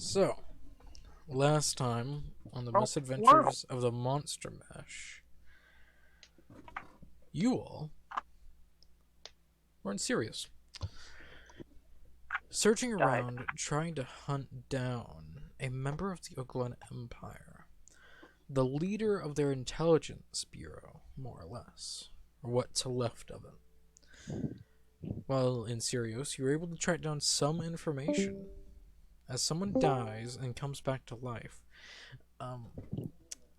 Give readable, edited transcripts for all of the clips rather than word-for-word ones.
So, last time on the Oh, misadventures of the Monster Mash, you all were in Sirius, searching Died. around trying to hunt down a member of the Oakland Empire, the leader of their intelligence bureau, more or less, or what's left of it. While in Sirius, you were able to track down some information. As someone dies and comes back to life, um,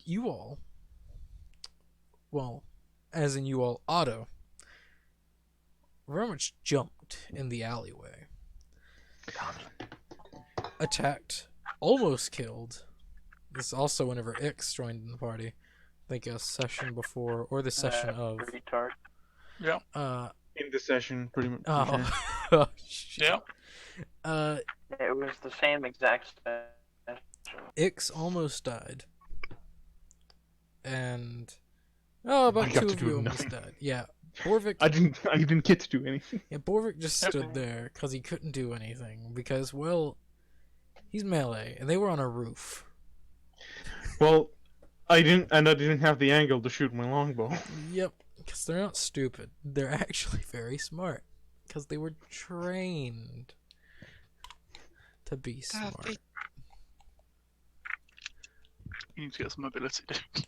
you all, well, as in you all, Otto, very much jumped in the alleyway, attacked, almost killed. This is also whenever Ix joined in the party. I think a session before, or the session of. Retard. Yeah. In the session, pretty much. Oh, oh shit. Yeah. It was the same exact session. Ix almost died. And about I got two to of do you almost nothing. died. Yeah, Borvik. I didn't get to do anything. Yeah, Borvik just stood there because he couldn't do anything because, well, he's melee and they were on a roof. Well, I didn't have the angle to shoot my longbow. Yep, because they're not stupid. They're actually very smart because they were trained to be smart. You need to get some mobility, dude.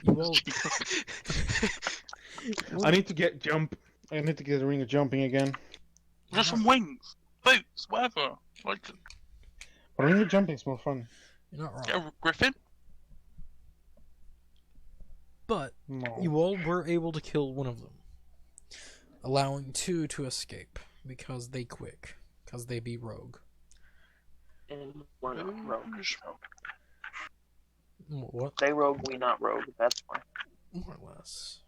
You all, I need to get a ring of jumping again. Just some wings, boots, whatever. Like, A ring of jumping's more fun. you're not wrong. get a griffin. But No. you all were able to kill one of them, allowing two to escape because they quick, because they be rogue. And we're not rogue. What? They rogue, we not rogue. That's fine. More or less.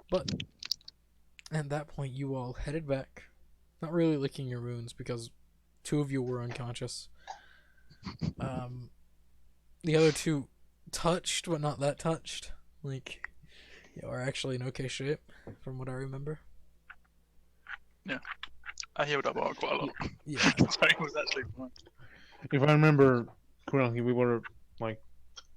But at that point, you all headed back, not really licking your wounds because two of you were unconscious. The other two touched, but not that touched. Like, you are actually in okay shape, from what I remember. I healed up quite a lot. Yeah. So it was actually fine. If I remember correctly, we were like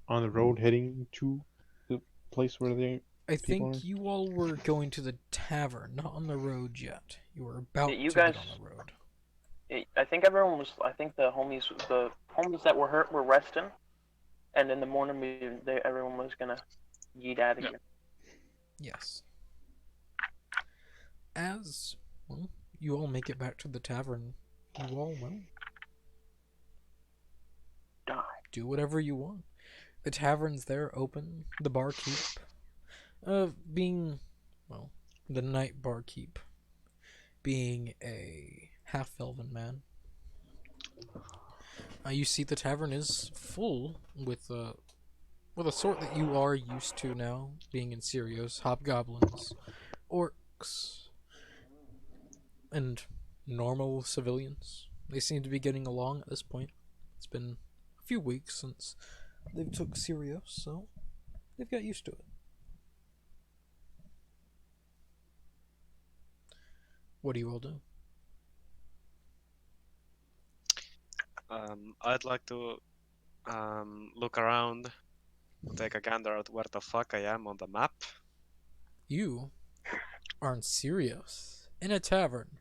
on the road heading to the place where they. I People think you all were going to the tavern, not on the road yet. You were about You to guys- get on the road. I think everyone was. I think the homies that were hurt were resting, and in the morning everyone was gonna yeet out again. Yes. As, well, you all make it back to the tavern, you all, well, Die. do whatever you want. The tavern's there, open. The barkeep, being, well, the night barkeep, being a half-elven man. You see the tavern is full with a sort that you are used to now, being in Sirius, hobgoblins, orcs, and normal civilians. They seem to be getting along at this point. It's been a few weeks since they've took Sirius, so they've got used to it. What do you all do? I'd like to look around, take a gander at where the fuck I am on the map. You are in Sirius, in a tavern.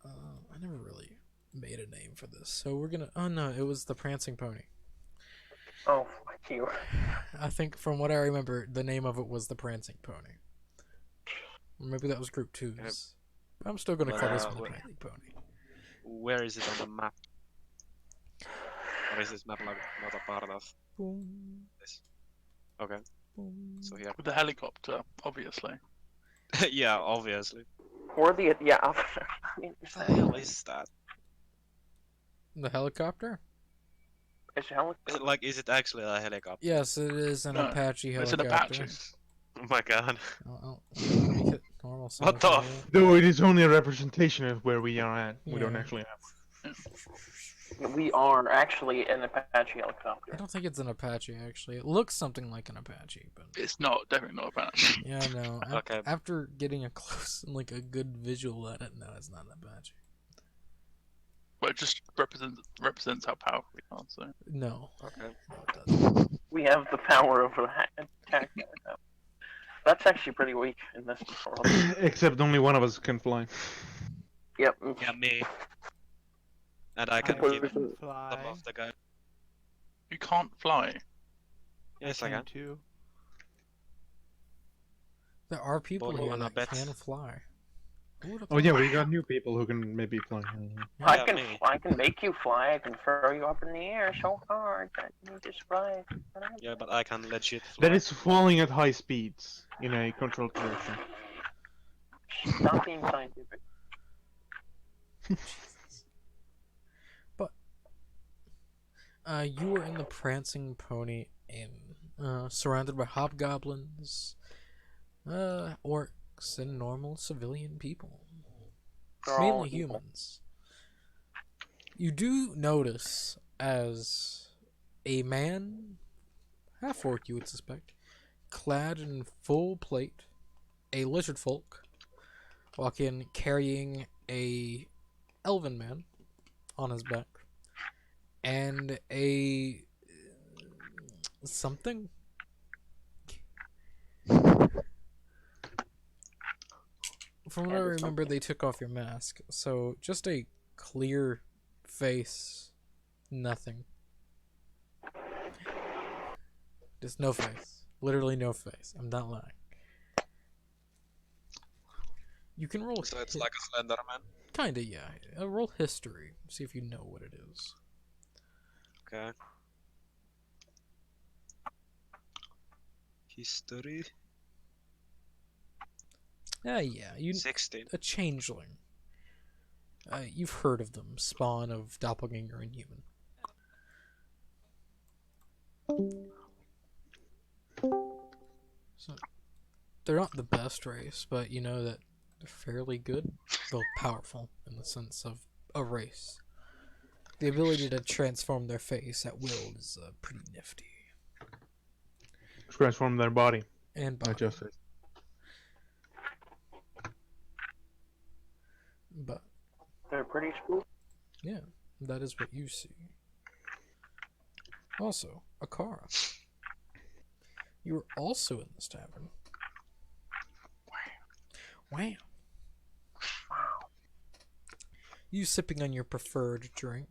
I never really made a name for this, so we're gonna. Oh no, it was the Prancing Pony. Oh, fuck you. I think from what I remember, the name of it was the Prancing Pony. Or maybe that was Group 2's. But I'm still gonna call this one the Prancing Pony. Where is it on the map? Or is this map like not a part of Boom, this? Okay, boom. so here. With the helicopter, obviously. Yeah, obviously. Or the yeah. I mean, What the hell is that? The helicopter? it's a helicopter. Is it actually a helicopter? Yes, it is an No, Apache It's an helicopter. Apache. Oh my god. I'll make it normal What size the for you. Though it is only a representation of where we are at. We don't Yeah. actually have. We are actually an Apache I helicopter. don't think it's an Apache, actually. It looks something like an Apache, but... It's not, definitely not Apache. Yeah, I know. Okay. After getting a close and, like, a good visual at it, no, it's not an Apache. but it just represents how powerful we are. So No. Okay. No, it doesn't. We have the power of attack. That's actually pretty weak in this world. Except only one of us can fly. Yep. Yeah, me. And I I can can keep fly. them off the guy. you can't fly. Yes, I can. too. There are people Well, here on a that bet. can fly. Who would've Oh yeah, thought? we got new people who can maybe fly. I Yeah, can me. I can make you fly. I can throw you up in the air so hard that you just fly. Yeah, but I can legit fly. That is falling at high speeds in a controlled direction. Stop being scientific. But you were in the Prancing Pony Inn, surrounded by hobgoblins, orcs, and normal civilian people. They're all Mainly evil. humans. You do notice as a man, half orc you would suspect, clad in full plate, a lizard folk, walk in carrying a elven man on his back, and a something. From what I And a remember, they took off your mask, so just a clear face, nothing. Just no face. Literally no face. I'm not lying. You can roll. So it's like a Slenderman. Kinda, yeah. Roll history. See if you know what it is. Okay. History. Yeah. You 16. a changeling. You've heard of them. Spawn of doppelganger and human. So they're not the best race, but you know that they're fairly good, though powerful in the sense of a race. The ability to transform their face at will is pretty nifty. Transform their body. And Not body. just it. But They're pretty spooky. yeah, that is what you see. Also, Akara. You were also in this tavern. Wow. You sipping on your preferred drink.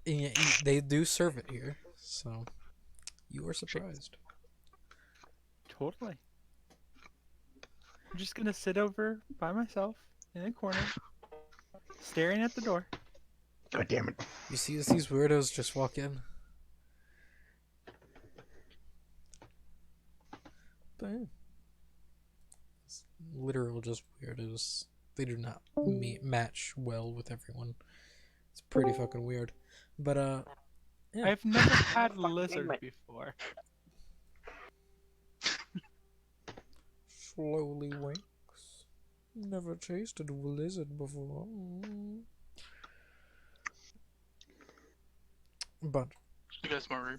And yet they do serve it here, so you were surprised. Totally. I'm just gonna sit over by myself in a corner, staring at the door. God damn it. You see as these weirdos just walk in. But yeah. It's literal just weirdos. They do not match well with everyone. It's pretty fucking weird. But yeah. I've never had a lizard before. Slowly winks. Never tasted a lizard before. But You guys, my room.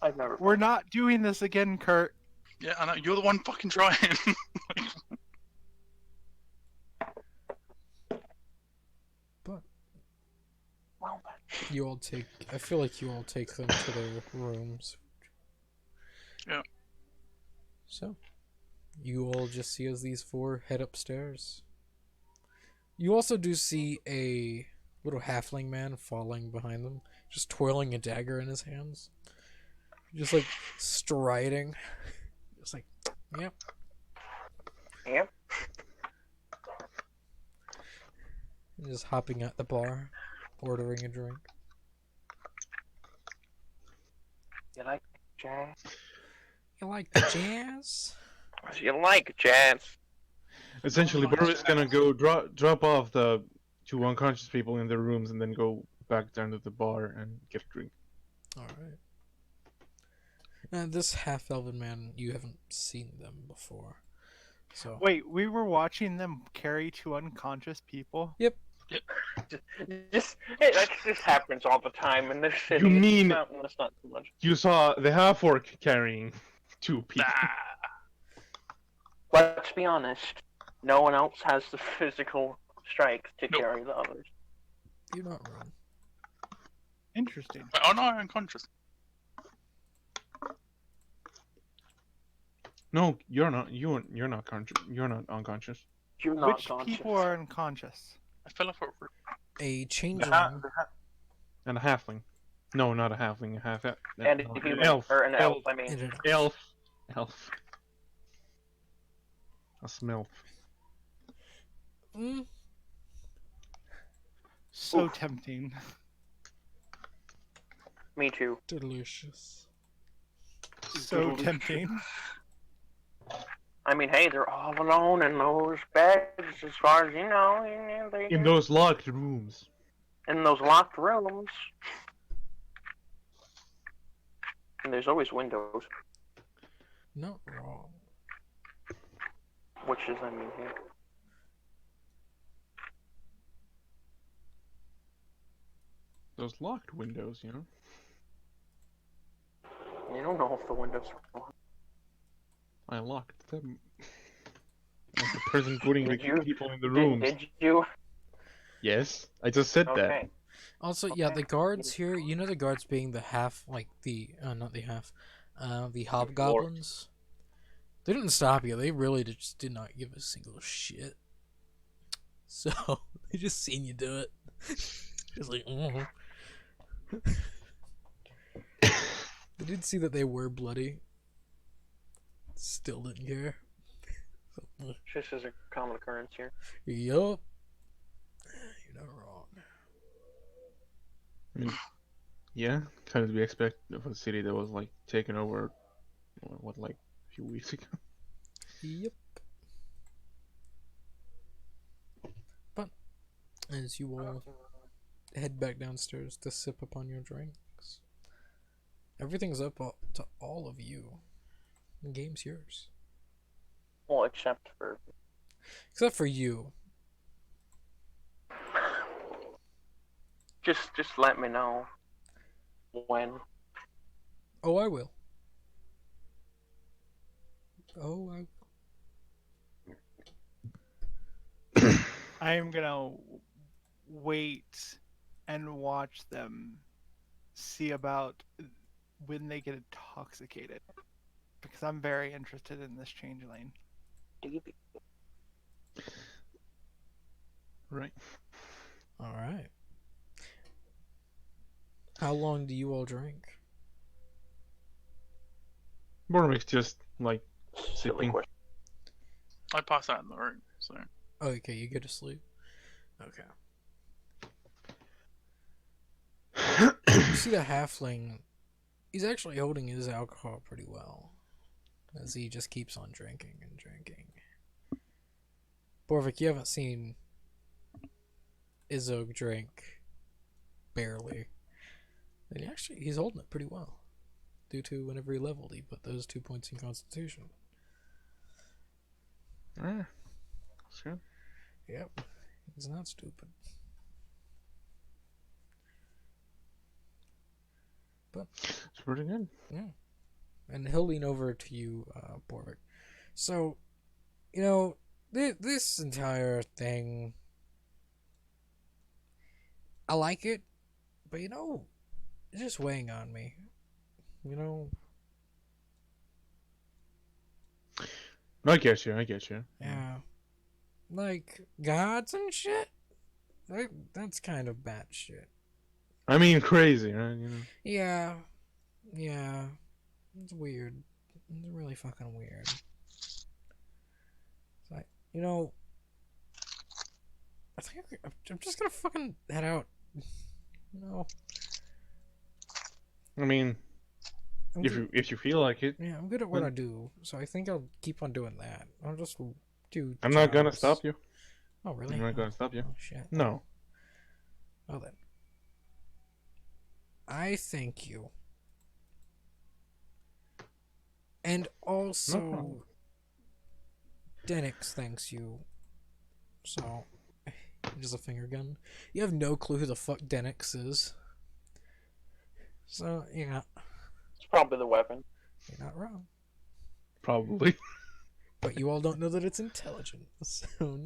I've never. We're not doing this again, Kurt. Yeah, I know. You're the one fucking trying. Well, you all take. I feel like you all take them to their rooms. Yeah. So, you all just see as these four head upstairs. You also do see a little halfling man falling behind them, just twirling a dagger in his hands. Just like striding. Just like, yep. yeah. Just hopping at the bar, ordering a drink. You like jazz? You like the jazz? You like jazz? Essentially, Burr is gonna go drop off the two unconscious people in their rooms and then go back down to the bar and get a drink. Alright. Now, this half-elven man, you haven't seen them before. So, Wait, we were watching them carry two unconscious people? Just hey, that just happens all the time in this city. You mean- That's not too much. You saw the half orc carrying two people. Nah. Let's be honest. No one else has the physical strikes to Nope. carry the others. You're not wrong. Interesting. Wait, oh no, I'm unconscious. No, you're not. You're not conscious. You're not unconscious. You're not Which conscious. people are unconscious? I fell off a roof. A changeling. And a halfling. No, not a halfling. A half. And no, if you an elf. or an elf, I mean. and an Elf. Elf. A smilf. Mm, So Oof. tempting. Me too. delicious. So tempting. I mean, hey, they're all alone in those beds, as far as you know. In those locked rooms. In those locked rooms. And there's always windows, Not wrong. which is, I mean, here. Those locked windows, you know. You don't know if the windows are locked. I locked them. Like the person putting the Did you? people in the rooms. Did you? Yes, I just said that. Okay. Also, yeah, Okay. the guards here, you know the guards being the half, like the, not the half, the hobgoblins? They didn't stop you, they really just did not give a single shit. So, they just seen you do it. Just like, They did see that they were bloody. Still didn't care. So, Just as a common occurrence here. yup. You're not wrong. I mean, yeah, kind of to be expected of a city that was like taken over, what, like a few weeks ago. Yep. But as you all head back downstairs to sip upon your drinks, everything's up to all of you. The game's yours, Well, except for. except for you. Just let me know when. Oh, I will. Oh, I. I am gonna wait and watch them see about when they get intoxicated, because I'm very interested in this changeling. Right. All right. How long do you all drink? Bormix just like Silly sipping. question. I pass out in the room, so. Okay, you go to sleep. Okay. You see the halfling. He's actually holding his alcohol pretty well, as he just keeps on drinking and drinking. Borvik, you haven't seen Izog drink barely. And actually, he's holding it pretty well. Due to whenever he leveled, he put those 2 points in Constitution. Ah, that's good. Yep. He's not stupid. It's pretty good. Yeah. And he'll lean over to you, Borvik. So, you know, this entire thing, I like it, but you know, it's just weighing on me. You know? I get you. I get you. Yeah. Like, gods and shit? That's kind of bad shit. I mean, crazy, right? You know. Yeah. Yeah. It's weird. It's really fucking weird. It's like, you know, I think I'm just gonna fucking head out. You know? I mean, I'm if good- you feel like it, Yeah, I'm good at what then- I do, so I think I'll keep on doing that. I'll just do. I'm not gonna jobs. stop you. Oh, really? I'm not gonna stop you. Oh, shit. No. Well then. I thank you. And also, problem. Denix thanks you. So, just a finger gun. You have no clue who the fuck Denix is. So, yeah, It's probably the weapon. you're not wrong. Probably. But you all don't know that it's intelligent. So,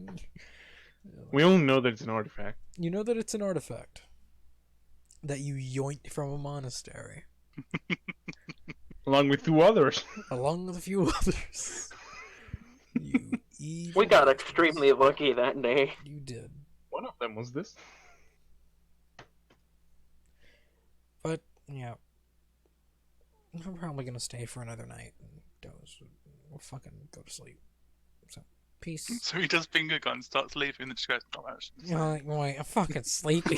We only know that it's an artifact. You know that it's an artifact that you yoinked from a monastery, Along with 2 others. along with a few others. You evil. We got extremely lucky that day. You did. One of them was this. But, yeah. I'm probably gonna stay for another night and doze. We'll fucking go to sleep. So, peace. So he does finger gun, starts leaving, and just goes, "Oh, actually, You know, like, wait, I'm fucking sleepy.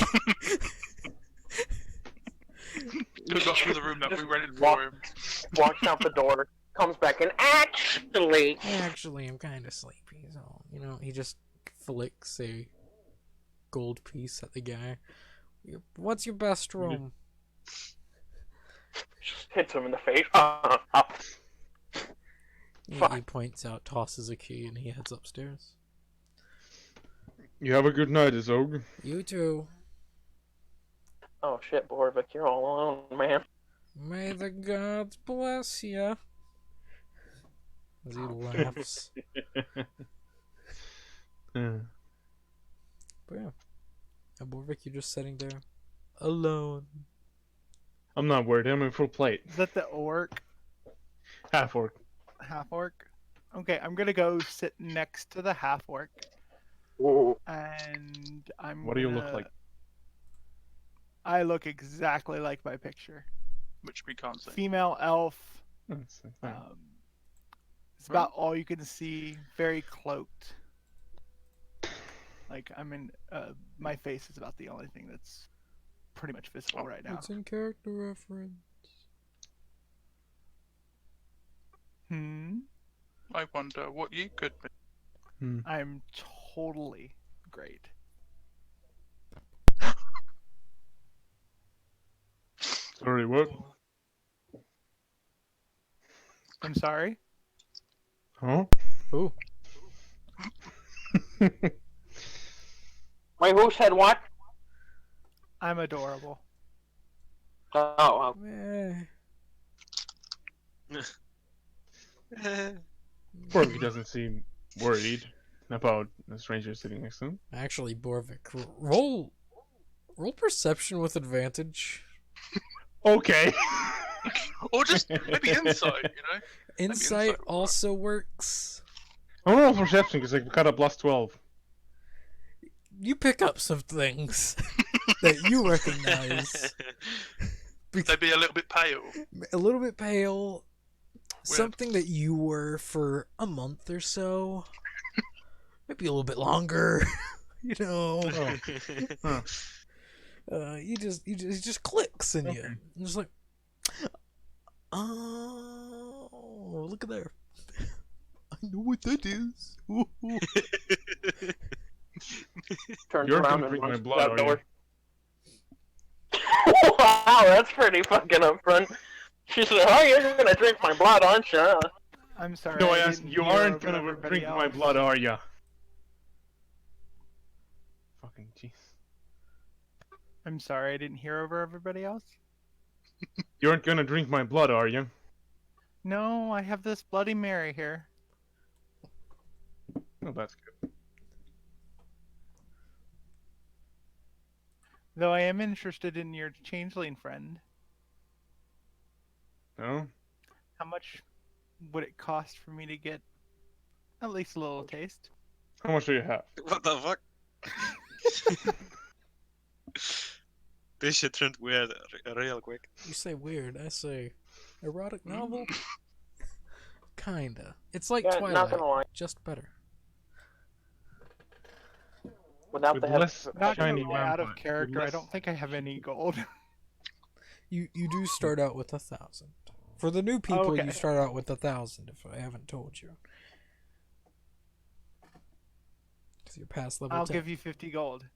goes off to the room that we rented Walk- for him." Walks out the door, comes back, and actually, Actually, I'm kind of sleepy, so, you know, he just flicks a gold piece at the guy. What's your best room? just hits him in the face. He Fuck. points out, tosses a key, and he heads upstairs. You have a good night, Azog. You too. Oh shit, Borvik, you're all alone, man. May the gods bless ya. As he laughs. Yeah. But yeah. And Borvik, you're just sitting there. Alone. I'm not worried. I'm in full plate. Is that the orc? Half orc. Half orc? Okay, I'm gonna go sit next to the half orc, Ooh. and I'm. What do you look gonna- like? I look exactly like my picture. Which we can't see. Female elf. That's the thing. It's about all you can see. Very cloaked. Like I'm in. My face is about the only thing that's pretty much visible right now. It's in character reference. I wonder what you could be. I'm totally great. Sorry, what? I'm sorry. Huh? Ooh. Wait, who said what? I'm adorable. Oh, Borvik doesn't seem worried about a stranger sitting next to him. Actually, Borvik, roll perception with advantage. Okay. Or just maybe insight, you know? Insight insight would also works. I don't know perception because I got a plus 12. You pick up some things that you recognize. They'd be a little bit pale. A little bit pale. Something that you were for a month or so. Maybe a little bit longer. You know. Huh. It just clicks in you. You're just like, oh, look at there. I know what that is. Ooh. turns You're around gonna and drink my runs blood, out are door. Wow, that's pretty fucking upfront. She said, "Oh, you're gonna drink my blood, aren't you?" I'm sorry. No, I asked, didn't you hear aren't over gonna everybody drink my else. blood, are ya? Fucking jeez. I'm sorry, I didn't hear over everybody else. You aren't gonna drink my blood, are you? No, I have this Bloody Mary here. Oh, that's good. Though I am interested in your changeling friend. No? How much would it cost for me to get at least a little taste? How much do you have? What the fuck? This shit turned weird real quick. You say weird, I say erotic novel? Kinda. It's like Yeah, not Twilight, gonna lie. just better. Without With the less Not shiny gonna lie, out of vampire. character, I Less- don't think I have any gold. You do start out with 1,000. For the new people, Okay. you start out with 1,000. If I haven't told you, because you're past level I'll 10. give you 50 gold.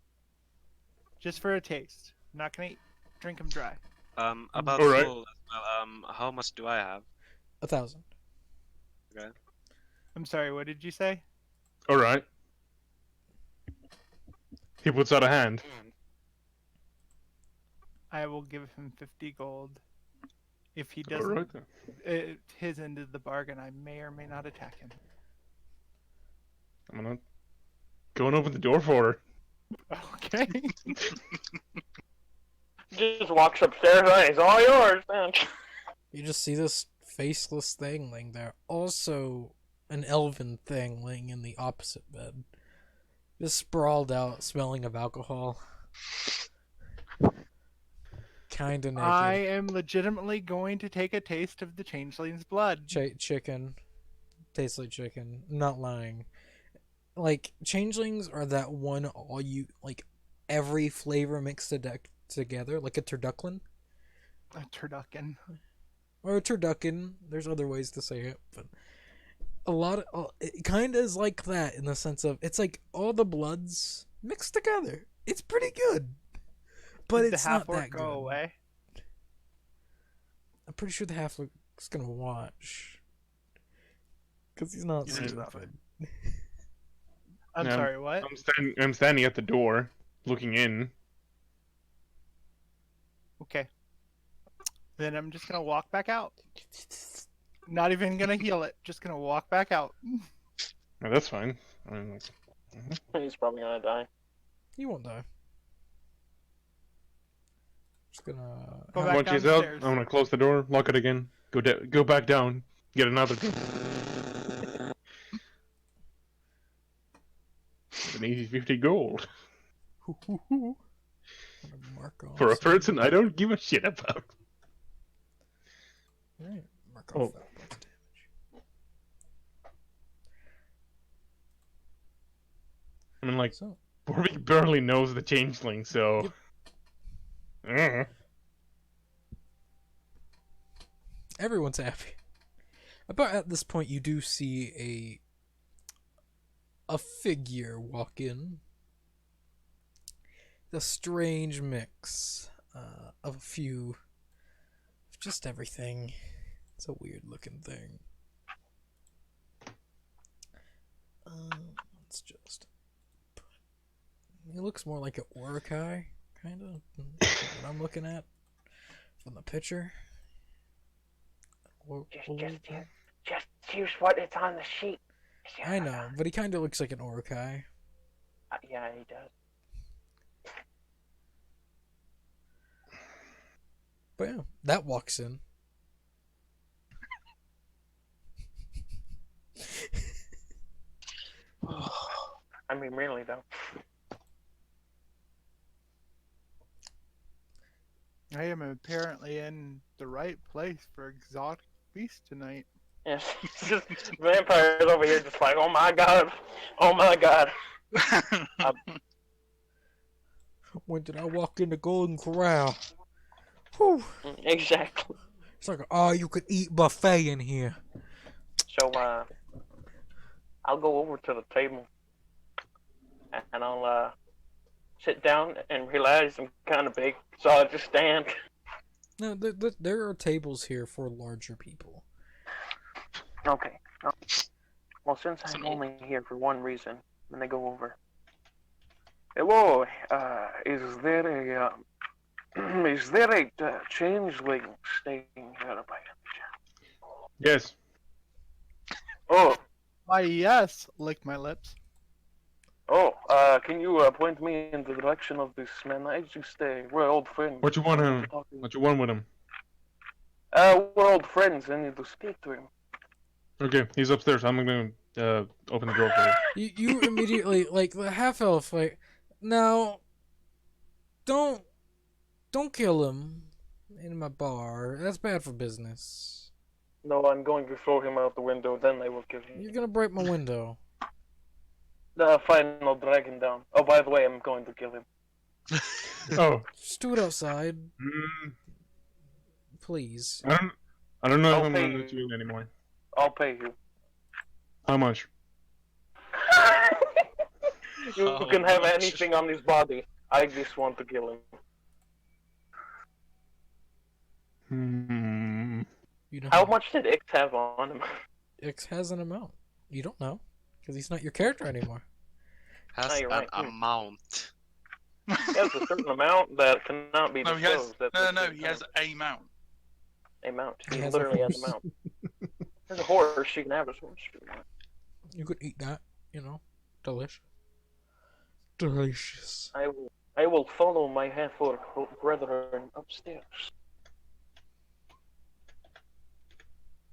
Just for a taste. I'm not gonna drink them dry. About Alright. gold as well, how much do I have? 1,000. I'm sorry, what did you say? Alright. He puts out a hand. I will give him 50 gold. If he doesn't, Alright then. his end of the bargain, I may or may not attack him. I'm gonna go and open the door for her. Okay. Just walks upstairs. Oh, it's all yours, man. You just see this faceless thing laying there. Also, an elven thing laying in the opposite bed. Just sprawled out, smelling of alcohol. Kinda naked. I am legitimately going to take a taste of the changeling's blood. Chicken. Tastes like chicken. Not lying. Like, changelings are that one all you, like, every flavor mixed together, like a turducken. A turducken. Or a turducken. There's other ways to say it, but a lot of it kind of is like that in the sense of it's like all the bloods mixed together. It's pretty good, but Did it's the not half-orc that go good. away? I'm pretty sure the half-orc's gonna watch because he's not Yeah. stupid. I'm Yeah, sorry, what? I'm standing at the door, looking in. Okay. Then I'm just gonna walk back out. Not even gonna heal it. Just gonna walk back out. Oh, that's fine. I mean, like, He's probably gonna die. He won't die. Just gonna. Go back once he's out, downstairs. I'm gonna close the door, lock it again, go back down, get another drink. An easy 50 gold Gonna mark off for a some- person I don't give a shit about. Right. Mark Oh. off that points of damage. I mean, like, So. Borvik barely knows the changeling, so. Everyone's happy. About at this point, you do see a figure walk in. A strange mix of a few, of just everything. It's a weird looking thing. Let's just. He looks more like an Urukai, kind of. What I'm looking at from the picture. Just use what it's on the sheet. I know, but he kind of looks like an Urukai. Yeah, he does. But yeah, that walks in. I mean, really though. I am apparently in the right place for exotic feast tonight. Yes, just vampires over here, just like, oh my god, oh my god. When did I walk in the Golden Corral? Whew. Exactly. It's like an all-you-could-eat buffet in here. So, I'll go over to the table and I'll sit down and realize I'm kind of big, so I'll just stand. No, there are tables here for larger people. Okay. Well, since Some I'm only here for one reason, when they go over. Hello, is there a changeling staying here by any chance? Yes. Oh, Why, yes, lick my lips. can you point me in the direction of this man? I just we're old friends. What you want him? What you want with him? We're old friends. I need to speak to him. Okay, he's upstairs. I'm gonna open the door for you. You immediately, like, the half-elf, like, no, don't kill him in my bar. That's bad for business. No, I'm going to throw him out the window. Then I will kill him. You're gonna break my window. The final dragon down. Oh, by the way, I'm going to kill him. Oh, Just do it outside, mm, please. I don't know if I'll I'm pay gonna you. let you in anymore. I'll pay you. How much? You How can have much? anything on his body. I just want to kill him. Hmm. You know How much did X have on him? X has an amount. You don't know, because he's not your character anymore. Has you're an right. amount. He has a certain amount that cannot be No, he has. disclosed. That's No, the no, certain he has a mount. amount. He He has a literally has a horse. mount. There's a horse. She can have a horse. You could eat that, delicious. Delicious. I will follow my half-orc brethren upstairs.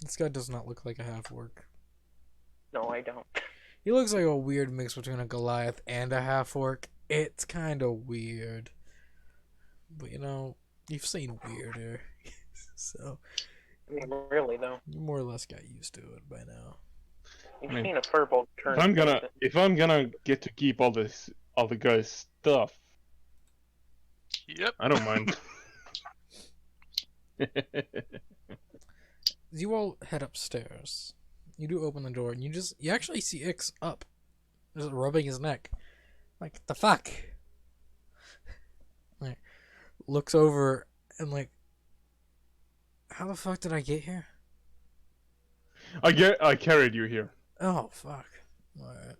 This guy does not look like a half-orc. No, I don't. He looks like a weird mix between a Goliath and a half-orc. It's kind of weird. But you know, you've seen weirder. So, I mean, really though. you more or less got used to it by now. You've I mean, seen a furbolg turn. If I'm gonna get to keep all the guys' stuff, Yep. I don't mind. You all head upstairs. You do open the door, and you actually see Ix up, just rubbing his neck. Like, the fuck? Like, looks over and like, how the fuck did I get here? I carried you here. Oh fuck! All right.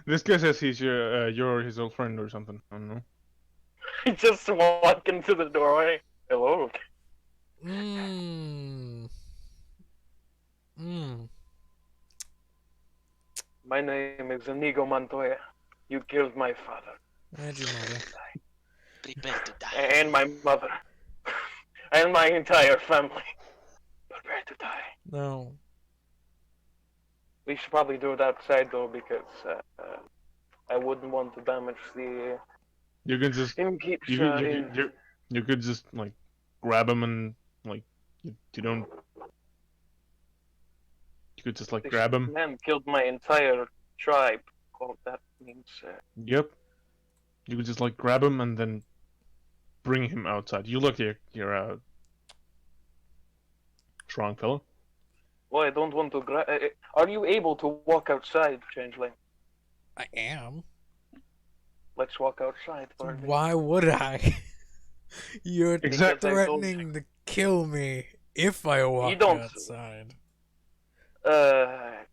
This guy says you're his old friend or something. I don't know. He just walked into the doorway. Hello. Mmm. Mmm. My name is Inigo Montoya. You killed my father. And your mother. Prepare to die. And my mother. And my entire family. Prepare to die. No. We should probably do it outside though, because I wouldn't want to damage the You can just innkeep's you could just like grab him and like you don't. You could just like grab him. Man killed my entire tribe. Well, that means Yep. You could just like grab him and then bring him outside. You look here, you're a strong fellow. well, I don't want to grab. Are you able to walk outside, Changeling? I am. Let's walk outside. Barney. Why would I? You're Exactly. threatening to kill me if I walk don't- outside.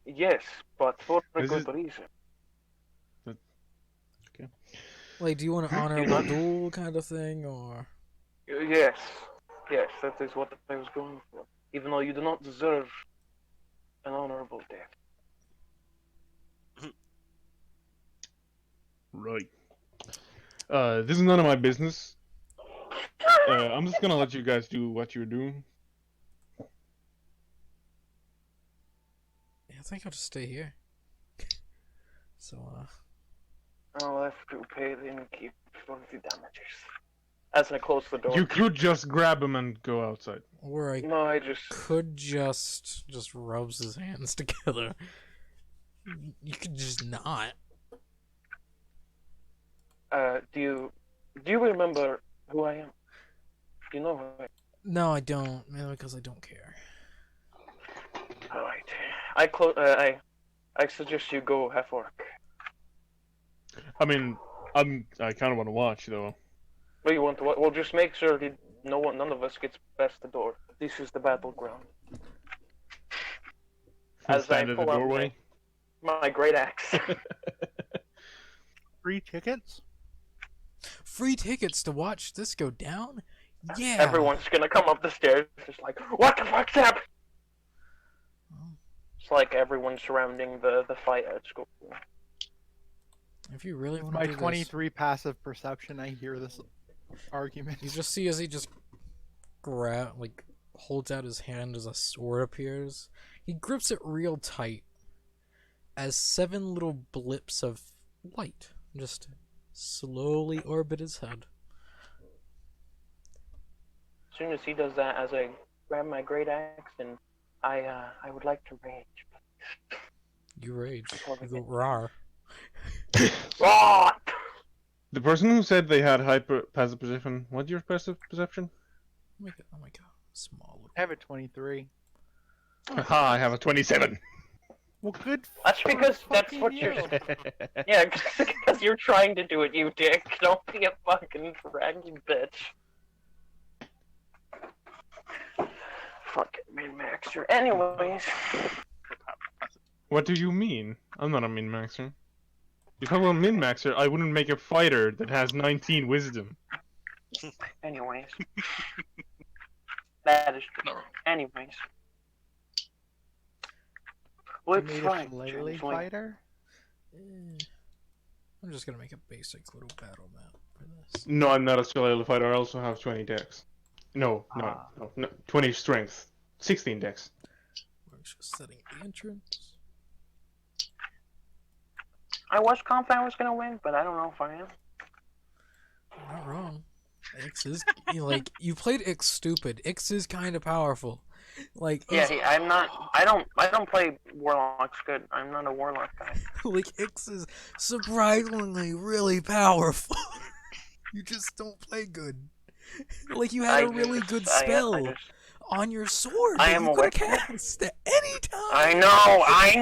Yes, but for a This good is- reason. Like, do you want an honorable duel kind of thing, or? Yes, that is what I was going for. Even though you do not deserve an honorable death. Right. This is none of my business. I'm just gonna let you guys do what you're doing. Yeah, I think I'll just stay here. So, I'll have to pay the innkeep for the damages. As I close the door. You could just grab him and go outside. or I No, I just. could just rubs his hands together. You could just not. Do you remember who I am? You know who I am. No, I don't. Mainly because I don't care. Alright. I suggest you go half orc. I mean, I kind of want to watch though. What do you want to? Well, just make sure that none of us gets past the door. This is the battleground. As Stand I at the pull out doorway. my great axe. Free tickets? Free tickets to watch this go down? Yeah. Everyone's gonna come up the stairs, just like, what the fuck's happening? Oh. It's like everyone surrounding the fight at school. If you really want My to do this, 23 passive perception, I hear this argument. you just see as he just holds out his hand as a sword appears. He grips it real tight as 7 little blips of light just slowly orbit his head. As soon as he does that, as I grab my great axe and I would like to rage. You rage. You go rawr. Ah! The person who said they had passive perception. What's your passive perception? Oh my god. Small little. I have a 23. Haha, I have a 27. Well, good. That's because that's fucking what you. you're. Yeah, because you're trying to do it, you dick. Don't be a fucking dragging bitch. Fucking min-maxer. Anyways. What do you mean? I'm not a min-maxer. If I were a min-maxer, I wouldn't make a fighter that has 19 wisdom. Anyways. That is true. No. Anyways. You Let's made a fight. shillelagh Changeling. fighter? Eh, I'm just gonna make a basic little battle map for this. No, I'm not a Celestial Fighter. I also have 20 dex. No, 20 strength. 16 dex. We're just setting the entrance. I was confident I was gonna win, but I don't know if I am. You're not wrong. Ix is like you played Ix stupid. Ix is kind of powerful. Like Yeah, I'm not. I don't play warlocks good. I'm not a warlock guy. like Ix is surprisingly really powerful. You just don't play good. Like you had a really good spell on your sword that you could have cast at any time. I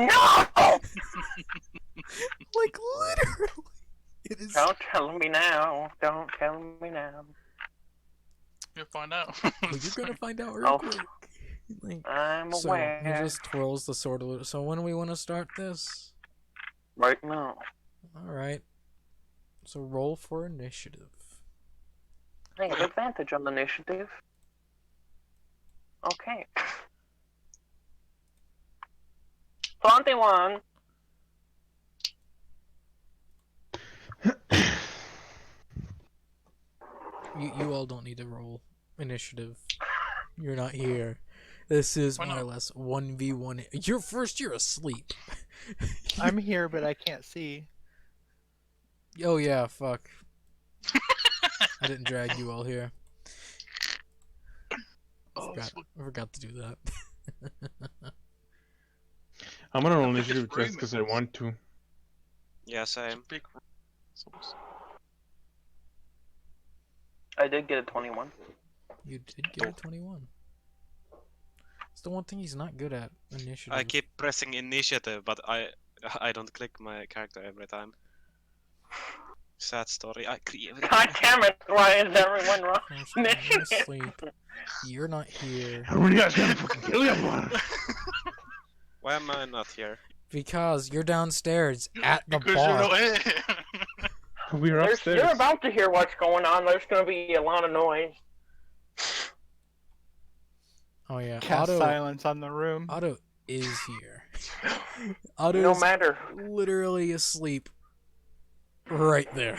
know. Like literally, it is. Don't tell me now. Don't tell me now. You'll find out. Well, you're gonna find out real Oh. quick. Like, I'm so aware. he just twirls the sword a little. So when do we want to start this? Right now. All right. So roll for initiative. I have advantage on the initiative. Okay. 21. You all don't need to roll initiative. You're not here. This is Why more or not? less 1v1. You're asleep. I'm here, but I can't see. Oh yeah, fuck. I didn't drag you all here. Oh, I forgot to do that. I'm gonna roll Look at initiative the just because I want to. Yeah, same. big source. I did get a 21. You did get a 21. It's the one thing he's not good at, initiative. I keep pressing initiative, but I don't click my character every time. Sad story. I created. God damn it! Why is everyone wrong? You're asleep. You're not here. Everybody else gonna fucking kill you, boy. Why am I not here? Because you're downstairs at the Because bar. you're not here. We're upstairs. You're about to hear what's going on. There's going to be a lot of noise. Oh yeah, Cast Otto. silence on the room. Otto is here. Otto No is matter. literally asleep. Right there.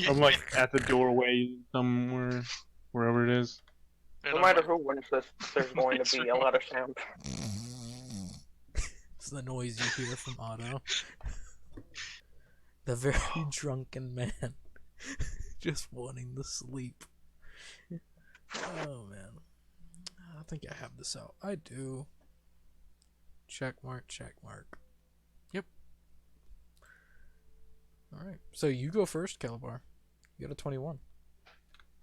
I'm like at the doorway somewhere, wherever it is. No matter who wins this, there's going to be a lot of sound. It's the noise you hear from Otto. The very drunken man. Just wanting to sleep. Oh man. I think I have this out. I do. Check mark, check mark. Yep. Alright. So you go first, Calabar. You got a 21.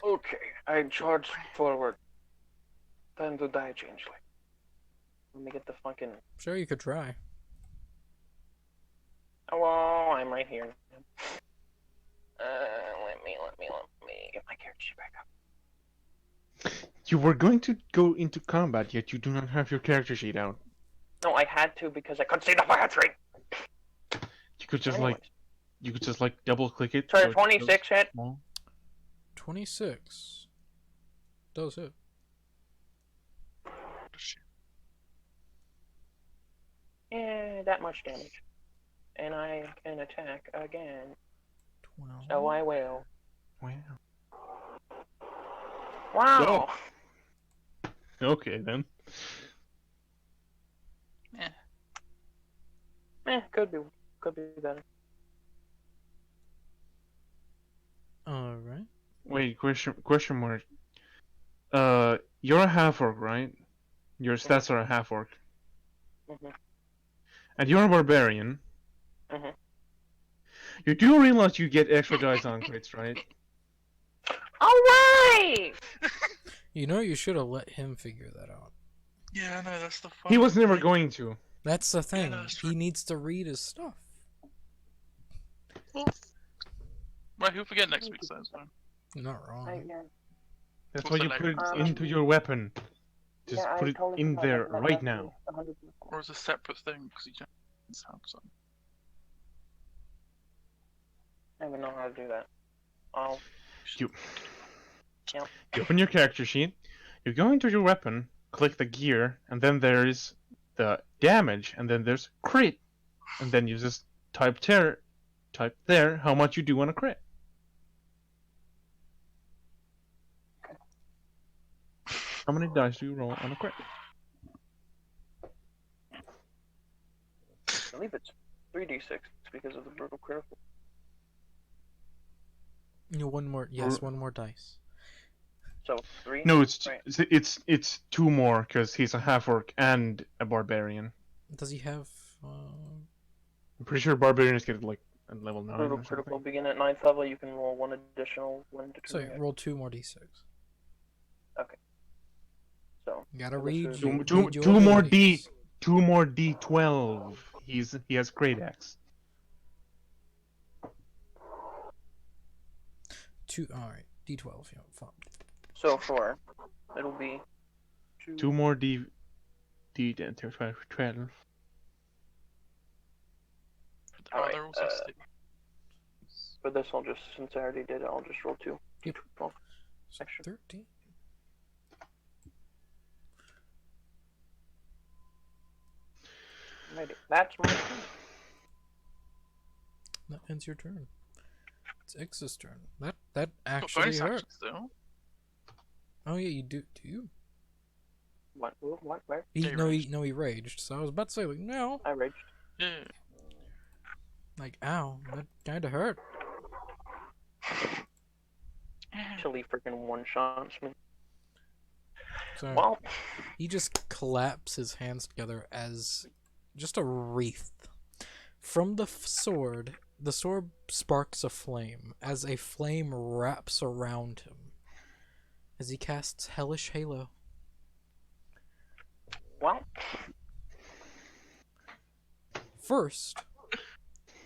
Okay, I charge forward. Time to die, Changeling. Let me get the fucking... Sure, you could try. Hello, I'm right here. Let me get my character sheet back up. You were going to go into combat, yet you do not have your character sheet out. No, I had to because I couldn't see the fire tree. You could just Anyways. double click it. So so it 26 goes hit. small. 26. Does hit. Yeah, that much damage. And I can attack again. 12. So I will. Wow. Wow! Okay then. Could be better. Alright. Wait, question mark. You're a half orc, right? Your stats are a half orc. Mhm. And you're a barbarian. Mhm. You do realize you get extra dice on crits, right? Alright! You know you should have let him figure that out. Yeah, no, that's the fun. He was never going to. That's the thing. no, that's He needs to read his stuff. Right, he'll forget next week, so it's fine. You're not wrong. That's What's why the you put it language? into your weapon. Just Yeah, I put it totally in forgot there about right that. now. 100%. Or as a separate thing, because you can't have something. I don't even know how to do that. Oh, You open your character sheet, you go into your weapon, click the gear, and then there's the damage, and then there's crit. And then you just type there how much you do on a crit. How many dice do you roll on a crit? I believe it's 3d6 because of the brutal critical. One more. Yes, one more dice. So 3. No, it's Right. it's 2 more because he's a half orc and a barbarian. Does he have? I'm pretty sure barbarians get like at level 9 Brutal or critical something. begin at 9th level. You can roll one additional when So determining. roll 2 more d6. So You gotta this read. is- Read Two your more abilities. 2 more d12. He has great axe. 2. All right, d12. Yeah, fine. so 4. It'll be 2 more d10 12. Oh, they're Alright, also stick. For this, I'll just, since I already did it, I'll just roll 2. Yep. 12. So Extra. 13. Alrighty, that's my turn. That ends your turn. It's Ix's turn. That Got actually bonus hurt. actions though. Oh yeah, you do. Do you? What? Where? He, Yeah, he no, raged. he raged. So I was about to say like, no, I raged. Yeah. like, ow, that kind of hurt. Chili freaking one-shots me. So Well, he just claps his hands together as just a wreath. From the sword, the sword sparks a flame as a flame wraps around him as he casts Hellish Halo. well, First,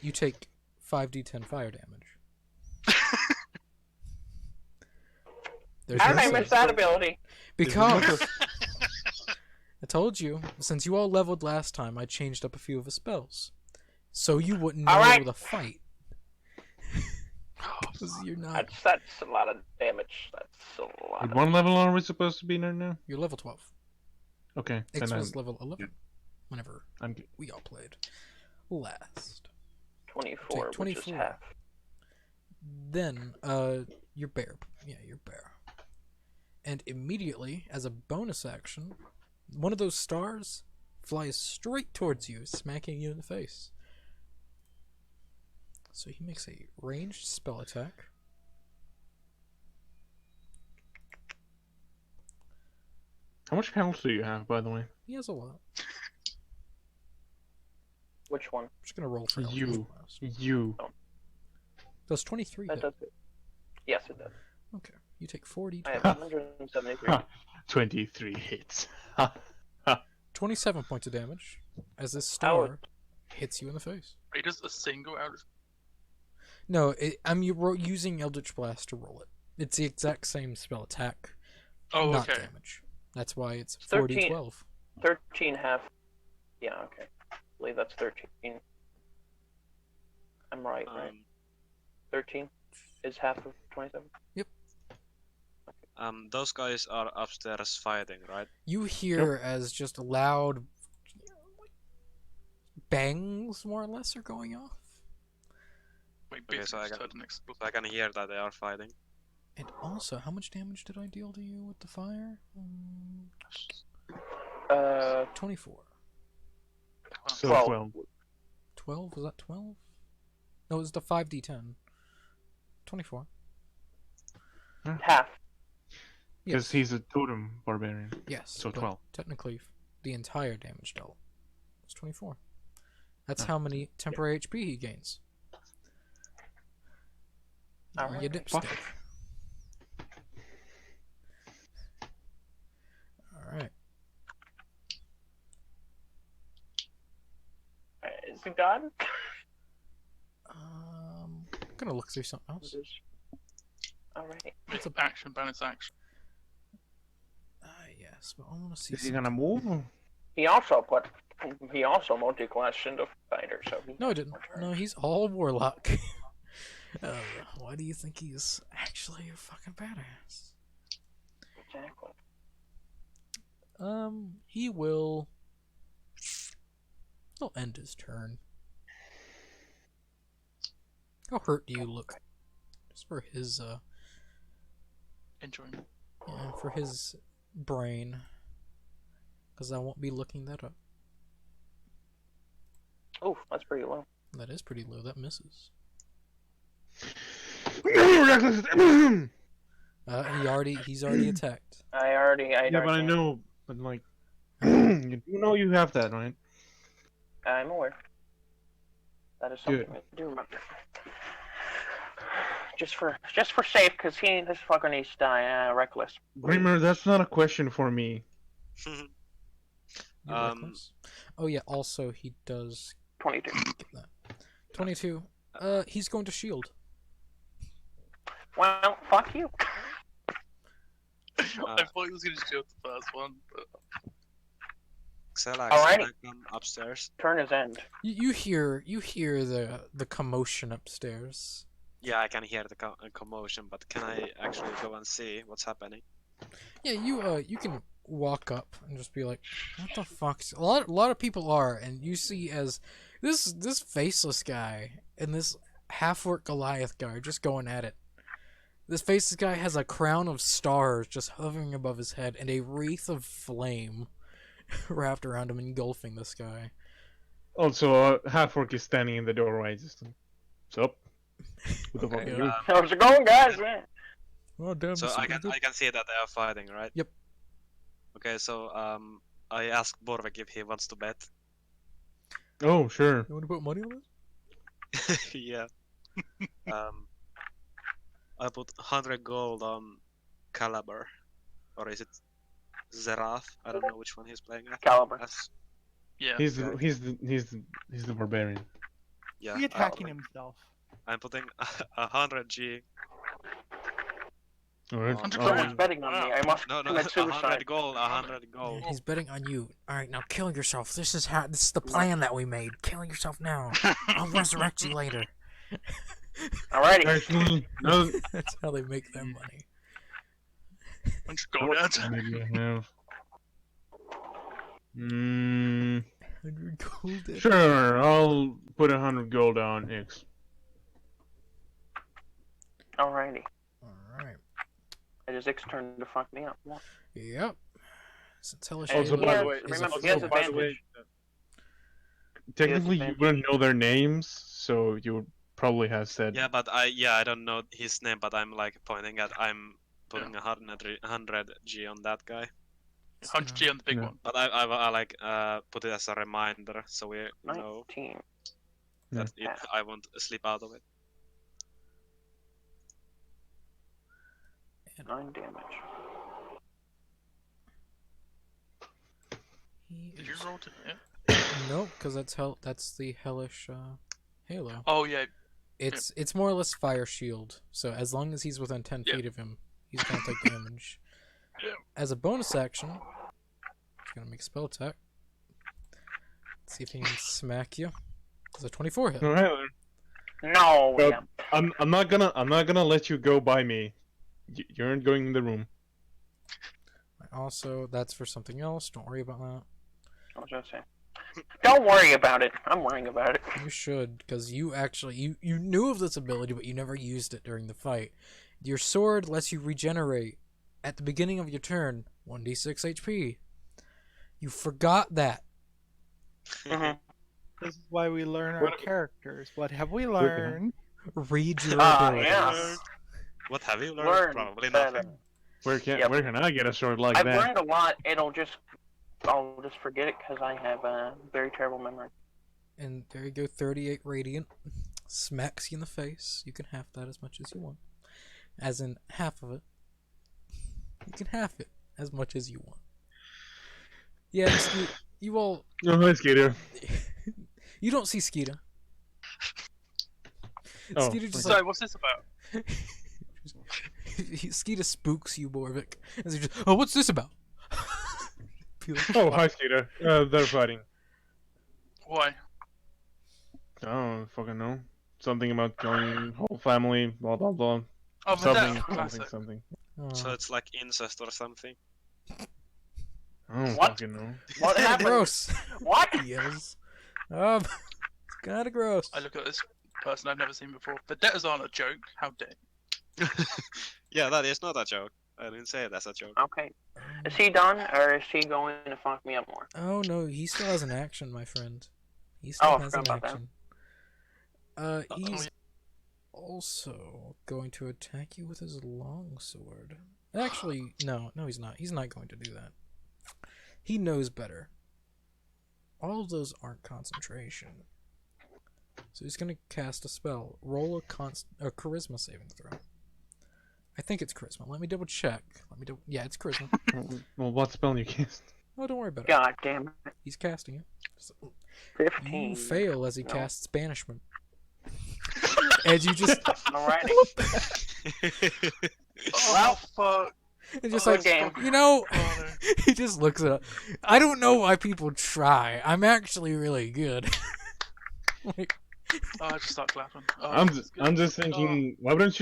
you take 5d10 fire damage. There's how no did I save. miss that ability? Because I told you, since you all leveled last time, I changed up a few of the spells. So you wouldn't know Alright. able to fight. Because you're not. That's a lot of damage. That's a lot. At Of... what level are we supposed to be now? You're level 12. Okay, X then was level 11 whenever I'm good. we all played last. 24, Take which is 24. half. Then, your bear. Yeah, your bear. And immediately, as a bonus action, one of those stars flies straight towards you, smacking you in the face. So he makes a ranged spell attack. How much health do you have, by the way? He has a lot. Which one? I'm just gonna roll for You. Eldritch Blast. You. Does 23 That hit? does it. Yes, it does. Okay. You take 40. I have 173. 23 hits. 27 points of damage as this Ow. star hits you in the face. It is a single out of No, I'm using Eldritch Blast to roll it. It's the exact same spell attack, Oh, not okay. damage. That's why it's 13. 40-12. 13 half. Yeah, okay. I believe that's 13. I'm right? 13 is half of 27. Those guys are upstairs fighting, right? You hear as just loud bangs, more or less, are going off. Wait, Okay, basically so I just got- heard an explode. So I can hear that they are fighting. And also, how much damage did I deal to you with the fire? 24. So 12. 12. 12? Was that 12? No, it was the 5d10. 24. Half. Because he's a totem barbarian. Yes. So but 12. Technically, the entire damage dealt was 24. That's Oh. how many temporary HP he gains. Alright. You dipstick. Fuck. Alright. Is he done? I'm gonna look through something else. Alright. It's action, bonus action. Yes, but I want to see Is he something. gonna move? He also multi-classed into fighter, so he No, I has didn't. more turns. No, he's all warlock. Why do you think he's actually a fucking badass? Exactly. He'll end his turn. How hurt do you look? Just for his Enjoying. yeah, for his brain. Because I won't be looking that up. Oh, that's pretty low. That is pretty low. That misses. He's already attacked. Yeah, but I know, but like, you do know you have that, right? I'm aware. That is something Good. I do remember. Just for safe, cause this fucker needs to die reckless. Grimmer, that's not a question for me. You're reckless. Oh yeah. Also, he does 22. get that. 22. He's going to shield. Well, fuck you. I thought he was gonna shoot the first one, but Xelax, Alrighty. can I come upstairs? Turn his end. You hear the commotion upstairs. Yeah, I can hear the commotion, but can I actually go and see what's happening? Yeah, you can walk up and just be like, what the fuck's a lot of people are, and you see as this faceless guy and this half-orc Goliath guy are just going at it. This faceless guy has a crown of stars just hovering above his head and a wreath of flame wrapped around him, engulfing this guy. Also, half-orc is standing in the doorway, just... What's up? What the fuck Okay, are you? How's it going, guys? Man? Oh damn! So I can see that they are fighting, right? Yep. Okay, so I asked Borvik if he wants to bet. Oh, sure. You want to put money on this? Yeah. I put 100 gold on Caliber, or is it Zerath? I don't know which one he's playing Caliber. as. yeah. He's the barbarian. Yeah. He attacking himself. I'm putting 100 G. Alright. 100 Someone's gold. betting on me. I must No, commit suicide. 100 gold, 100 gold. He's betting on you. All right, now kill yourself. This is the plan that we made. Kill yourself now. I'll resurrect you later. Alrighty. Actually, no. That's how they make their money. 100 gold out. Maybe I have. 100 gold. Sure, I'll put 100 gold on X. Alrighty. All right. It is X turn to fuck me up. What? Yep. Since Hellish Also, Halo by the way- is a remember, full- he has by the way, advantage. technically you advantage. wouldn't know their names, so you would probably have said. Yeah, but I don't know his name, but I'm like pointing at I'm putting 100 G on that guy. 100 G on the big Yeah. one. But I like put it as a reminder so we know 19. that I won't sleep out of it. 9 damage. He Did you is- roll to hit? Nope, because that's the Hellish Halo. Oh yeah. It's more or less fire shield. So as long as he's within 10 Yeah. feet of him, he's gonna take damage. Yeah. As a bonus action, he's gonna make a spell attack. Let's see if he can smack you. Does a 24 hit? Alright, No, Well, yeah. I'm not gonna let you go by me. You aren't going in the room. Also, that's for something else. Don't worry about that. I was gonna say. Don't worry about it. I'm worrying about it. You should, because you actually you knew of this ability, but you never used it during the fight. Your sword lets you regenerate at the beginning of your turn 1d6 HP. You forgot that. Mhm. This is why we learn our What- characters. What have we Look at learned? Read your Ah, abilities. yeah. What have you learned? Learn Probably better. nothing. Where can Yep. I get a sword like I've that? learned a lot. I'll just forget it because I have a very terrible memory. And there you go, 38 radiant. Smacks you in the face. You can half that as much as you want. As in half of it. You can half it as much as you want. Yeah, you all Oh, hi, Skater. you don't see Skeeta. Oh, Skeeta just Sorry, what's this about? Skeeta spooks you, Borvik. As he just, oh, what's this about? Be like, Oh, hi, Skater. They're fighting. Why? I don't fucking know. Something about killing whole family, blah blah blah. Oh, but Something, that's something, classic. something. oh. So it's like incest or something. I don't What? fucking know. What happened? Gross. What? He yells. It's kind of gross. I look at this. person I've never seen before. Vendettas aren't a joke. How dare you? Yeah, that is not a joke. I didn't say it as a joke. Okay. Is he done, or is he going to fuck me up more? Oh no, he still has an action, my friend. He still I has an forgot about action. He's also going to attack you with his longsword. Actually, no, he's not. He's not going to do that. He knows better. All of those aren't concentration. So he's going to cast a spell. Roll a charisma saving throw. I think it's charisma. Let me double check. Yeah, it's charisma. Well, what spell you cast? Oh, don't worry about it. God damn it. He's casting it. So, 15. you fail as he No. casts banishment. And you just Alrighty. Oh, fuck. and just Good like game. you know, Funny. he just looks it up. I don't know why people try. I'm actually really good. Like, Oh, I just start clapping. Oh, I'm that's good. just thinking, why didn't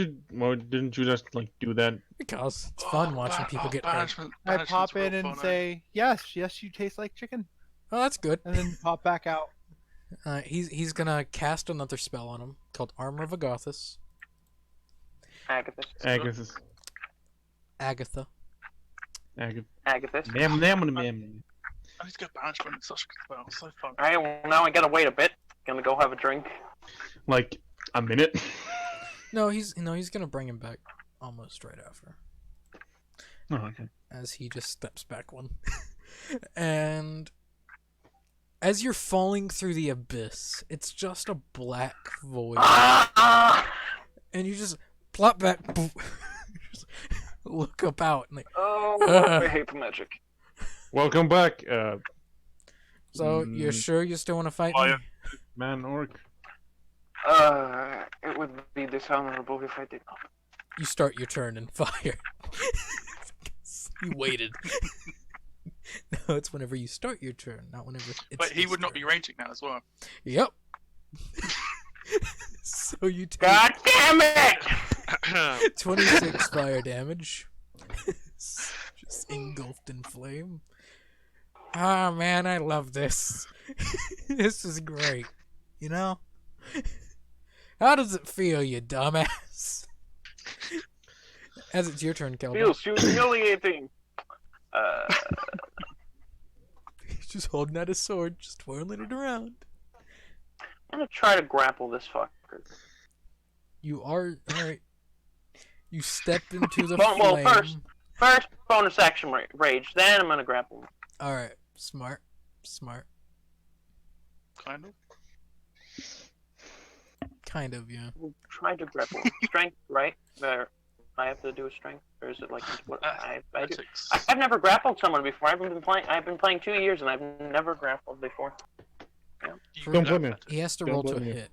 you just like do that? because it's fun watching people get hurt. banishment. I Banishment's pop in real and fun, say, yes, you taste like chicken, Oh, that's good. and then pop back out. He's gonna cast another spell on him called Armor of Agathis. Agathis. Agathis. Agatha. Agathis. Ma'am. I need to get banishment. It's such a good spell. It's so fun. Alright, well, now I gotta wait a bit. Gonna go have a drink. Like a minute. No, he's gonna bring him back almost right after, Oh, okay. as he just steps back one. And as you're falling through the abyss, it's just a black void. Ah! And you just plop back, just look up out, and like, Oh, I hate the magic. Welcome back, so you're sure you still want to fight me? Fire. man orc. It would be dishonorable if I did not. You start your turn and fire. You waited. No, it's whenever you start your turn, not whenever it's But he his would not turn. be ranging now as well. Yep. So you take God damn it! 26 fire damage. Just engulfed in flame. Ah, man, I love this. This is great. You know? How does it feel, you dumbass? As it's your turn, Kelvin. Feels humiliating. He's just holding out his sword, just twirling it around. I'm gonna try to grapple this fucker. You are... Alright. You step into the Well, flame. First, bonus action rage. Then I'm gonna grapple. Alright. Smart. Kind of. Kind of, yeah. Try to grapple. Strength, right? There. I have to do a strength, or is it like what? I do. Athletics. I've never grappled someone before. I've been playing 2 years, and I've never grappled before. You Don't could blame me. athletics. He has to Don't roll to blame you. hit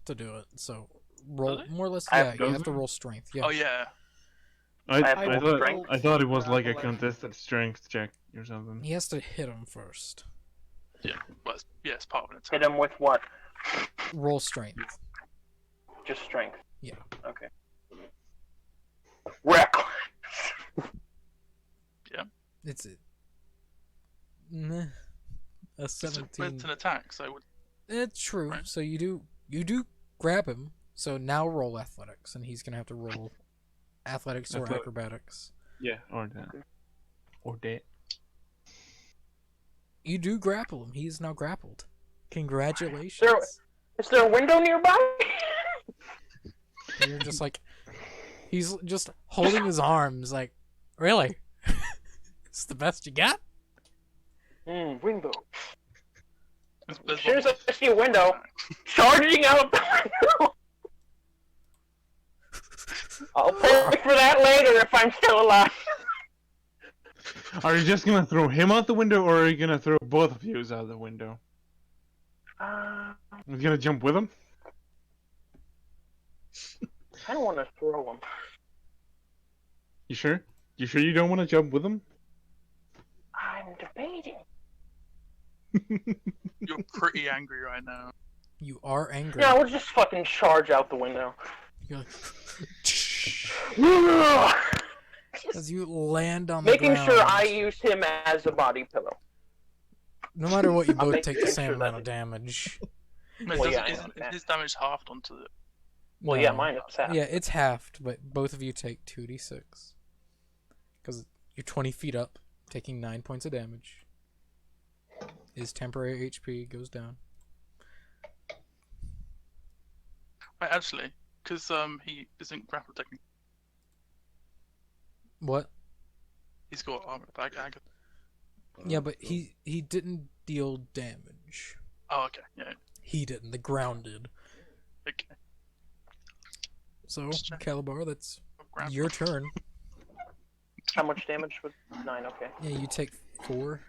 to do it. So roll Really? more or less. I Yeah, have you to- have to roll strength. Yeah. Oh yeah. I have I full thought strength. I thought it was like a Grapple action. contested strength check or something. He has to hit him first. Well, it's part of an Hit attack. him with what? Roll strength. Just strength. Yeah. Okay. Reckless. It's it. Nah. A It's 17. an attack, so it would. It's true. Right. So you do grab him. So now roll athletics, and he's gonna have to roll athletics or Athletic. acrobatics. Yeah, or that. Or that. You do grapple him. He is now grappled. Congratulations. Is there a window nearby? You're just like, he's just holding his arms, like, really? It's the best you got? Window. There's As soon as I one- see a window, charging out the window. I'll pay for that later if I'm still alive. Are you just gonna throw him out the window, or are you gonna throw both of you out the window? I You gonna jump with him? don't want to throw him. You sure? You sure you don't want to jump with him? I'm debating. You're pretty angry right now. You are angry. Yeah, we'll just fucking charge out the window. You're like, Making as you land on the ground. sure I use him as a body pillow. No matter what, you I'm both making take the same sure amount that- of damage. No, Well, yeah, I isn't understand. his damage halved onto it? Well, yeah, No. mine is half. Yeah, it's halved, but both of you take 2d6. Because you're 20 feet up, taking 9 points of damage. His temporary HP goes down. Wait, actually, because he isn't grapple technically. What? He's got armor back. Yeah, but he didn't deal damage. Oh, okay. Yeah. He didn't. The ground did. Okay. So, Just check. Calabar, that's Grab. your turn. How much damage with 9? Okay. Yeah, you take 4.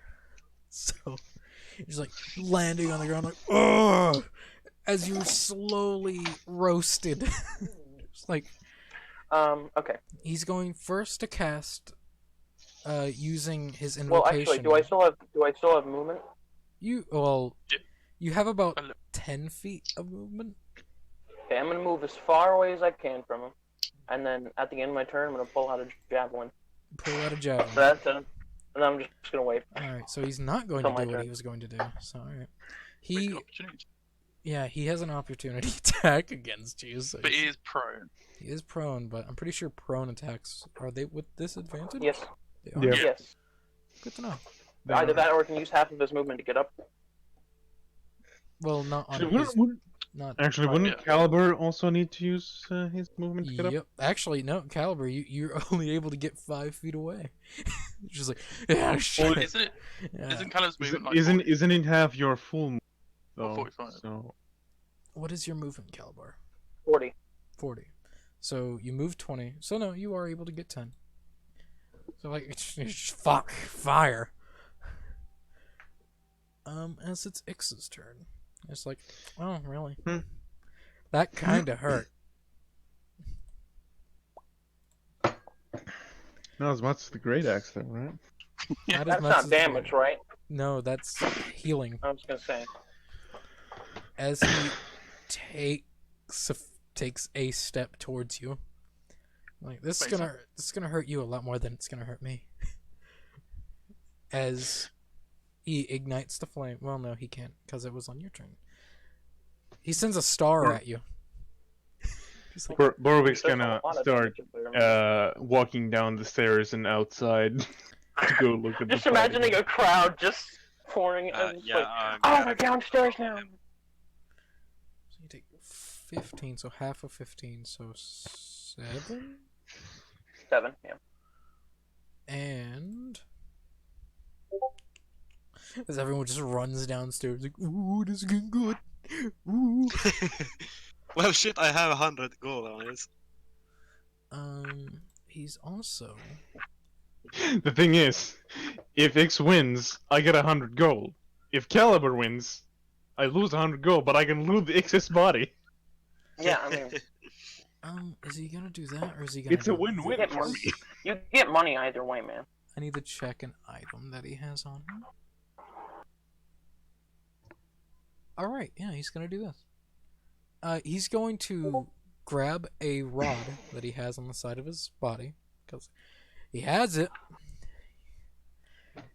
So, you're just like landing on the ground like, ugh! As you're slowly roasted. Just like, Okay. he's going first to cast, using his Well, invocation. actually, do I still have movement? You Yeah. you have about Hello. 10 feet of movement. Okay, I'm gonna move as far away as I can from him, and then at the end of my turn, I'm gonna pull out a javelin. Pull out a javelin. So that's it. And I'm just gonna wait. All right, so he's not going Till to my do what turn. he was going to do. So, all right. Wait, He good opportunity. yeah, he has an opportunity attack against you. So But he is prone. he is prone, but I'm pretty sure prone attacks are they with disadvantage? Yes. They are? Yeah. Yes. Good to know. Either that, or he can use half of his movement to get up. Well, not on Actually, his, not. Actually, wouldn't Yeah. Caliber also need to use his movement to get up? Yep. Actually, no, Caliber, you're only able to get 5 feet away. Just like, yeah, shit. Isn't it? Yeah. Isn't Callum's movement like Isn't 40? isn't it half your full move, Or though? 45. So What is your movement, Caliber? 40. 40. So you move 20. So no, you are able to get 10. So like, it's fuck, fire. As it's Ix's turn. It's like, oh, really? Hmm. That kind of hurt. not as much as the great axe, though, right? Yeah, Not as That's much not as- damage, right? No, that's healing. I was gonna say. As he takes a step towards you. Like, this is gonna hurt you a lot more than it's gonna hurt me. As he ignites the flame. Well, no, he can't, because it was on your turn. He sends a star at you. Just like, Borovik's There's a gonna lot of start damage. walking down the stairs and outside to go look at Just the fight imagining again. a crowd just pouring. And it's Yeah, like, oh, they're downstairs now. so you take 15, so half of 15, so 7? 7. Yeah. And as everyone just runs downstairs, like, ooh, this is getting good. Ooh. Well, shit, I have 100 gold on it. He's also The thing is, if X wins, I get 100 gold. If Caliber wins, I lose 100 gold, but I can loot the X's body. Yeah, I mean, is he gonna do that, or is he gonna? It's a do win-win this? for me. you get money either way, man. I need to check an item that he has on him. All right, yeah, he's gonna do this. He's going to grab a rod that he has on the side of his body, because he has it.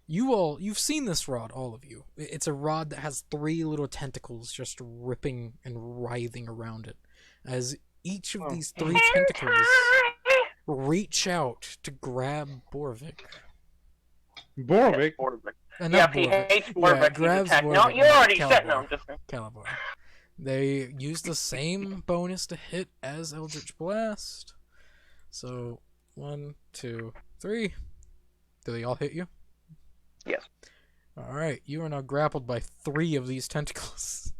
You've seen this rod, all of you. It's a rod that has 3 little tentacles just ripping and writhing around it. As each of these 3 tentacles reach out to grab Borvik. Borovik? Yeah, Not if he Borvik. hates Borvik, he's grabs attacking. Borvik No, you and already said Calibar. no. I'm just Calibar. They use the same bonus to hit as Eldritch Blast. So, 1, 2, 3. Do they all hit you? Yes. Alright, you are now grappled by 3 of these tentacles.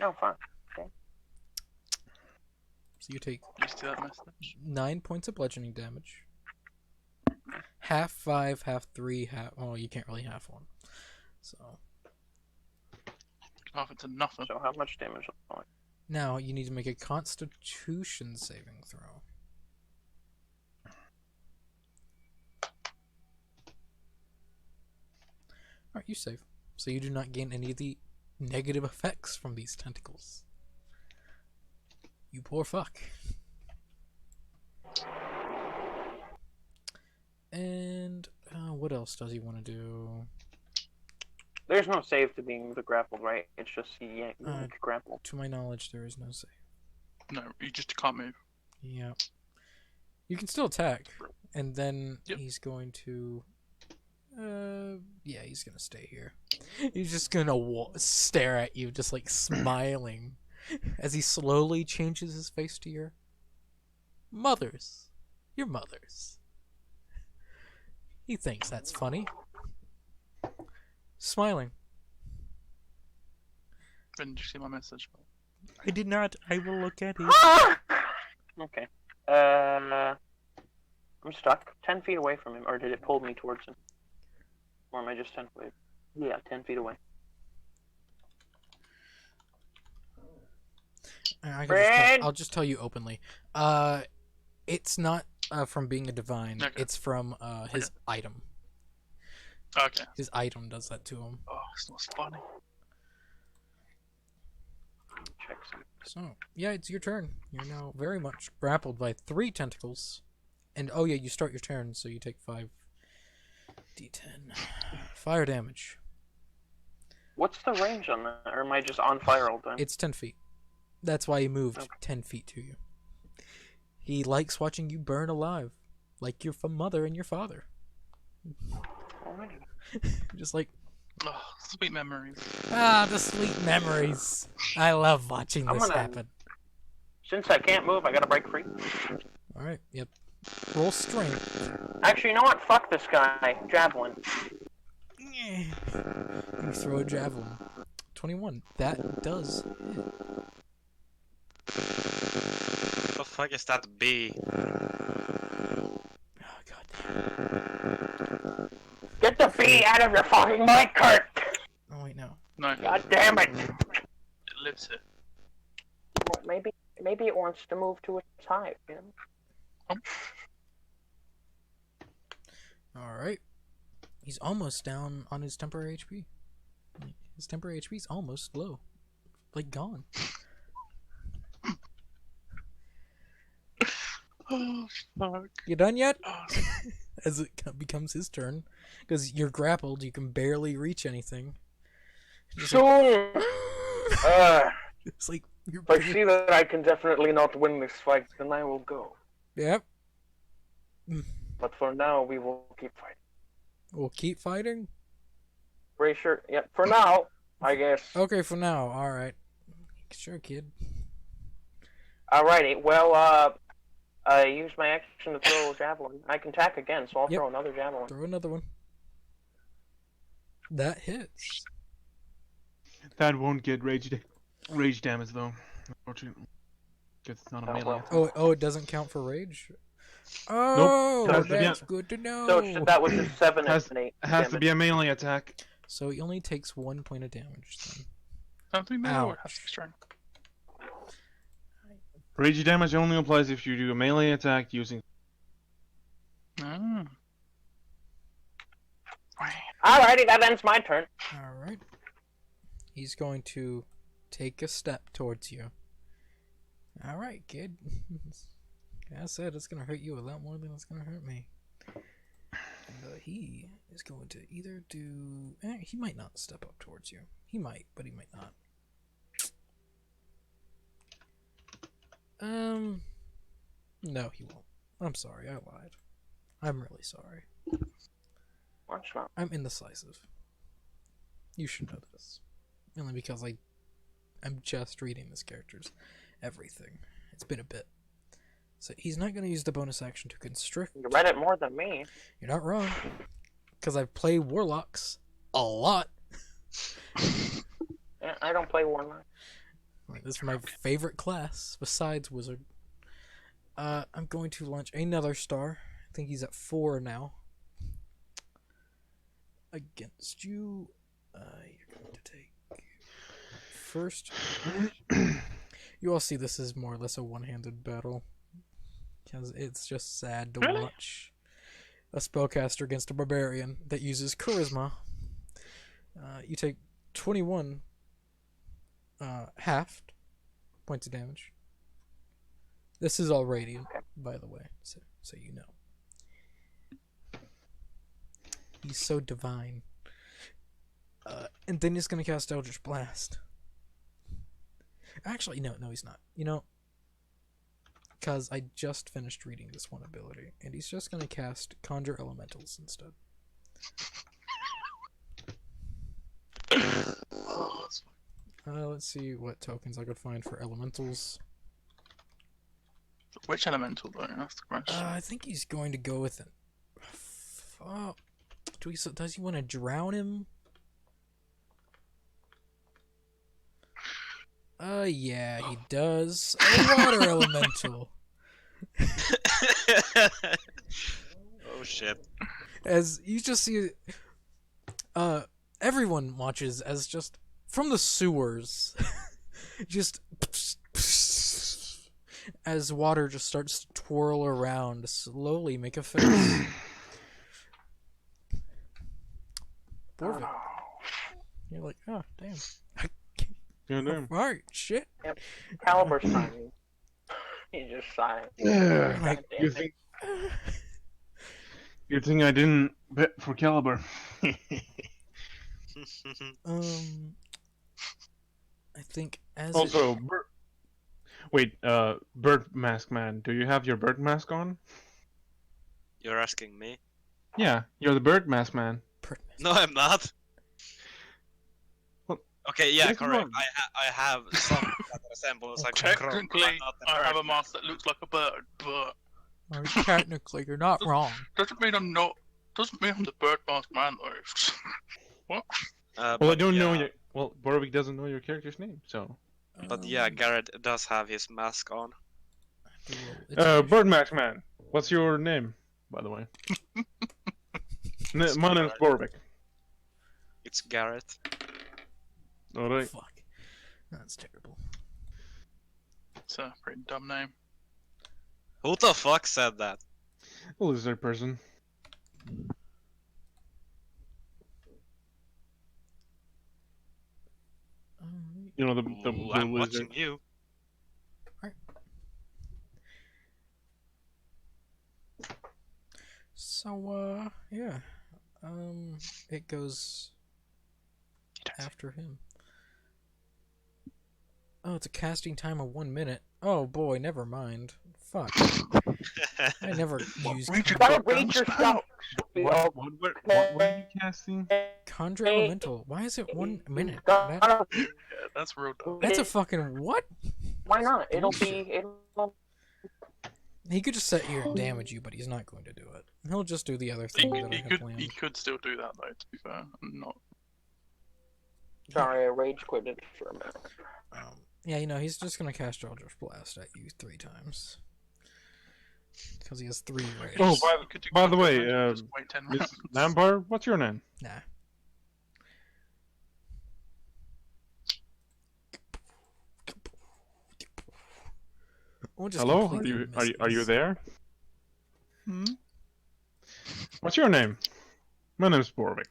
No, fine. So you take Used to that message. 9 points of bludgeoning damage. Half 5, half 3, half... Oh, you can't really half 1. So, Half into nothing. So how much damage? now you need to make a Constitution saving throw. Alright, you save. So you do not gain any of the negative effects from these tentacles. You poor fuck. And what else does he want to do? There's no save to being the grappled, right? It's just he yank grapple. To my knowledge, there is no save. No, you just can't move. Yeah. You can still attack, and then Yep. he's going to. Yeah, he's gonna stay here. He's just gonna stare at you, just like smiling, as he slowly changes his face to your mother's. Your mother's. He thinks that's funny. Smiling. Did you see my message? I did not. I will look at it. Okay. I'm stuck 10 feet away from him, or did it pull me towards him? Or am I just 10 feet? Yeah, 10 feet away. I'll just tell you openly. It's not from being a divine. Okay. It's from his item. Okay. His item does that to him. Oh, it's not funny. Check some. So, yeah, it's your turn. You're now very much grappled by 3 tentacles. And, oh yeah, you start your turn, so you take 5d10. Fire damage. What's the range on that? Or am I just on fire all the time? It's 10 feet. That's why he moved Okay. 10 feet to you. He likes watching you burn alive. Like your mother and your father. Alrighty. Just like, Oh, sweet memories. the sweet memories. I love watching I'm this gonna- happen. Since I can't move, I gotta break free. Alright, yep. Roll strength. Actually, you know what? Fuck this guy. Javelin. You throw a javelin. 21. That does hit. What the fuck is that B? Oh, god damn. Get the bee out of your fucking mic, Kurt! Oh, wait, no. No, God damn it! it lives here. Well, maybe it wants to move to its hive, you know? Alright. He's almost down on his temporary HP. His temporary HP's almost low. Like, gone. Oh, fuck. You done yet? Oh, As it becomes his turn. Because you're grappled, you can barely reach anything. Just like, Soon! it's like you're If I see that I can definitely not win this fight, then I will go. Yep. But for now, we will keep fighting. We'll keep fighting? Pretty sure. Yeah, for now, I guess. Okay, for now. Alright. Sure, kid. Alrighty, well, I used my action to throw a javelin. I can attack again, so I'll Yep. throw another javelin. Throw another one. That hits. That won't get rage damage though, unfortunately. Because it's not a Oh, melee. well. Oh, it doesn't count for rage? Oh, It has to be that's good to know. So that was just 7 Has- and 8 It has to damage. be a melee attack. So he only takes 1 point of damage then. something there or it has Ouch. to be strength? Rage damage only applies if you do a melee attack using. Oh. Alrighty, that ends my turn. Alright. He's going to take a step towards you. Alright, kid. Like I said, it's going to hurt you a lot more than it's going to hurt me. And he is going to either do... he might not step up towards you. He might, but he might not. No, he won't. I'm sorry, I lied. I'm really sorry. Watch now. I'm indecisive. You should know this. Only because I'm just reading this character's everything. It's been a bit. So he's not going to use the bonus action to constrict. You read it more than me. You're not wrong. Because I've played Warlocks a lot. Yeah, I don't play Warlock. This is my favorite class besides Wizard. I'm going to launch another star. I think he's at 4 now. Against you. You're going to take first. You all see this is more or less a one-handed battle. Because it's just sad to Really? watch a spellcaster against a barbarian that uses charisma. You take 21 halved points of damage. This is all radiant, by the way, so you know. He's so divine. And then he's gonna cast Eldritch Blast. Actually, no, he's not. You know, because I just finished reading this one ability, and he's just gonna cast Conjure Elementals instead. Let's see what tokens I could find for elementals. Which elemental though? That's the question. I think he's going to go with it. Does he want to drown him? Yeah, he does. A water elemental. Oh shit. As you just see, everyone watches as just from the sewers, just as water just starts to twirl around, slowly make a face. Borvik. You're like, oh, damn. Yeah, damn. Alright, shit. Calibur's timing. He just sighed. Like, You think? You think I didn't bet for Caliber? I think as Also, Bird Mask Man, do you have your bird mask on? You're asking me? Yeah, you're the Bird Mask Man. No, I'm not. Well, Okay, yeah, yes, you correct. are. I have some that resembles like a crow. Technically, I'm not the I have a bird. mask that looks like a bird, but technically, you're not wrong. doesn't mean I'm not. Doesn't mean I'm the bird mask man though. What? Well, I But don't yeah, know your. Well, Borvik doesn't know your character's name, so. But yeah, Garrett does have his mask on. Bird Mask Man, what's your name, by the way? My name's Borvik. It's Garrett. Alright. Fuck. That's terrible. It's a pretty dumb name. Who the fuck said that? A lizard person. You know, the Ooh, I'm lizard. watching you. So, yeah. It goes after him. Oh, it's a casting time of 1 minute. Oh boy, never mind. Fuck. I never used Read your Gotta goddamn read your spell. stuff. What were you casting? Conjure Elemental. Why is it 1 minute? Gotta- Yeah, that's real dumb. That's a fucking what? Why not? It'll He could just sit here and damage you, but he's not going to do it. He'll just do the other thing that I have planned. He could still do that though. To be fair, I'm not. Sorry, I rage quitted for a minute. Yeah, you know, he's just gonna cast Eldritch Blast at you 3 times. Because he has 3 rays. Oh, You could do by the way, just wait 10 Miss rounds. Lampard, what's your name? Nah. We'll just Hello, completely are you miss there? Hmm? What's your name? My name's Borvik.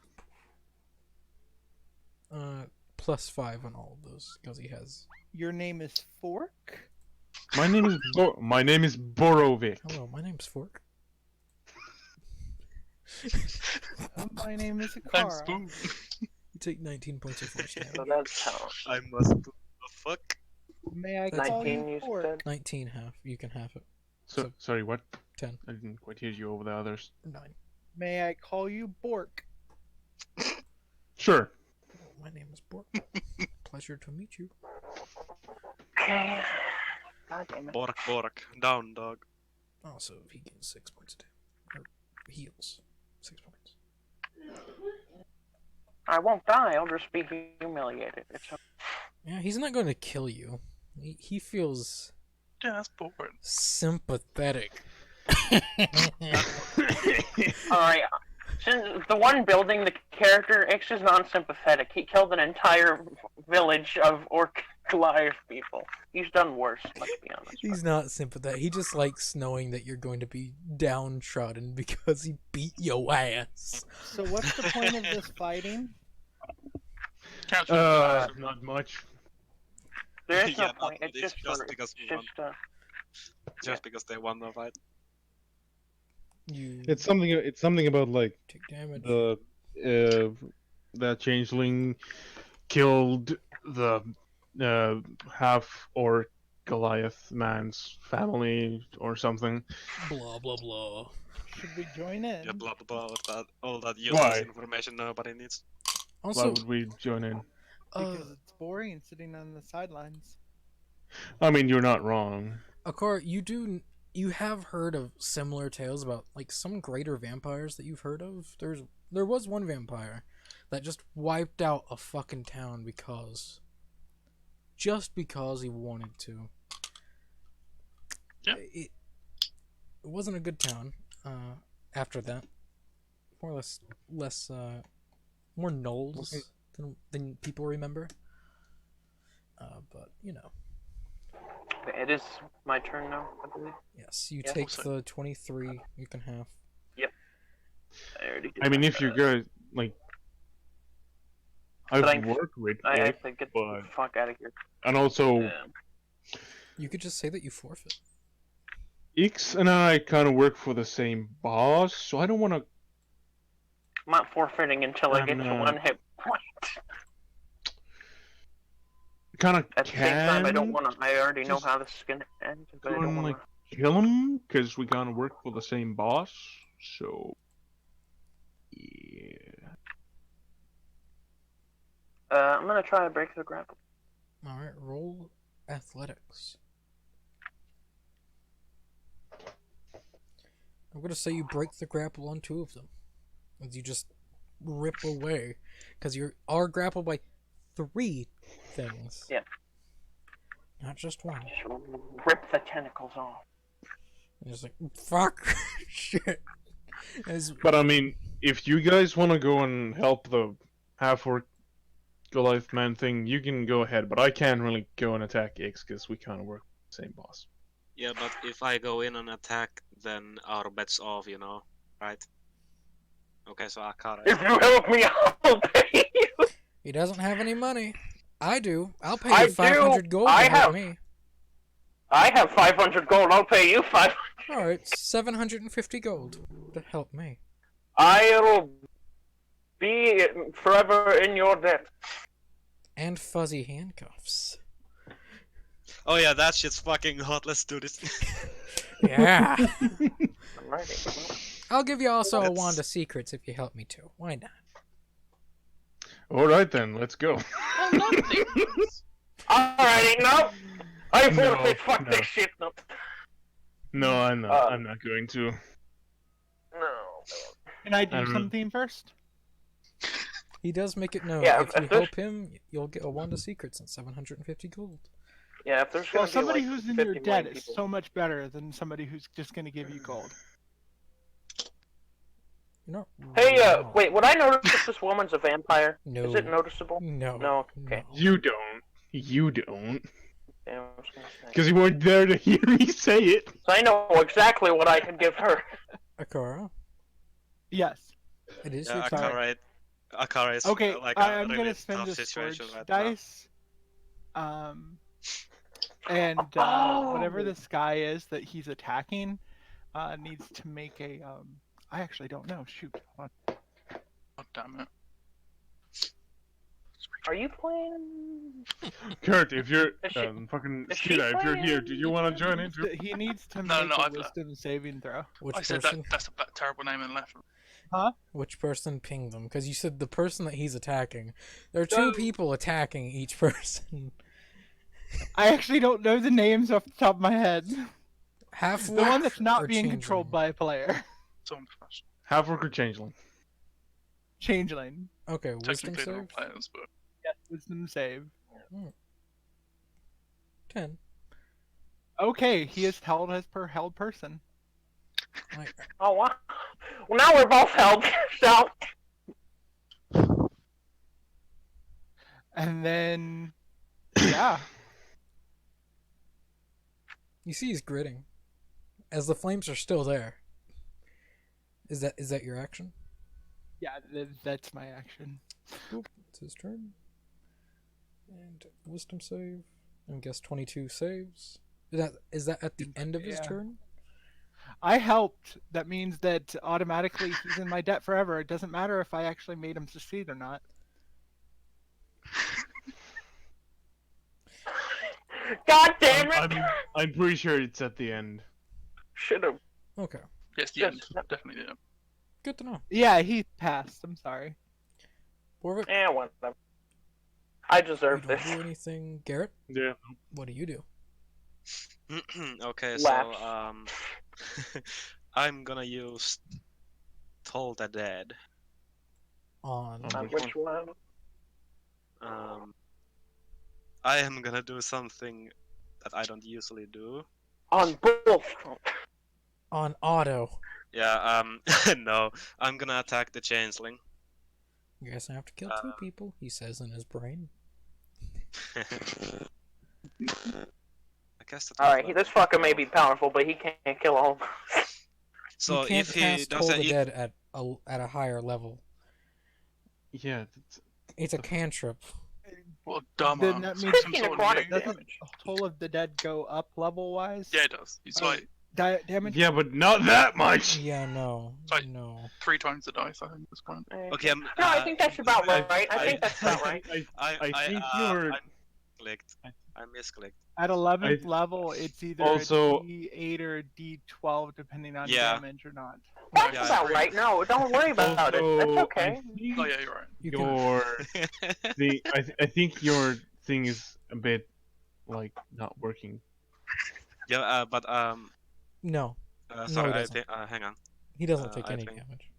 +5 on all of those because he has. Your name is Fork? My name is my name is Borovic. Hello, my name's Fork. My name is I'm Akara. Spoon. You take 19 points of force damage. So that's how. I must do the fuck. May I That's call 19 you you Fork? said? 19 half. You can half it. So, sorry, what? 10. I didn't quite hear you over the others. 9. May I call you Bork? Sure. My name is Bork. Pleasure to meet you. Okay. God damn it. Bork, bork. Down, dog. Also, he gains 6 points of damage. Or heals 6 points. I won't die, I'll just be humiliated. It's Yeah, he's not going to kill you. He feels Yeah, that's boring. sympathetic. Alright. Since the one building the character, Ix is non-sympathetic. He killed an entire village of Orc Goliath people. He's done worse, let's be honest. He's not sympathetic. He just likes knowing that you're going to be downtrodden because he beat your ass. So what's the point of this fighting? Counts Not much. There is no Yeah, point. not It's just just for. because It's we won. just Just because they won the fight. You It's something about like take damage. the that changeling killed the half orc Goliath man's family or something. Blah blah blah. Should we join in? Yeah, blah blah blah. All that useless Why? information nobody needs. Why Also, would we join in? Because it's boring sitting on the sidelines. I mean, you're not wrong. Akar, you have heard of similar tales about like some greater vampires that you've heard of? There was one vampire that just wiped out a fucking town just because he wanted to. Yeah. It wasn't a good town. After that, more or less more gnolls than people remember. But you know. It is my turn now, I believe. Yes, you Yeah. take the 23. You can have. I already did I mean, that. if you go like, But I've worked with I it, have to get but- the fuck out of here. and also Yeah. You could just say that you forfeit. Ix and I kind of work for the same boss, so I don't want to. I'm not forfeiting until I get to I'm, 1 hit point. Kind of At the same time, I don't want to. I already know just how this is gonna end, but I go don't and, want like, kill him because we kind of work for the same boss. So yeah. I'm gonna try to break the grapple. All right, roll athletics. I'm gonna say you break the grapple on 2 of them, as you just rip away, because you are grappled by 3 things. Yeah. Not just 1. Just rip the tentacles off. You're just like fuck, shit. As But I mean, if you guys want to go and help the half-orc Goliath man thing, you can go ahead. But I can't really go and attack Ix because we kind of work for the same boss. Yeah, but if I go in and attack, then our bet's off, you know, right? Okay, so Akara. If you help me, I'll pay you. he doesn't have any money. I do. I'll pay I you do. 500 gold I to help have- me. I have 500 gold. I'll pay you 500. All right, 750 gold to help me. I'll be forever in your debt. And fuzzy handcuffs. Oh yeah, that shit's fucking hot. Let's do this. Yeah. Alrighty. I'll give you also a That's- wand of secrets if you help me too. Why not? All right then, let's go. Oh, not secrets. Alrighty, no. I No, forfeit. Fuck no. this shit. No. No, I'm not. I'm not going to. No. Can I do I don't- something first? He does make it known. Yeah, if you if there's- help him, you'll get a wand of secrets and 750 gold. Yeah, if there's Well, gonna somebody be like who's in 50 your million debt is people. so much better than somebody who's just going to give you gold. You're not Hey, wrong. wait. Would I notice if this woman's a vampire? No. Is it noticeable? No. No, okay. You don't. You don't. Yeah, I was gonna say. Because you weren't there to hear me say it. So I know exactly what I could give her. Akara, Yes. it is Yeah, your turn. Akara is Okay, like I'm a gonna really spend tough a scourge situation right now. dice. And whatever Oh. this guy is that he's attacking needs to make a I actually don't know. Shoot. Hold on. Oh, damn it. Are you playing? Kurt, if you're Is she- fucking is she Skida, if you're here, playing? do you want to join in? too? He needs to No, make no, a I've- wisdom saving throw. Which I said person? that's a terrible name and left. Which person pinged them? Because you said the person that he's attacking. There are 2 people attacking each person. I actually don't know the names off the top of my head. Half The one that's or not being changeling? controlled by a player. Someone professional. Half-orc or changeling? Changeling. Okay, wisdom Technically, they're all save. players, but Yes, wisdom save. 10. Okay, he is held as per held person. Like, Oh wow. Well, now we're both held. So And then yeah. you see he's gritting. As the flames are still there. Is that your action? Yeah, that's my action. Boop, it's his turn. And wisdom save. I guess 22 saves. Is that at the end of his Yeah. turn? I helped. That means that automatically he's in my debt forever. It doesn't matter if I actually made him succeed or not. God damn it! I'm pretty sure it's at the end. Should have. Okay, Yes, the Yes. end. Definitely the end. good to know. Yeah, he passed. I'm sorry. Borvik, Whatever. I you deserve don't this. do anything. Garrett, Yeah. what do you do? Okay, Lapse. I'm gonna use Toll the Dead. On On Which one? I am gonna do something that I don't usually do. On both. on auto. Yeah, no. I'm gonna attack the Changeling. You guys have to kill two people, he says in his brain. I guess that Alright, this fucker may be powerful, but he can't kill all of us. So you can't if he cast Toll doesn't, the Dead at a higher level. Yeah. It's a cantrip. What a dumb Then arm. that Some means sort Speaking of of quantity weird doesn't damage. Toll of the Dead go up level wise? Yeah, it does. It's like Damage. Yeah, but not that much. Yeah, no. Right. No. 3 times the dice, I think, at this point. okay, No, I think that's about right. I think that's about right. I think you're. I misclicked. At 11th level, it's either Also- a D8 or a D12, depending on Yeah. damage or not. That's Yeah, I about agree. right. No, don't worry about it. That's Also, okay. Oh yeah, you're right. You can, Your I think your thing is a bit like not working. Yeah, but no, sorry, he I doesn't. think he hang on. he doesn't take I any think- damage.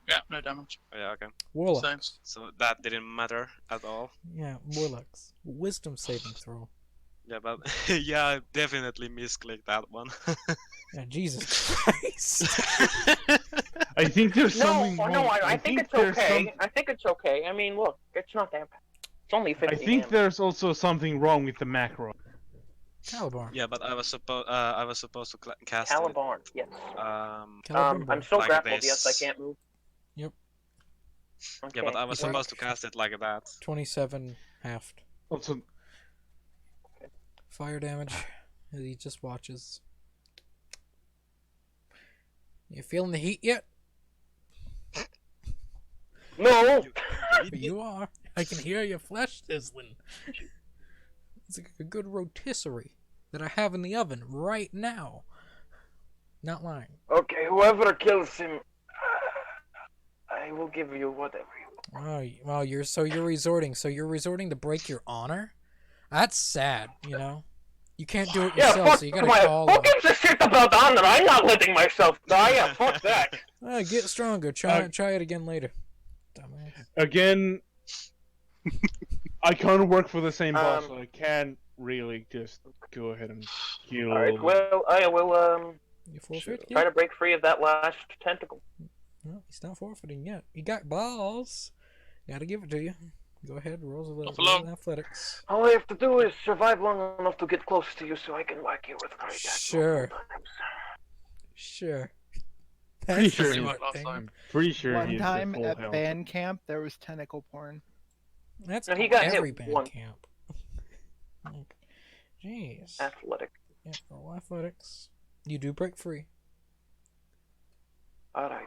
Yeah, no damage. Oh, yeah, okay. Warlock. Same. So that didn't matter at all. Yeah, Warlocks. Wisdom saving throw. Yeah, but yeah, I definitely misclicked that one. Yeah, Jesus Christ. I think there's No, something no, wrong. I think it's there's okay. I think it's okay. I mean, look, it's not that bad. It's only 50 I think damage. there's also something wrong with the macro. Calibar. Yeah, but I was supposed to cast Caliban, yes. it. Caliban. I'm still like grappled, this. yes, I can't move. Yep. Okay. Yeah, but I was Okay. supposed to cast it like that. 27 halved. Also, Fire damage. As he just watches. You feeling the heat yet? No! You are. I can hear your flesh sizzling. It's like a good rotisserie that I have in the oven right now. Not lying. Okay, whoever kills him, I will give you whatever you want. Oh, well, you're resorting to break your honor. That's sad, you know. You can't do it Yeah, yourself, fuck so you gotta my. call. Who gives a shit about honor? I'm not letting myself die. Yeah, fuck that. Get stronger. Try it again later. Dumbass. again, I can't work for the same boss, Um, so I can't really just go ahead and kill. Alright, well, I will You forfeit? try Yeah. to break free of that last tentacle. No, he's not forfeiting yet. He got balls. Gotta give it to you. Go ahead, roll Not for long. in athletics. All I have to do is survive long enough to get close to you so I can whack you with great axe Sure. multiple times. Sure. Pretty That's sure the he right went last thing. time. Pretty sure One he's time at full at health. band camp, there was tentacle porn. That's No, he got hit every band once. camp. Like, jeez. Athletic. Yeah, roll athletics. You do break free. Alright.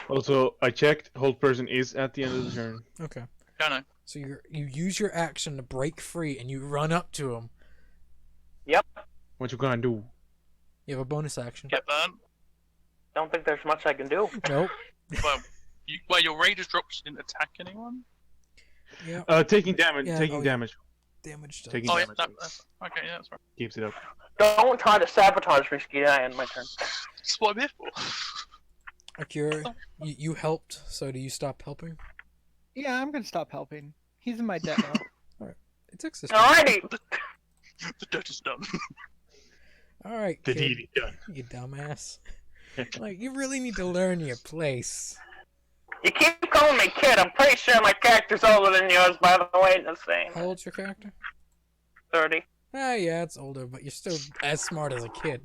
Also, I checked. Hold person is at the end of the turn. Okay. Yeah, no. So you use your action to break free and you run up to him. What you gonna do? You have a bonus action. Get burnt. Don't think there's much I can do. Nope. Well, your raiders dropped. You didn't attack anyone. Yeah. Taking damage. Yeah, taking oh, yeah. damage. Damage does. Taking Oh yeah, damage. okay, yeah, that's right. Keeps it up. Don't try to sabotage me, Skeet. I end my turn. That's what I'm here for. Akira, you helped, so do you stop helping? Yeah, I'm gonna stop helping. He's in my debt now. It takes this. Alrighty. The dirt is done. Alright, The kid, deed is done. you dumbass. Like, you really need to learn your place. You keep calling me kid. I'm pretty sure my character's older than yours, by the way. Just saying. How old's your character? 30. Ah, yeah, it's older, but you're still as smart as a kid.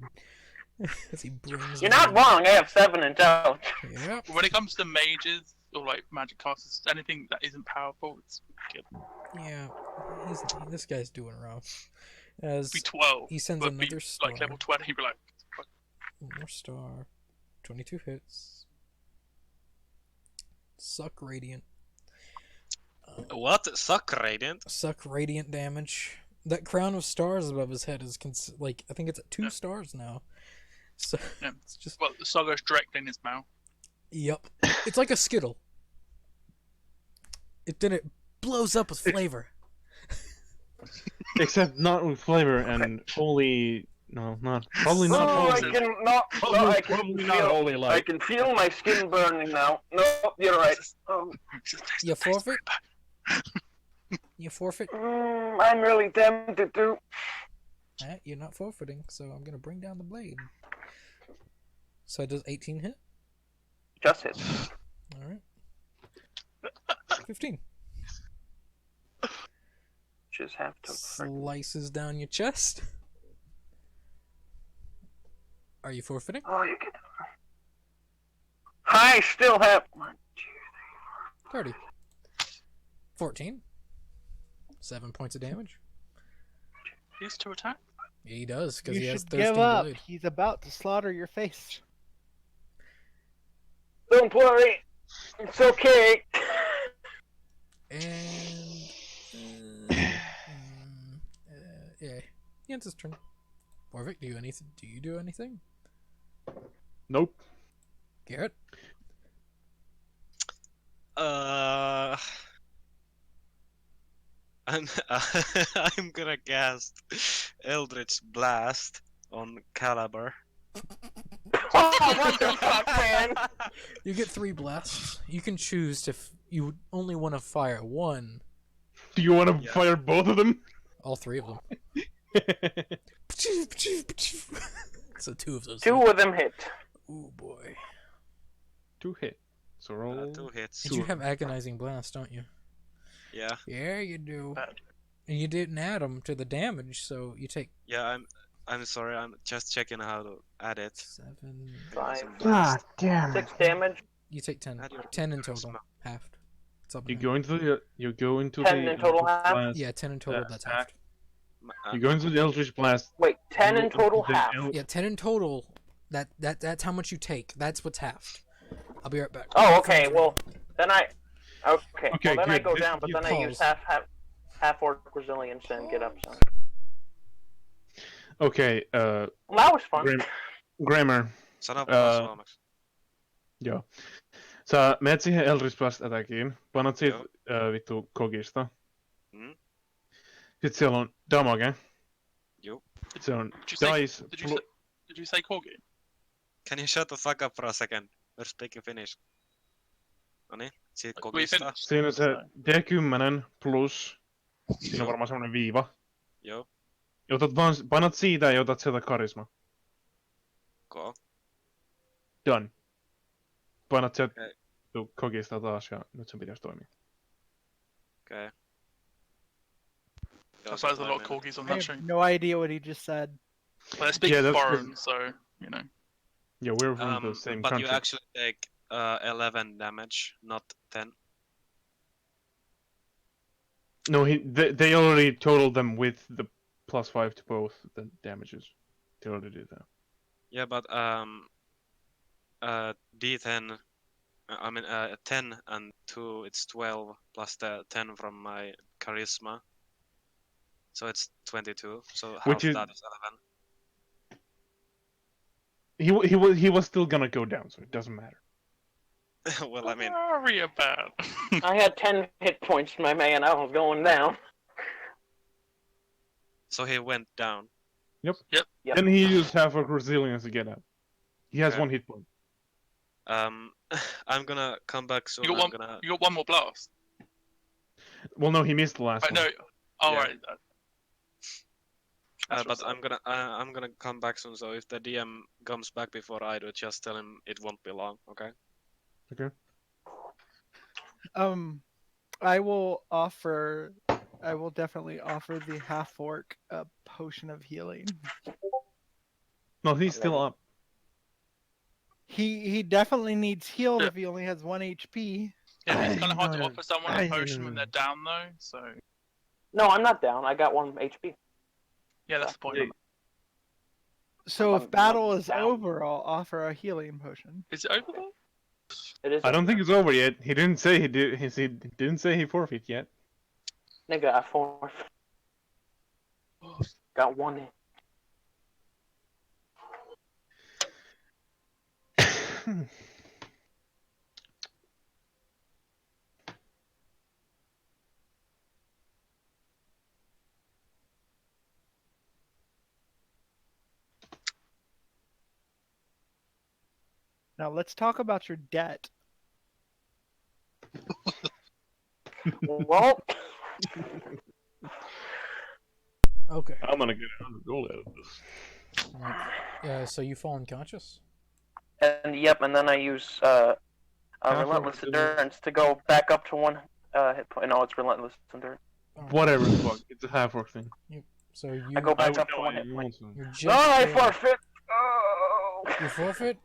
As he brings. You're not wrong. I have 7 intelligence. Yep. When it comes to mages or like magic casters, anything that isn't powerful, it's good. Yeah. This guy's doing rough. As Be 12. he sends but be another star. like level 20. Be like, fuck. More star. 22 hits. Suck radiant. What? Suck radiant? Suck radiant damage. That crown of stars above his head is like I think it's at 2 Yeah. stars now. So Yeah. it's just Well, the saw goes directly in his mouth. yep. It's like a Skittle. It blows up with flavor. Except not with flavor and holy. No, not probably not Oh, I holy. can not. No, I can Probably not feel. holy I light. can feel my skin burning now. No, you're right. You forfeit? You forfeit? I'm really tempted to. You're not forfeiting, so I'm gonna bring down the blade. So does 18 hit? Just hit. Alright. 15. Just have to. Slices down your chest. Are you forfeiting? Oh, you get. I still have. 30. 14. 7 points of damage. He has 2 attacks. Yeah, he does, because You he has should thirsting give up. blade. He's about to slaughter your face. Don't worry. It's okay. And yeah, he ends his turn. Warwick, do you do anything? Nope. Garrett? I'm I'm gonna cast Eldritch Blast on Caliber. Oh, what the fuck, man? You get 3 blasts. You can choose to you only want to fire one. Do you want to Yeah. fire both of them? All 3 of them. So 2 of those. 2 of them hit. Ooh boy. 2 hit. So roll. 2 hits. And you have agonizing blast, don't you? Yeah, Yeah, you do. Bad. And you didn't add them to the damage, so you take yeah. I'm sorry. I'm just checking how to add it. 7. 5. Some blast. damn. 6 damage. You take 10. Add your 10 in total. charisma. Halved. It's up You and go into the 10 in total half? blast. Yeah, 10 in total. That's attack. halved. You go into the Eldritch Blast. Wait, 10 in you- total, the half. Yeah, 10 in total. That's how much you take. That's what's halved. I'll be right back. Oh, okay. Well, then I. Okay. Okay, well, then I good. go This- down, but you then I use pause. half orc resilience and get up some. Okay, Well, that was fun. Grammar. Sano Ää, vaan suomeksi. Joo. Sä menet siihen Eldritch Blast Attackiin, panat siitä Joo. vittu kogista. Mm. Sitten siellä on damage. Joo. Se on Did you say? dice. Did you say Corgi? Can you shut the fuck up for a second? We're speaking Finnish. Noniin, siitä We kokista. finished. Siinä on se D10 plus. Siinä on varmaan semmonen viiva. Joo, Panat siitä ja otat sieltä karisma. ok. Done. Panat sieltä Okei. kogista taas ja nyt sen pitäisi toimia. Okay. I suppose a lot of Corgis on I that have show. no idea what he just said. Well, they speak Yeah, that's- foreign, so you know. Yeah, we're from the same But country. you actually take 11 damage, not 10. No, they already totaled them with the +5 to both the damages. They already did that. Yeah, but D10. I mean, 10 and 2, it's 12 plus the 10 from my charisma. So it's 22. So half Which is- that is He was still gonna go down, so it doesn't matter. 11. Well, I mean, Worry about. I had 10 hit points, my man. I was going down. so he went down. Yep. Then he used half of resilience to get up. He has Okay. 1 hit point. I'm gonna come back soon. You got I'm one. gonna. You got one more blast. Well, no, he missed the last Right, one. no. All Yeah. right. That's But what's I'm gonna come back soon. So if the DM comes back before I do, just tell him it won't be long. Okay. I will definitely offer the half orc a potion of healing. No, he's still up. He definitely needs healed Yeah. if he only has 1 HP. Yeah, it's kind of hard to No, offer someone a potion when they're down, though. So No, I'm not down. I got 1 HP. yeah, that's the point. Yeah. So I'm if battle is down. over, I'll offer a healing potion. Is it over there? It is. I don't think it's over yet. He didn't say he did. He didn't say he forfeit yet. Nigga, I forfeit. Got one in. Now let's talk about your debt. Well, Okay. I'm gonna get 100 gold out of this. Like, so you fall unconscious? and yep, and then I use relentless forward, endurance to go back up to 1 hit point. No, it's relentless endurance. Whatever the fuck, it's a half orc thing. So you. I go back up to know 1 I hit point. You're just No, I barely- forfeit. Oh. You forfeit?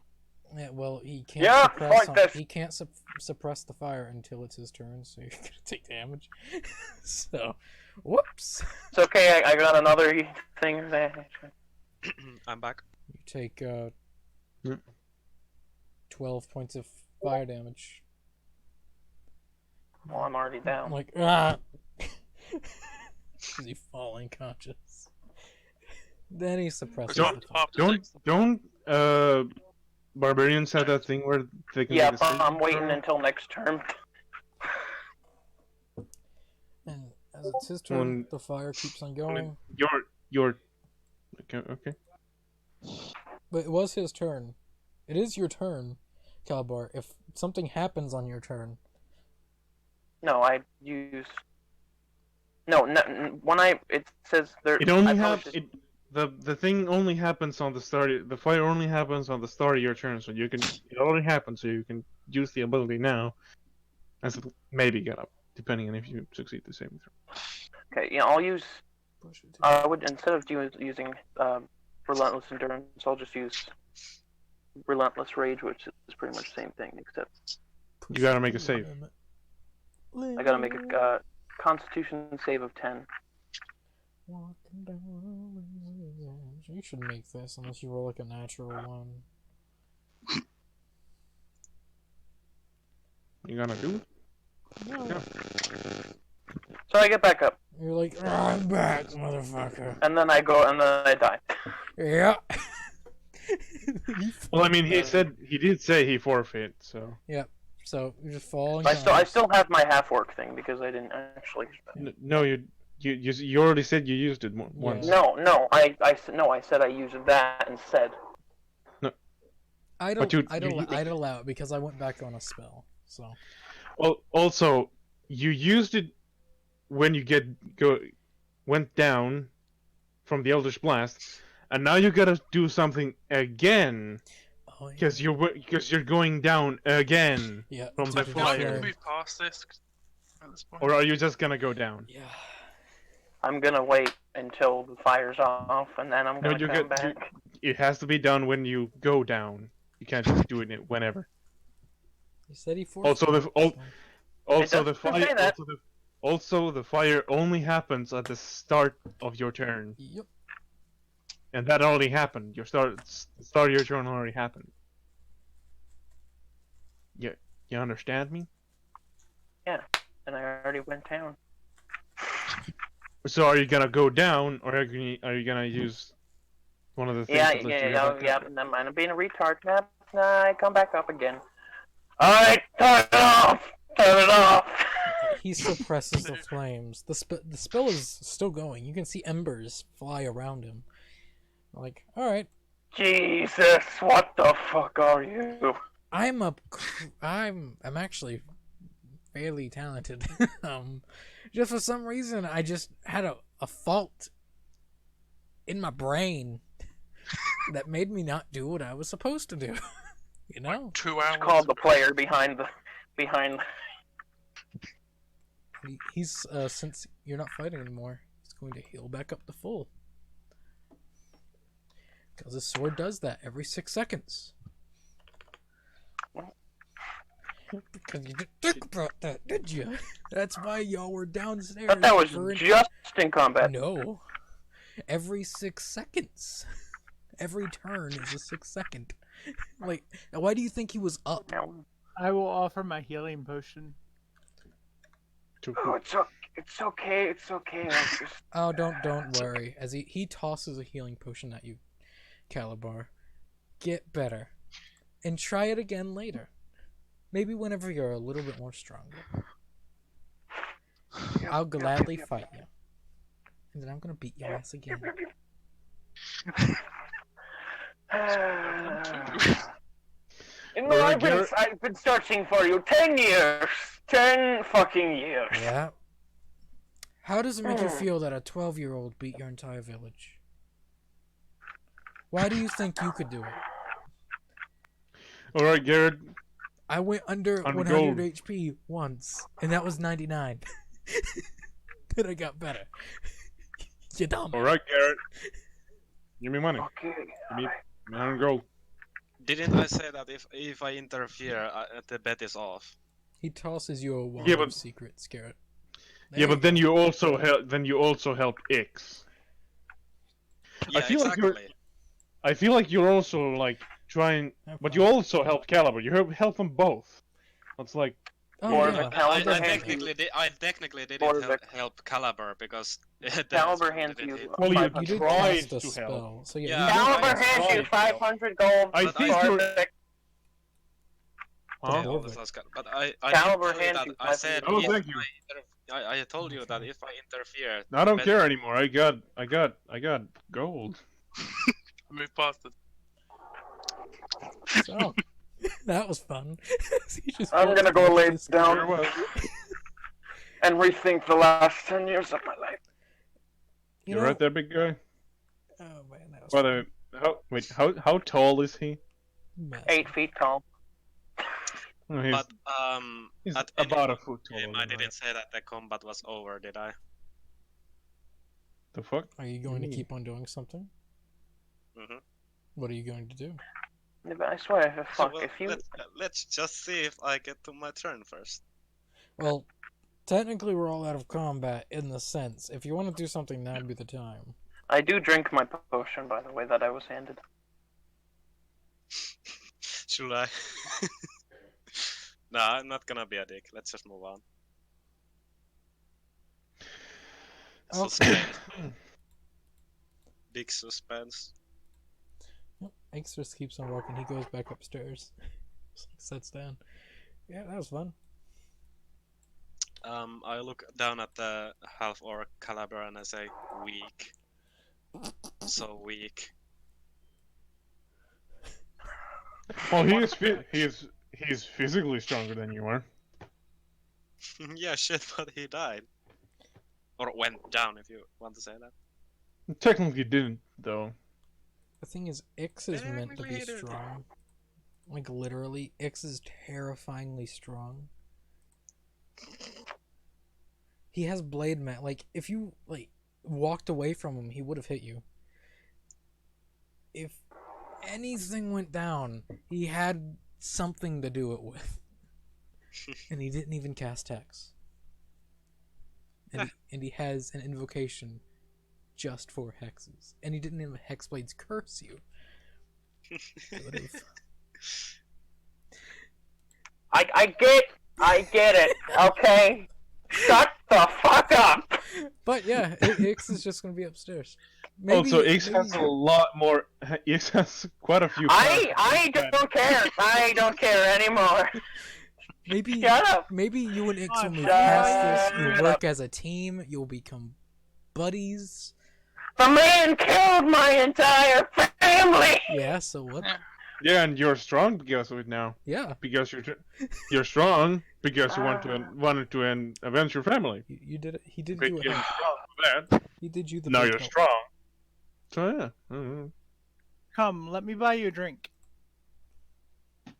Yeah, well, he can't Yeah, suppress fuck this. he can't suppress the fire until it's his turn, so you're gonna take damage. So, whoops. It's okay. I got another thing there. I'm back. You take Yep. 12 points of fire damage. Well, I'm already I'm down. like, ah! Because you fall unconscious. Then he suppresses Don't- the fire. Don't barbarians have that thing where they can Yeah, make a saving I'm waiting throw? until next turn. And as it's his turn, When- the fire keeps on going. Your okay. But it was his turn. It is your turn, Calabar. If something happens on your turn, No, I use. No, when it says there. It only I probably have just- it. The thing only happens on the start. The fire only happens on the start of your turn, so you can. It already happened, so you can use the ability now, and so maybe get up, depending on if you succeed the saving throw. Okay, yeah, I'll use. push it to I would instead of using relentless endurance, I'll just use relentless rage, which is pretty much the same thing, except You gotta make a save. I gotta make a Constitution save of 10. Walking down the edge. You should make this unless you roll like a natural one. You gonna do it? No. Yeah. So I get back up, You're like, "Ah, I'm back, motherfucker. and then I go, and then I die. Yeah. Well, I mean, he did say he forfeit, so. So you're just falling. I still have my half orc thing because I didn't actually. No, you already said you used it once. No, I said I used that instead. I'd, But I'd allow it because I went back on a spell. So Well, also, you used it when you went down from the Eldritch Blast, and now you gotta do something again oh, yeah. because you're going down again. Yeah. from to the Do I fire. need to turn. move past this at this point? Or are you just gonna go down? Yeah. I'm gonna wait until the fire's off, and then I'm No, gonna you come get- you- back. It has to be done when you go down. You can't just do it whenever. He said he Also, Also, the doesn't fire. say that. Also, the fire only happens at the start of your turn, Yep. and that already happened. The start of your turn already happened. You understand me? And I already went down. So, are you gonna go down, or are you gonna use one of the things? Yeah, that lets you go back up? never mind. I'm being a retard. Nah, I come back up again. Alright, turn it off! Turn it off! He suppresses the flames. The spell is still going. You can see embers fly around him. Like, all right, Jesus, what the fuck are you? I'm actually fairly talented. Just for some reason, I just had a fault in my brain that made me not do what I was supposed to do. You know, 2 hours. It's called the player behind. he's since you're not fighting anymore, he's going to heal back up to full. Because his sword does that every 6 seconds. Because you didn't think about that, did you? That's why y'all were downstairs. But that was for an- just in combat. No. Every 6 seconds. Every turn is a 6 second. Like, why do you think he was up? No. I will offer my healing potion. Oh, it's okay. It's okay. I just Oh, don't worry. As he tosses a healing potion at you, Calabar. Get better, and try it again later. Maybe whenever you're a little bit more stronger. I'll gladly fight you, and then I'm gonna beat your ass again. You know, I've been searching for you 10 years. 10 fucking years. Yeah. How does it make you feel that a 12-year-old beat your entire village? Why do you think you could do it? Alright, Garrett. I went under 100 gold. HP once, and that was 99. Then I got better. You dumb. Alright, Garrett. Give me money. Okay. Give me 100 gold. Didn't I say that if I interfere, the bet is off? He tosses you a wand Yeah, of but- secrets, Garrett. Yeah, but then you also help X. Yeah, feel like you're- exactly. I feel like you're also like trying, but you also help Caliber. You help them both. It's like Oh, Or yeah. the Caliber I hands technically didn't Or the- help Caliber because Caliber hands didn't you. hit. Well, you 500 You did gold. tried cast a to spell, help. so yeah. Yeah, you did Caliber cast a hands you spell. 500 gold. I But think you're. Perfect. Huh? Yeah, Huh? that sounds good. But I Caliber didn't tell you hands that. you I said Oh, if thank you. I told you that if I interfere, I don't bet- care anymore. I got gold. Move past it. So, that was fun. He just I'm walks gonna go back lay to his- down Farewell. and rethink the last 10 years of my life. You You're know- right there, big guy. Oh man, that was By fun. the way, how tall is he? Massive. 8 feet tall. Oh, he's but he's at about any a foot taller. game, I didn't say that the combat was over, did I? The fuck? Are you going to Mm. keep on doing something? Mhm. What are you going to do? Yeah, but I swear, fuck, Well, if you... let's just see if I get to my turn first. Well, technically we're all out of combat in the sense. If you want to do something, now would be the time. I do drink my potion, by the way, that I was handed. Should I? No, I'm not gonna be a dick. Let's just move on. Okay. Suspense. Big suspense. Yep, X just keeps on walking. He goes back upstairs. Sits down. Yeah, that was fun. I look down at the half orc Caliber and I say, weak. So weak. Well, he's physically stronger than you are. Yeah, shit, but he died. Or went down, if you want to say that. Technically didn't though. The thing is, X is meant to be Technically, he did. strong. Like, literally, X is terrifyingly strong. He has blade mat. Like, if you, like, walked away from him, he would have hit you. If anything went down, he had something to do it with. And he didn't even cast Hex. And he has an invocation just for hexes. And he didn't even Hexblades curse you. Could've. I get it, okay? Shut the fuck up! But yeah, X is just gonna be upstairs. Maybe, Also, X has a lot more. X has quite a few. I don't care. I don't care anymore. maybe Shut up. maybe you and X will move Shut past this. You'll up. work as a team. You'll become buddies. The man killed my entire family! Yeah. So what? Yeah, and you're strong because of it now. Yeah. Because you're strong because you wanted to avenge your family. You did it. He did Great you. getting A, strong for that. he did you the. Now big you're help. strong. So yeah. Mhm. Come, let me buy you a drink.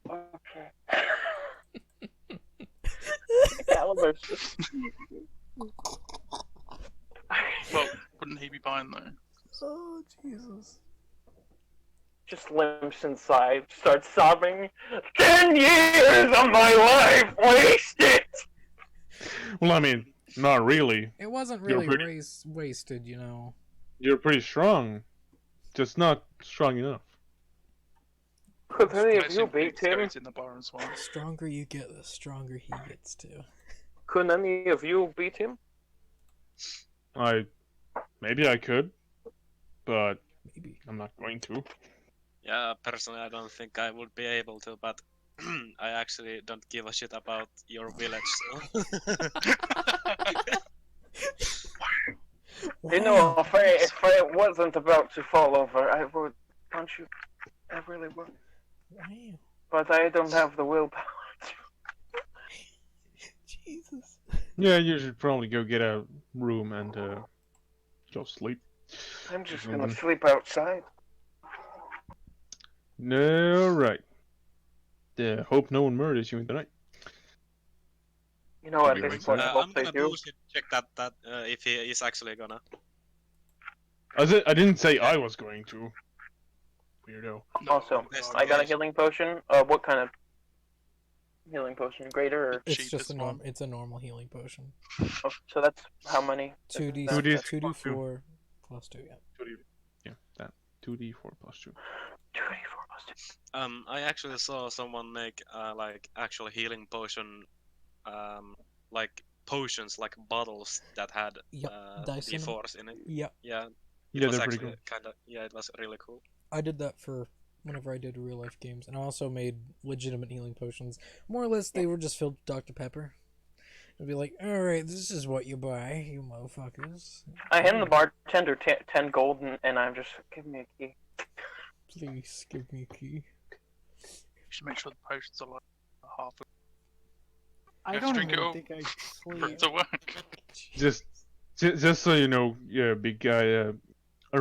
Okay. Caliber's just... Well, wouldn't he be buying though? Oh Jesus. just limps inside, starts sobbing. 10 years of my life wasted! Well, I mean, not really. It wasn't You're really pretty- wasted, you know. You're pretty strong, just not strong enough. Could any of Guessing you beat Pete's him? going in the bar as well. The stronger you get, the stronger he gets too. Could any of you beat him? Maybe I could, but Maybe. I'm not going to. Yeah, personally, I don't think I would be able to, but I actually don't give a shit about your village, so. You know, if I wasn't about to fall over, I would punch you. I really would. Wow. But I don't have the willpower. Jesus. Yeah, you should probably go get a room and go sleep. I'm just gonna sleep outside. No, right. Hope no one murders you in the night. You know, at Maybe this wait point, I'm what they gonna do. bullshit check that if he is actually gonna. I didn't say I was going to. Weirdo. Also, Best I got a case. healing potion. What kind of healing potion? Greater or? It's just cheapest one. it's a normal healing potion. Oh, so that's how many? 2d 2d4 2d4 plus 2, yeah. 2D, yeah, that 2d4 plus 2. 2d4 plus 2. I actually saw someone make like actual healing potion, like potions, like bottles that had Yep, dice in 'em. D4s in it. Yeah, Yeah, it Yeah, was they're pretty actually cool. kind of it was really cool. I did that for whenever I did real life games, and I also made legitimate healing potions. More or less, they were just filled with Dr. Pepper. It'd be like, alright, this is what you buy, you motherfuckers. I hand the bartender 10 gold, and I'm just give me a key. Please give me a key. You should make sure the potions are like half I You have don't to drink even it all. think I for sleep. it to work. Just so you know, yeah, big guy, a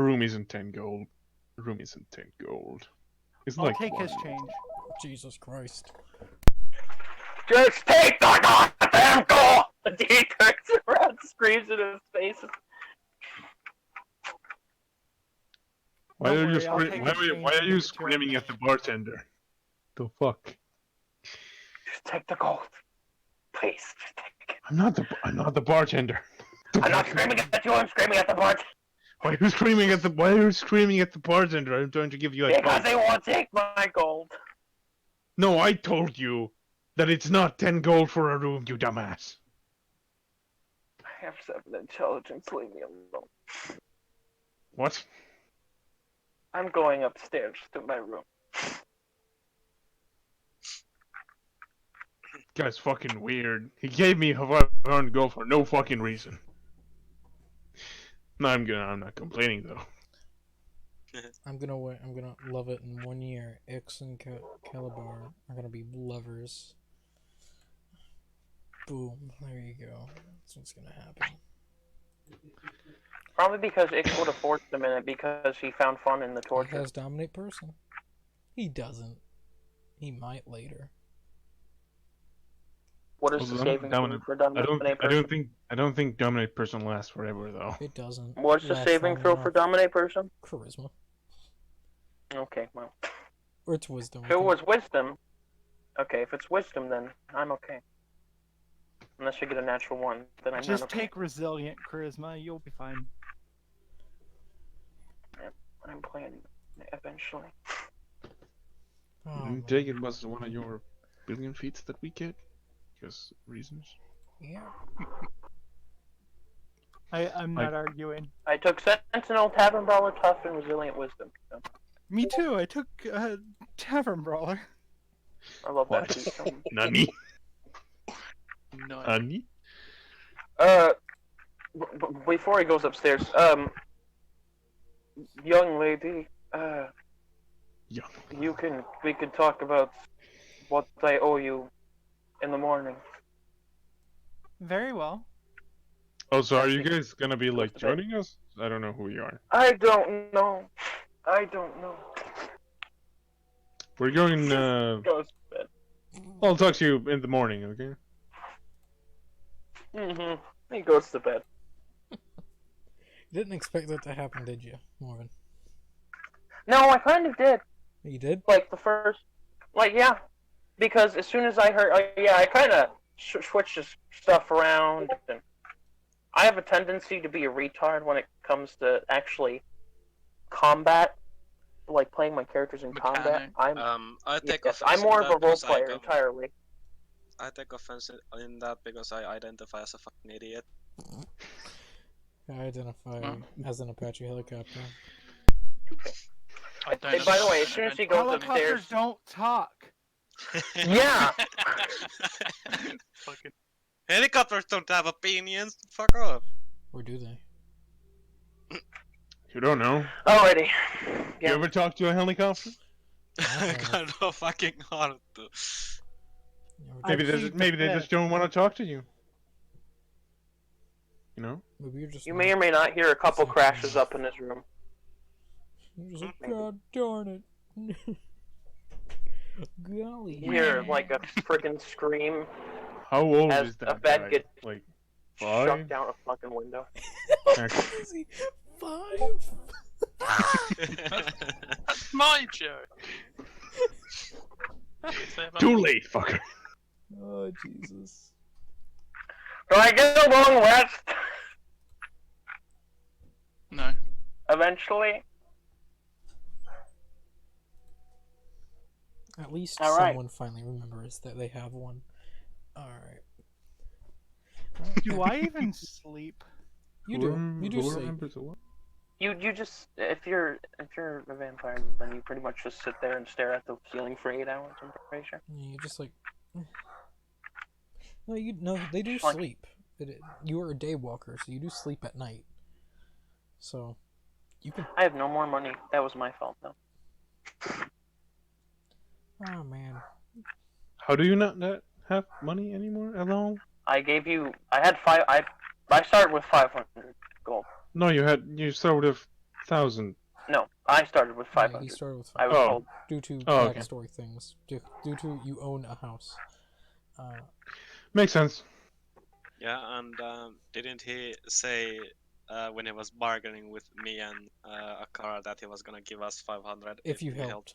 room isn't 10 gold. A room isn't 10 gold. It's I'll like take his 1. change. Jesus Christ. Just take the goddamn gold! He turns around, screams in his face. Why Don't are you worry, I'll take his change why are and you give it to him. screaming at the bartender? The fuck? Just take the gold. Please, just take it. I'm not the bartender. I'm not screaming at you, I'm screaming at the bartender. Why are you screaming at the bartender? I'm trying to give you a Because gold. they won't take my gold. No, I told you that it's not 10 gold for a room, you dumbass. I have 7 intelligence, leave me alone. What? I'm going upstairs to my room. Guy's fucking weird. He gave me 500 gold for no fucking reason. No, I'm not complaining though. I'm gonna love it in 1 year. Ix and Calabar are gonna be lovers. Boom. There you go. That's what's gonna happen. Probably because Ix would have forced him in it because he found fun in the He torture. has dominate person. He doesn't. He might later. What is Also, the I'm saving dominant. throw for I dominate person? don't think dominate person lasts forever though. It doesn't. What's the last saving long throw enough. for dominate person? Charisma. Okay, well. Or it's wisdom. If it was wisdom, okay, if it's wisdom, then I'm okay. Unless you get a natural 1, then I'm Just not okay. take resilient charisma, you'll be fine. I'm playing eventually. Oh, You take it was one of your billion feats that we get? Because reasons. yeah. I'm not arguing. I took Sentinel, Tavern Brawler, Tough, and Resilient Wisdom. So Me too, I took Tavern Brawler. I love that What? feat. So Nani? No. Nani? Before he goes upstairs, young lady, Young. we can talk about what I owe you in the morning. Very well. Oh, so are you guys gonna be like Goes to bed. joining us? I don't know who you are. I don't know. We're going. Goes to bed. I'll talk to you in the morning. Okay. He goes to bed. You didn't expect that to happen, did you, Morgan? No, I kind of did. You did? Like the first, yeah, because as soon as I heard, I kind of switched this stuff around, and I have a tendency to be a retard when it comes to actually combat. like playing my characters in combat, Mechanic. I take yes, offense I'm more in of a that role because player entirely. I take offense in that because I identify as a fucking idiot. I identify as an Apache helicopter. I don't Hey, by the know. way, as soon as he goes Helicopters upstairs, don't talk. yeah, Fucking Helicopters don't have opinions. Fuck off. Or do they? You don't know. alrighty. You Yeah. ever talk to a helicopter? Kind of fucking hard to. Maybe, Maybe they just don't want to talk to you. You know? maybe you're just You not- may or may not hear a couple Something. crashes up in his room. You're just like, Maybe. God darn it. Golly. You hear like a freaking scream How old as is a that bed guy? gets Like shoved 5? down a fucking window. Is he 5? That's my joke. Say about Too late, fucker. Oh, Jesus. Do I get a long rest No. eventually? At least All right. someone finally remembers that they have one. Alright. Do I even sleep? You do. You do Who sleep. remembers a what? You just if you're a vampire, then you pretty much just sit there and stare at the ceiling for 8 hours. I'm pretty sure. Yeah, you just like. No, they do Like- sleep. You are a day walker, so you do sleep at night. So, you can. I have no more money. That was my fault though. Oh man. How do you not have money anymore at all? I gave you. I had five. I started with 500 gold. No, you started with 1,000. No, I started with Yeah, 500. he started with I 5. was Oh. told. Due to Oh, okay. backstory things. Due to you own a house. Makes sense. Yeah, and didn't he say when he was bargaining with me and Akara that he was gonna give us 500 If you we helped.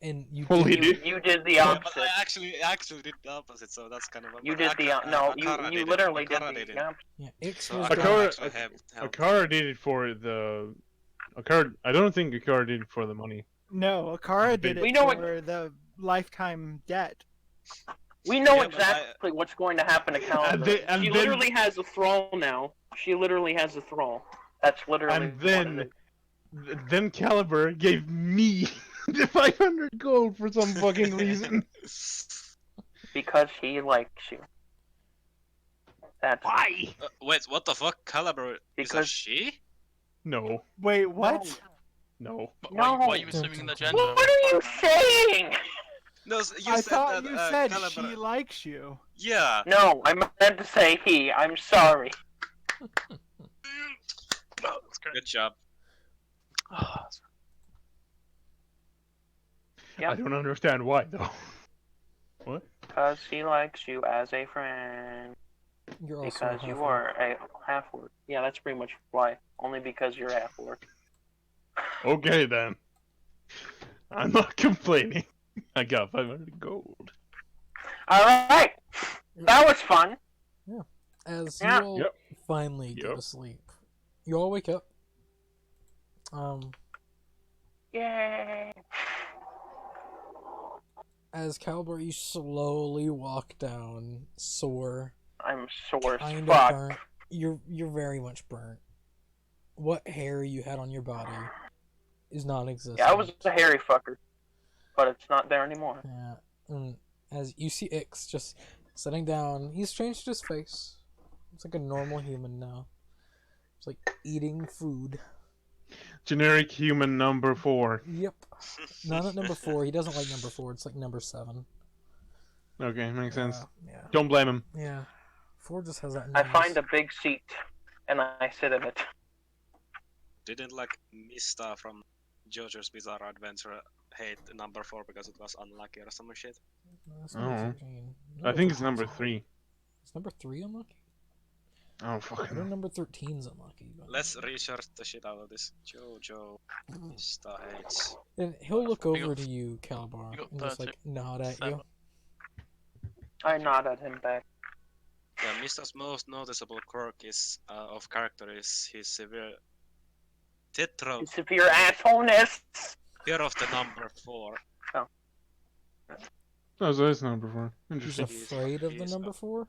And you Well, did. he You did the Yeah, but opposite. I actually did the opposite, so that's kind of. You did the no. You literally did the opposite. Yeah, Ix So was Akara Akara- actually helped. Akara did it for the. I don't think Akara did it for the money. No, Akara did We it know for the lifetime debt. We know Yeah, but exactly what's going to happen to Caliber. and She then- literally has a thrall now. She literally has a thrall. That's literally. And what it then, is. then Caliber gave me the 500 gold for some fucking reason. Because he likes you. That's Why? Wait, what the fuck? Caliber is a Because- she? No, Wait, what? no. No. Why are you assuming the gender? What are you saying? No, you I said thought that you said Caliber. she likes you. Yeah. No, I meant to say he. I'm sorry. Oh, that's great. Good job. Yep. I don't understand why though. What? Because he likes you as a friend. You're also Because half you orc. are a half-orc. Yeah, that's pretty much why. Only because you're half-orc. Okay then. I'm not complaining. I got 500 gold. Alright! That was fun. As Yeah. you all Yep. finally go Yep. to sleep, you all wake up. Yay! As Caliber, you slowly walk down, sore, I'm sore as kind of fuck. burnt. You're very much burnt. What hair you had on your body is non-existent. Yeah, I was a hairy fucker. But it's not there anymore. Yeah, and as you see Ix just sitting down, he's changed his face. It's like a normal human now. It's like eating food. Generic human number 4. Yep. Not at number 4. He doesn't like number 4. It's like number 7. Okay, makes sense. Yeah. Don't blame him. Yeah. 4 just has that. I nose. find a big seat, and I sit in it. Didn't like Mista from JoJo's Bizarre Adventure hate number 4 because it was unlucky or some shit? No, that's number Oh. 13. I think it's 13's number unlucky. 3. Is number 3 unlucky? Oh, I know fucking. number 13's unlucky. But... Let's research the shit out of this. JoJo Mista hates. And he'll look You got- over to you, Calibar, you got and just 13. like nod at Seven. you. I nod at him back. Yeah, Mista's most noticeable quirk is of character is his severe tetra. Severe assholeness! Fear of the number 4. Oh, so it's number 4. He's Interesting. afraid of the He's number 4?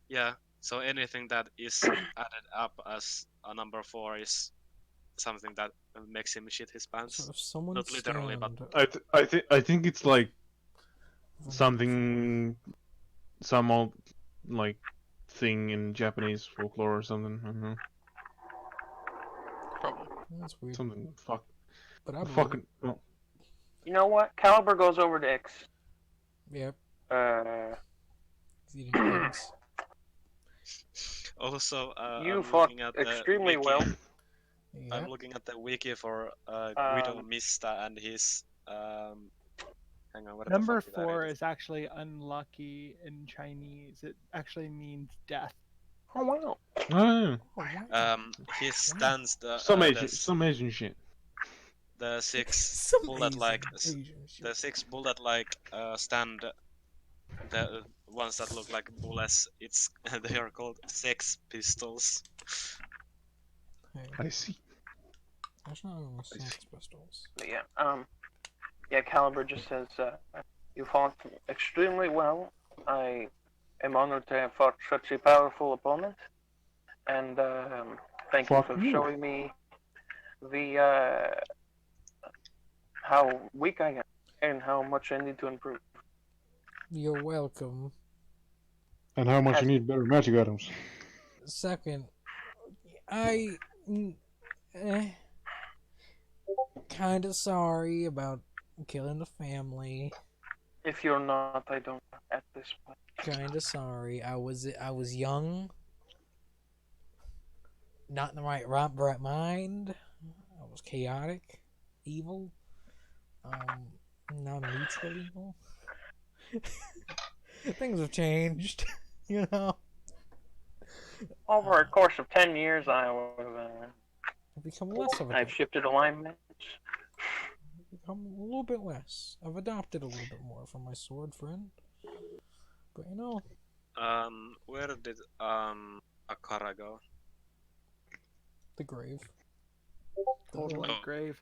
Yeah, so anything that is added up as a number 4 is something that makes him shit his pants. So if someone Not literally, but- I think it's like something, some old like thing in Japanese folklore or something. I don't know. Probably. That's weird. Something But I believe fucking. it. Well, You know what? Caliber goes over to X. Yep. Uh, He's eating eggs. Also, you I'm fought looking at the extremely wiki. well. Yeah. I'm looking at the wiki for Guido Um, Mista and his hang on, what Number the fuck did I 4 read? is actually unlucky in Chinese. It actually means death. Oh wow. oh, Oh, wow. He stands the some the Asian, s- some Asian shit. the 6 Some bullet like Asian shit. the 6 bullet like stand, the ones that look like bullets. It's they are called Sex Pistols. Hey, I see. that's not even Sex Pistols. But yeah, Caliber just says, you fought extremely well. I am honored to have fought such a powerful opponent. And thank you Fuck for you. showing me the how weak I am and how much I need to improve. You're welcome. And how much you need better magic items? Second, kind of sorry about killing the family. If you're not, I don't at this point. Kind of sorry. I was young, not in the right mind. I was chaotic, evil. Now I'm neutral evil. Things have changed, you know. Over a course of 10 years, I've become less of a. I've shifted alignments. Become a little bit less. I've adopted a little bit more from my sword friend. But you know, Where did Akara go? the grave. Totally Oh. grave.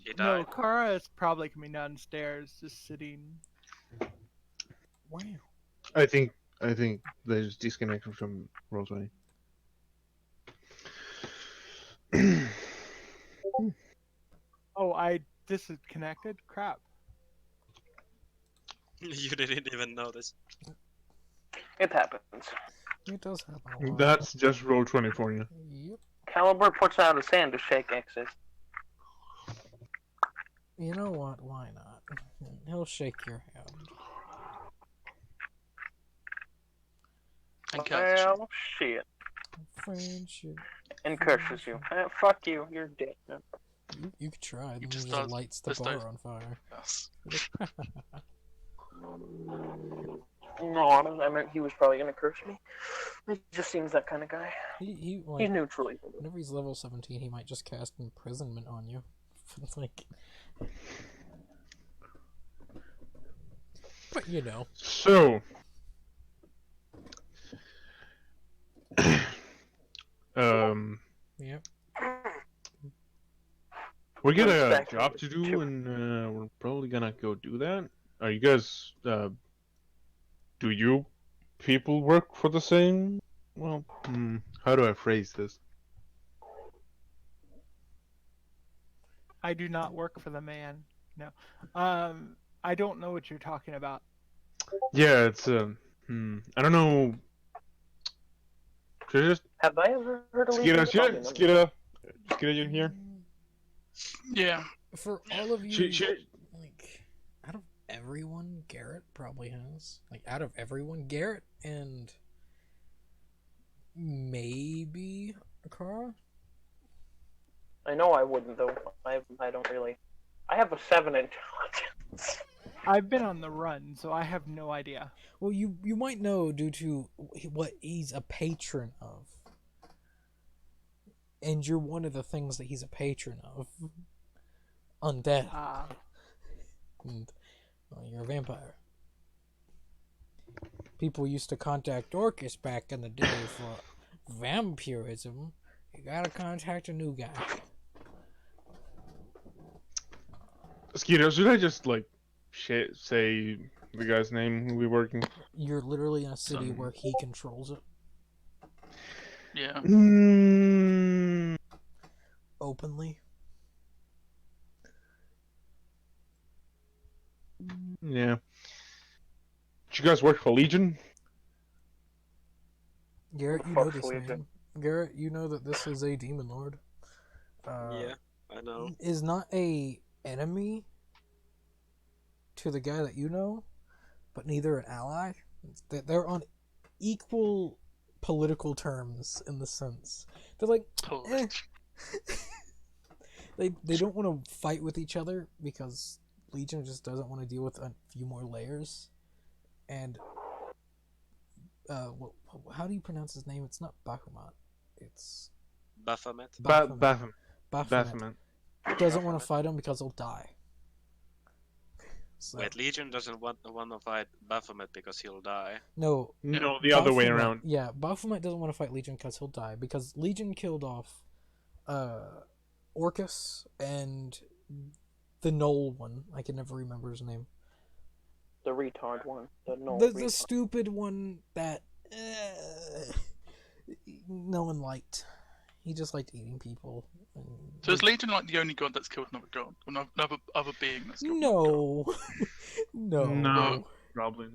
He No, died. Kara is probably coming downstairs, just sitting. Wow. I think they just disconnected from Roll20. Oh, this is connected? Crap. You didn't even notice. It happens. It does happen a lot. That's just Roll20 for you. Yep. Caliber puts out his hand to shake X's. You know what? Why not? He'll shake your hand. And catch Well, shit. Friendship. And curses you. Fuck you, you're dead. You could try. Then he just just does- lights the just bar does- on fire. Yes. No, I mean, he was probably gonna curse me. He just seems that kind of guy. He He's like neutral. whenever he's level 17, he might just cast imprisonment on you. It's like, but you know, So, yeah. we got a Exactly. job to do, and we're probably gonna go do that. Are you guys? Do you people work for the same? Well, how do I phrase this? I do not work for the man. No. I don't know what you're talking about. Yeah, it's I don't know. Should I just Have I ever heard of Skira, you here? Yeah. For all of you, She- like, out of everyone, Garrett probably has. Like, out of everyone, Garrett and maybe Akara. I know I wouldn't though. I don't really. I have a 7 intelligence. I've been on the run, so I have no idea. Well, you might know due to what he's a patron of. And you're one of the things that he's a patron of. Undead. And, well, you're a vampire. People used to contact Orcus back in the day for vampirism. You gotta contact a new guy. Skeeter, should I just like say the guy's name who we're working? You're literally in a city Some- where he controls it Yeah. Mm, openly. yeah. Did you guys work for Legion? Garrett, you know Fuck this Legion. name. Garrett, you know that this is a demon lord. Yeah, I know. Is not a enemy to the guy that you know, but neither an ally. They're on equal political terms in the sense. They're like, eh. They don't want to fight with each other because Legion just doesn't want to deal with a few more layers. And how do you pronounce his name? It's not Bahamut. It's Baphomet. Baphomet. Baphomet. Doesn't want to fight him because he'll die. So, Wait, Legion doesn't want to fight Baphomet because he'll die. no, No, the other way Baphomet- around. Yeah, Baphomet doesn't want to fight Legion because he'll die. Because Legion killed off Orcus and the Knoll one. I can never remember his name. The retard one. The no. The retard. stupid one that no one liked. He just liked eating people. So is Legion like the only god that's killed another god? Or another other being that's killed No. No. No. Probably.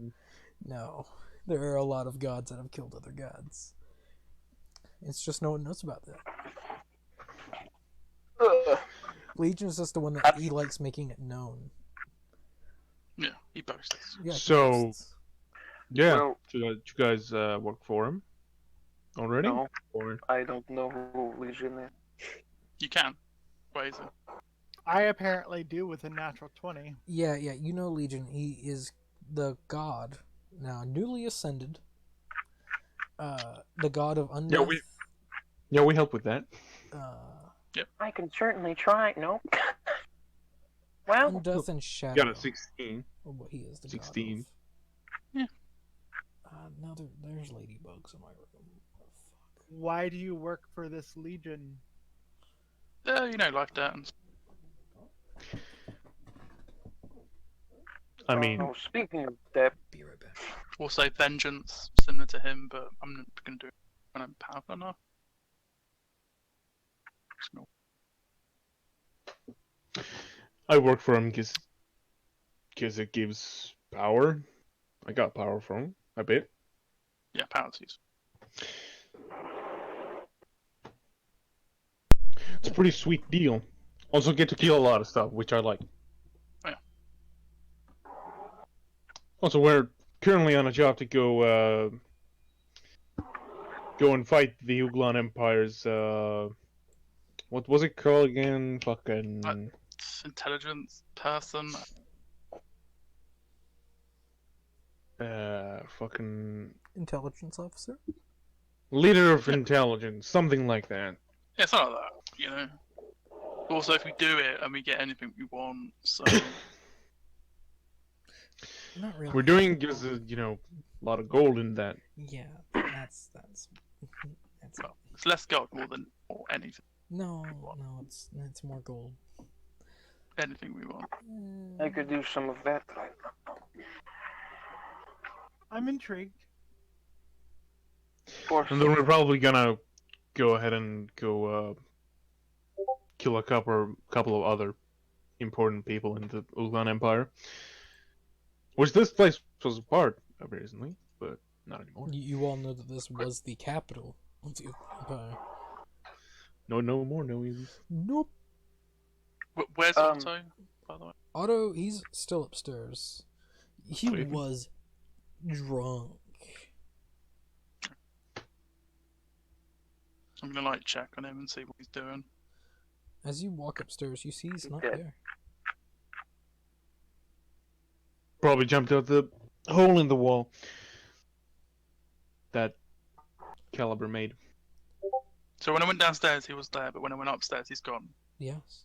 No. There are a lot of gods that have killed other gods. It's just no one knows about that. Ugh. Legion's just the one that he likes making it known. Yeah, he boasts. Yeah. he So- boasts. Yeah. Well, Should you guys work for him already? no, Or I don't know who Legion is. You can. Why is it? I apparently do with a natural 20. Yeah, you know Legion. He is the god now, newly ascended. The god of undeath. we help with that. I can certainly try. No. Well, Undeath and shadow. You got a 16. Or what he is the 16. god of. Yeah. Now there's ladybugs in my room. Oh, fuck. Why do you work for this legion? You know, life downs. I mean, oh, speaking of that, Be right back. Also, vengeance, similar to him, but I'm not gonna do it when I'm powerful enough. No. I work for him because it gives power. I got power from him a bit. Yeah, penalties. It's a pretty sweet deal. Also get to kill a lot of stuff, which I like. Yeah. Also, we're currently on a job to go and fight the Uglan Empire's what was it called again? Fucking Intelligence person. fucking Intelligence officer? leader of intelligence, something like that. Yeah, it's not like that, you know. Also, if we do it and we get anything we want, so Not really. We're doing gives us, a lot of gold in that. Yeah, that's well, it's less gold more than or anything. no, it's more gold. Anything we want. I could do some of that. I'm intrigued. Of course. And then we're probably gonna go ahead and go kill a couple of other important people in the Uglan Empire. Which this place was a part of recently, but not anymore. You all know that this was the capital of the Empire. No more, no easy. Nope. Where's Otto, by the way? Otto, he's still upstairs. He Really? was drunk. I'm gonna like check on him and see what he's doing. As you walk upstairs, you see he's not Dead. there. Probably jumped out the hole in the wall that Caliber made. So when I went downstairs, he was there, but when I went upstairs, he's gone. Yes.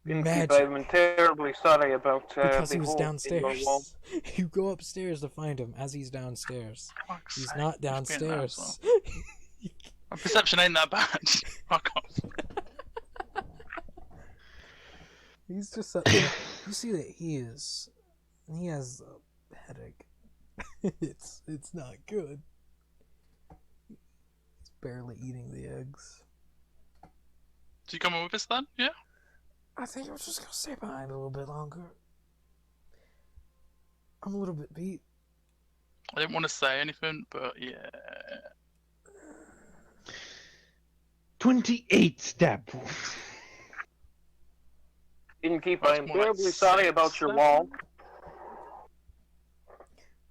Inkeep, Magic. I'm terribly sorry about Because the he was hole in your wall. downstairs. You go upstairs to find him as he's downstairs. Fuck's He's sake, not just being an downstairs. asshole. My perception ain't that bad. Fuck off. He's just sitting there. You see that he has a headache. It's not good. He's barely eating the eggs. Do you come on with us then? Yeah. I think I'm just gonna stay behind a little bit longer. I'm a little bit beat. I didn't want to say anything, but yeah. 28 step. Innkeeper, That's I'm more like terribly sorry about your wall.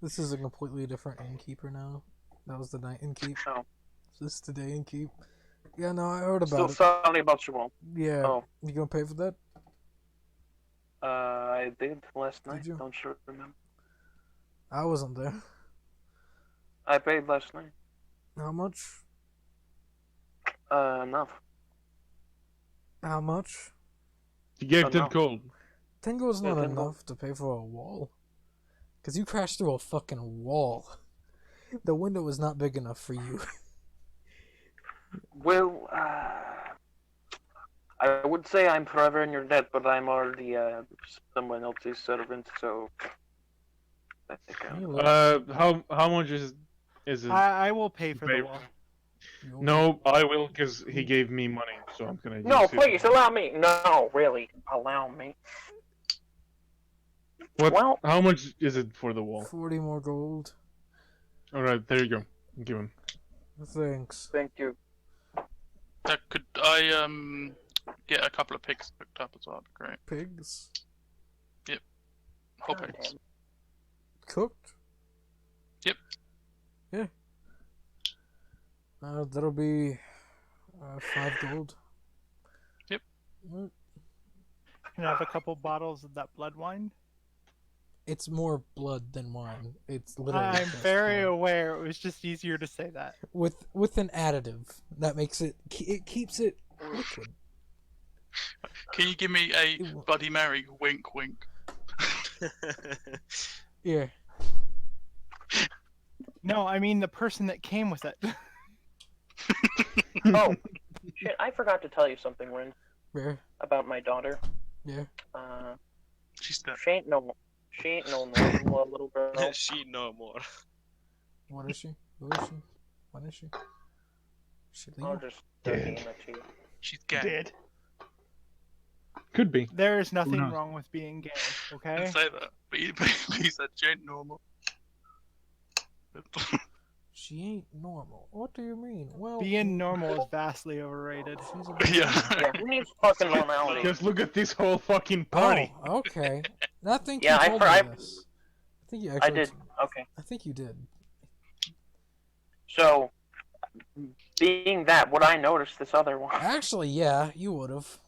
This is a completely different innkeeper now. That was the night innkeep. Oh. So this is the day innkeep. Yeah, no, I heard Still about it. sorry about your wall. Yeah. Oh. You gonna pay for that? I did last night. you? Don't you remember? I wasn't there. I paid last night. How much? Enough. How much? You gave Oh, 10 no. gold. 10 gold's Yeah, not 10 gold. enough to pay for a wall. Because you crashed through a fucking wall. The window was not big enough for you. Well, I would say I'm forever in your debt, but I'm already someone else's servant, so I think You I'm... look- How much is it? I will pay for the Pay- wall. you- No, I will, because he gave me money, so I'm gonna No, use it. please, allow me. No, really, allow me. What? Well- How much is it for the wall? 40 more gold. Alright, there you go. Give him. Thanks. Thank you. Could I get a couple of pigs cooked up as well? That'd be great. Pigs? Whole God pigs. damn. Cooked? Yep. Yeah. That'll be 5 gold. Yep. Mm, Can I have a couple bottles of that blood wine? It's more blood than wine. It's literally. I'm just very blood. aware. It was just easier to say that. With an additive that makes it keeps it liquid. Can you give me a It- Bloody Mary? Wink, wink. Yeah. No, I mean the person that came with it. Oh, shit, I forgot to tell you something, Rin, Yeah. about my daughter. Yeah. She's dead. She ain't no normal little girl. She no more. What is she? Who is she? What is she? Is she I'll legal? just game it to you. She's gay. Did. Could be. There is nothing knows? wrong with being gay, I okay? didn't say that, but he said she ain't normal. She ain't normal. What do you mean? Well, Being normal is vastly overrated. she's a bit- Yeah. Yeah, who needs fucking normality? Just look at this whole fucking party. Oh, okay. I think Yeah, you I told for- me I- this. I think you I actually. did. Okay. I think you did. So, being that, would I notice this other one? Actually, yeah, you would have.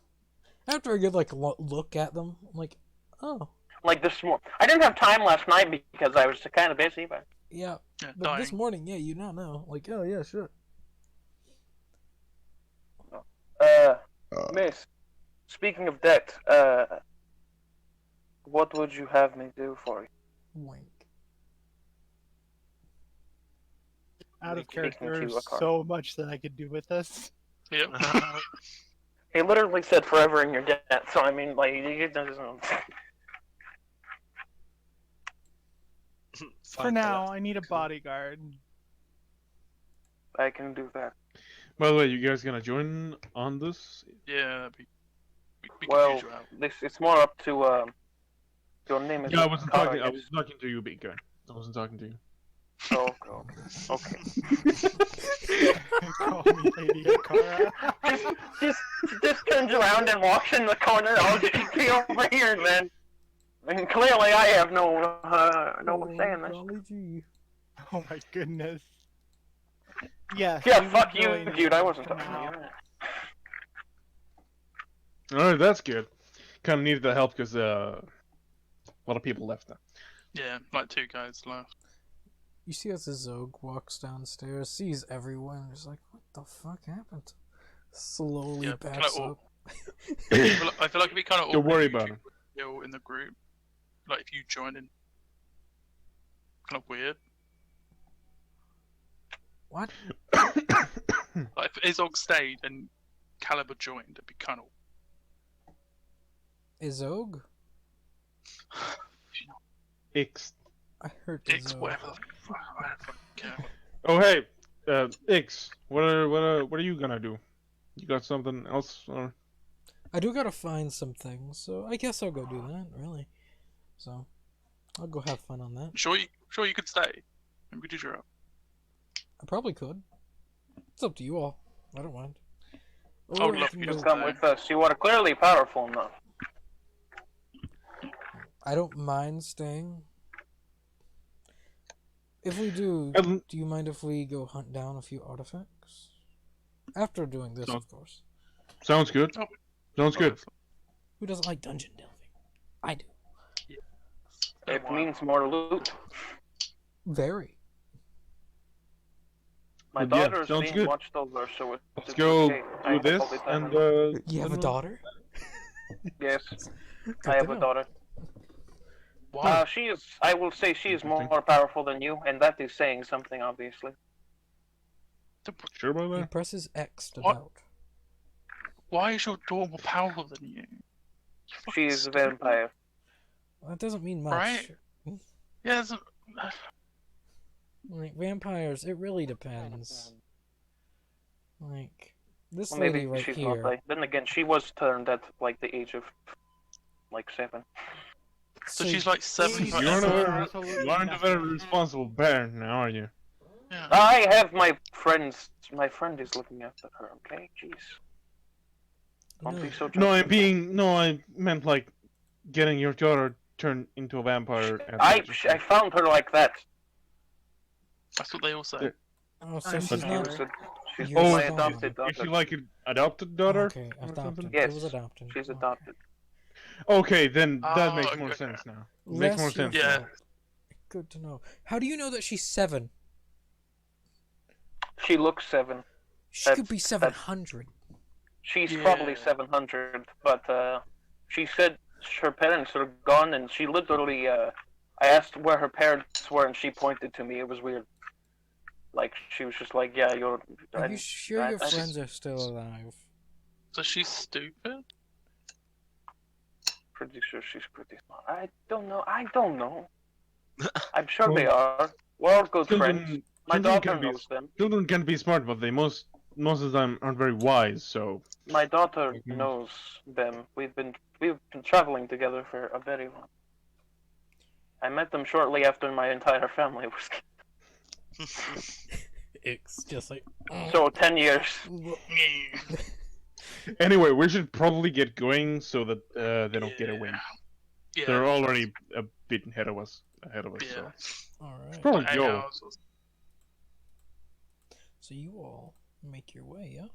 After a good look at them, I'm like, oh, Like this morning. I didn't have time last night because I was kind of busy, but... yeah. Yeah, But dying. this morning, yeah, you now know. Like, oh yeah, sure. Miss, speaking of debt, what would you have me do for you? Wink. Out of Speaking character, to there's a car. so much that I could do with this. Yep. He literally said forever in your debt, so I mean, like, it doesn't... For now, I need a bodyguard. I can do that. By the way, you guys gonna join on this? Yeah, that'd be. We could Well, use you out. it's more up to, your name is... Yeah, I wasn't Kara, talking. I yes? was talking to you, big guy. I wasn't talking to you. Oh, okay. Call me Lady Akara. Just turns around and walks in the corner. I'll just be over here, man. And clearly I have no say in this. Golly gee. Oh my goodness. Yes. Yeah, we will fuck you, join dude. I wasn't for talking now. to you. Alright, that's good. Kind of needed the help because a lot of people left now. Yeah, like 2 guys left. You see as the Zog walks downstairs, sees everyone, and is like, what the fuck happened? Slowly Yeah, backs kinda up. I feel like it'd be kind of Don't worry about him. in the group. Like if you join in. Kind of weird. What? Like if Izog stayed and Caliber joined, it'd be kind of. Izog? Ix. I heard It's Izog. whatever the fuck. Yeah. Oh hey, Ix. What are you gonna do? You got something else or? I do gotta find some things, so I guess I'll go do that, really. So, I'll go have fun on that. Sure you could stay. And we could do your own. I probably could. It's up to you all. I don't mind. I would Or I love can you go- to Come with us. You are clearly powerful enough. I don't mind staying. If we do, Um, do you mind if we go hunt down a few artifacts? After doing this, No. of course. Sounds good. Oh. Sounds good. Who doesn't like dungeon delving? I do. It means more loot. Very. My But yeah, daughter's sounds being good. watched over, so Let's it's go okay. I do have this all the time and in the- You have a then daughter? Yes, Good I have to a know. daughter. Why? She is. I will say she is Interesting. more powerful than you, and that is saying something, obviously. Sure about He that? presses X to What? doubt. Why is your daughter more powerful than you? You fucking She is a stupid. vampire. That doesn't mean much. Right. Yeah, it's Like, vampires, it really depends. Like, this Well, lady maybe right she's here. not. Like, then again, she was turned at like the age of like 7. so she's like 7 You foot. You aren't, Absolutely a very, you aren't a very responsible parent now, are you? Yeah. I have my friends. My friend is looking after her. Okay, jeez. Don't No, be so. No, I meant like getting your daughter turned into a vampire. at the I age of seven. found her like that. That's what they all say. Yeah. oh, so I'm she's But- She not. was she's You're my spawn. adopted Is she daughter. like an adopted daughter? Okay, or adopted. something? It Yes, was adopted. She's Okay. adopted. Okay, then that Oh, makes more okay. sense now. Makes more Less your sense. Yeah. fault. Good to know. How do you know that she's 7? She looks 7. She could be That's- 700. She's Yeah. probably 700, but she said her parents are gone, and she literally. I asked where her parents were, and she pointed to me. It was weird. Like she was just like, "Yeah, you're." Are and you sure I- your I friends are still alive? So she's stupid? Pretty sure she's pretty smart. I don't know. I'm sure Well, they are. We're all good friends. Children, My children daughter can be knows them. children can be smart, but they most of the time aren't very wise. So My daughter Mhm. knows them. We've been traveling together for a very long. I met them shortly after my entire family was. It's just like. So 10 years. anyway, we should probably get going so that they don't get away. Yeah. They're already a bit ahead of us. Yeah. Alright. Probably Like 8 go. hours or- So you all make your way, yeah?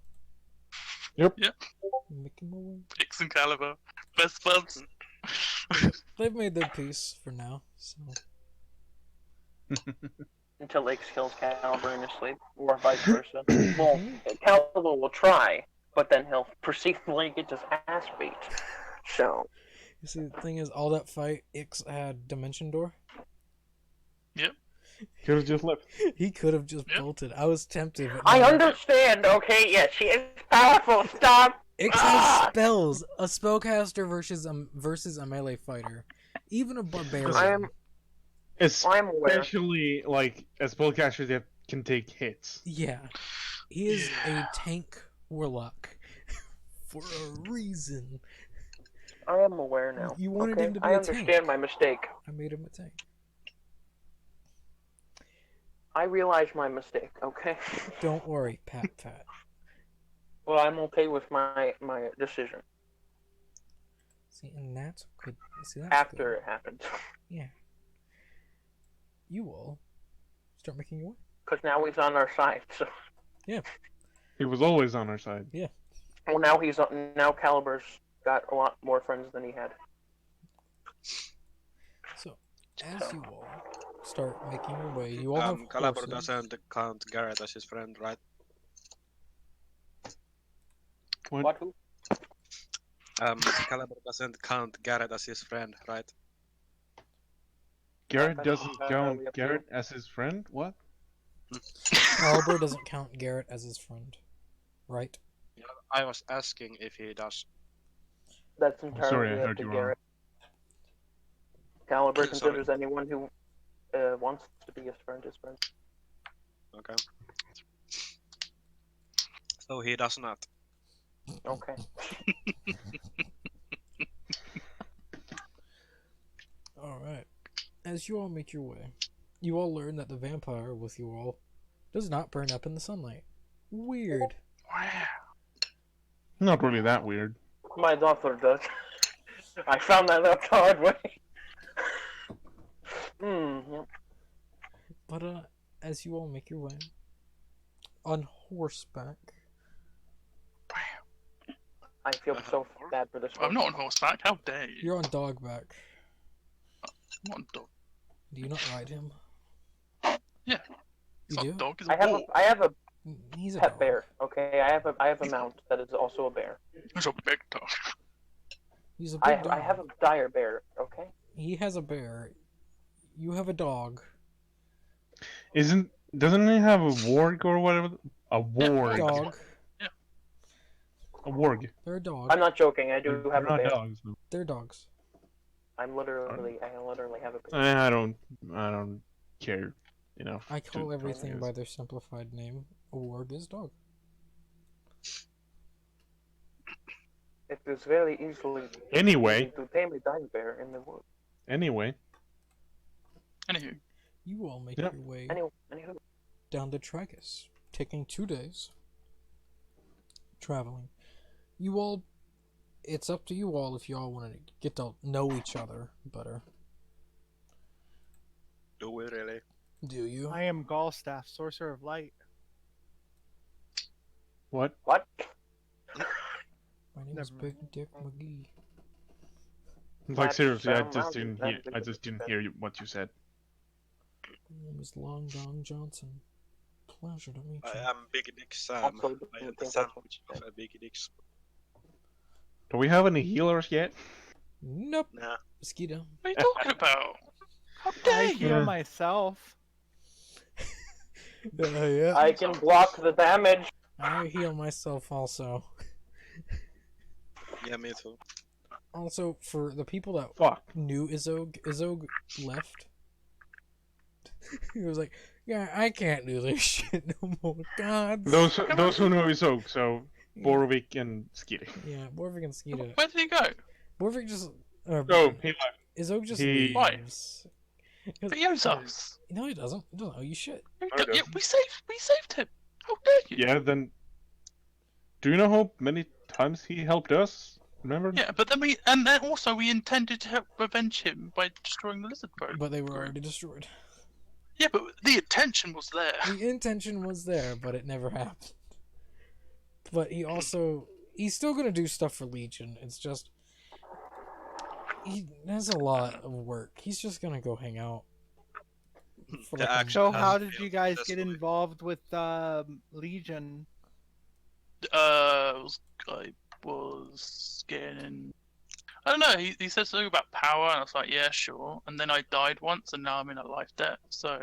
Yep. Yep. Making my way. Ix and Caliber. Best buds. They've made their peace for now, so. Until X kills Caliber in his sleep, or vice versa. Well, Caliber will try, but then he'll perceivably get his ass beat. So, You see, the thing is, all that fight, Ix had Dimension Door. Could have just left. He could have just Yep. bolted. I was tempted. But I no. understand, okay? Yes, she is powerful. Stop! Ix Ah! has spells. A spellcaster versus a melee fighter. Even a barbarian. I'm aware. Especially like a spellcaster that can take hits. Yeah. He is a tank warlock. For a reason. I am aware now. You wanted okay? him to be I a understand tank. my mistake. I made him a tank. I realize my mistake, okay? Don't worry, Pat Pat. Well, I'm okay with my decision See, and that's good. See, that's after good. it happened. You all start making your way. Because now he's on our side. So, He was always on our side. well, now he's on. Now Caliber's got a lot more friends than he had. So, as you all start making your way, you all have Caliber horses. doesn't count Garrett as his friend, right? What? Who? Caliber doesn't count Garrett as his friend, right? Garrett That's doesn't entirely count up to you. Garrett as his friend? What? Caliber doesn't count Garrett as his friend, right? I was asking if he does. That's Sorry, I entirely up heard to you wrong. Garrett. Caliber Sorry. considers anyone who wants to be his friend his friend. Okay. So he does not. Okay. Alright. As you all make your way, you all learn that the vampire with you all does not burn up in the sunlight. Weird. Wow. Not really that weird. My daughter does. I found that out the hard way. Yep. But as you all make your way on horseback, I feel so bad for this one. I'm not on horseback. How dare you? you're on dogback. I'm on dog. Do you not ride him? Yeah. You It's not do? a dog. It's I a have a wolf. I have a He's a pet dog. bear. Okay, I have a mount that is also a bear. It's a big dog. He's a big dog. I have a dire bear. Okay. He has a bear. You have a dog. Doesn't he have a warg or whatever? A warg. Dog. A warg. They're a dog. I'm not joking. I do They're have a not bear. dogs. Though. They're dogs. I literally have a bear. I don't care enough. I call to everything use. by their simplified name. A warg is dog. It is very easily Anyway, to tame a dire bear in the woods. anyway, Anywho, You all make Yep. your way Anywho, down to Tragus, taking 2 days traveling. You all, it's up to you all if you all want to get to know each other better. Do we really? Do you? I am Gallstaff, Sorcerer of Light. what? what? My name is Never Big mind. Dick McGee. Like That's seriously, I sound just loud. didn't That's hear. I just didn't hear what you said. My name is Long Dong Johnson. Pleasure to meet you. I am Big Dick Sam. Also, I I am think the that's sandwich of a Big Dick. Do we have any healers yet? Nope. Nah. Mosquito. what are you talking about? How dare I you? heal myself. Yeah. I can block the damage. I heal myself also. Yeah, me too. Also, for the people that Fuck. knew Izog left. He was like, yeah, I can't do this shit no more. God. Those who know is Oak, so Borvik and Skitty. Yeah, Borvik and Skeeta. Where did he go? Borvik just. Oh, he left. Izog just he- Why? leaves. 'Cause- He owes us. No, he doesn't. He doesn't owe you shit. Yeah, No, he yeah, we saved him. How dare you? Yeah, then. Do you know how many times he helped us? Remember? Yeah, but then also we intended to help revenge him by destroying the lizard folk. But they were already destroyed. Yeah, but the intention was there. The intention was there, but it never happened. But he's still gonna do stuff for Legion. It's just he has a lot of work. He's just gonna go hang out. For The like a action So has how failed did you guys get successfully. involved with Legion? I was getting in. I don't know. He said something about power, and I was like, yeah, sure. And then I died once, and now I'm in a life debt. So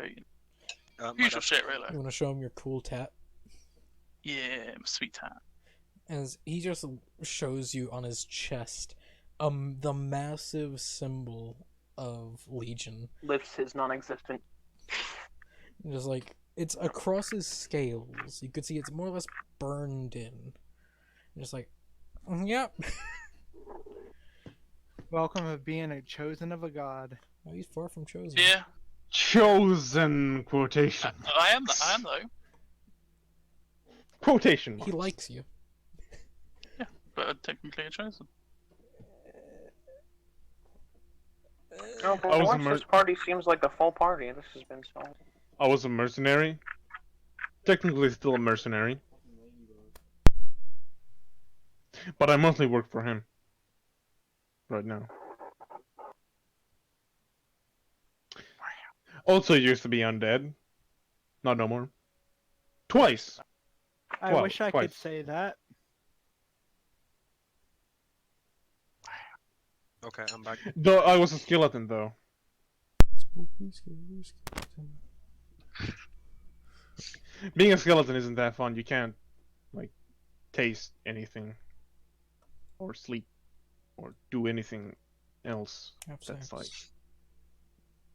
My usual dad- shit, really. You want to show him your cool tat? Yeah, my sweet hat. As he just shows you on his chest, the massive symbol of Legion. Lifts his non-existent. Just like it's across his scales. You could see it's more or less burned in. Just like, yep. Welcome of being a chosen of a god. Oh, he's far from chosen. Yeah, Chosen quotation. I am though. Quotation. He likes you. But technically a chosen. No, but I was a once this party seems like a full party, this has been so. I was a mercenary. Technically still a mercenary. But I mostly work for him. Right now. Also used to be undead. Not no more. Twice! I Well, wish I twice. could say that. Okay, I'm back. Though I was a skeleton though. Spooky, scary skeleton. Being a skeleton isn't that fun. You can't, like, taste anything. Or sleep. or do anything else Have that's sex. like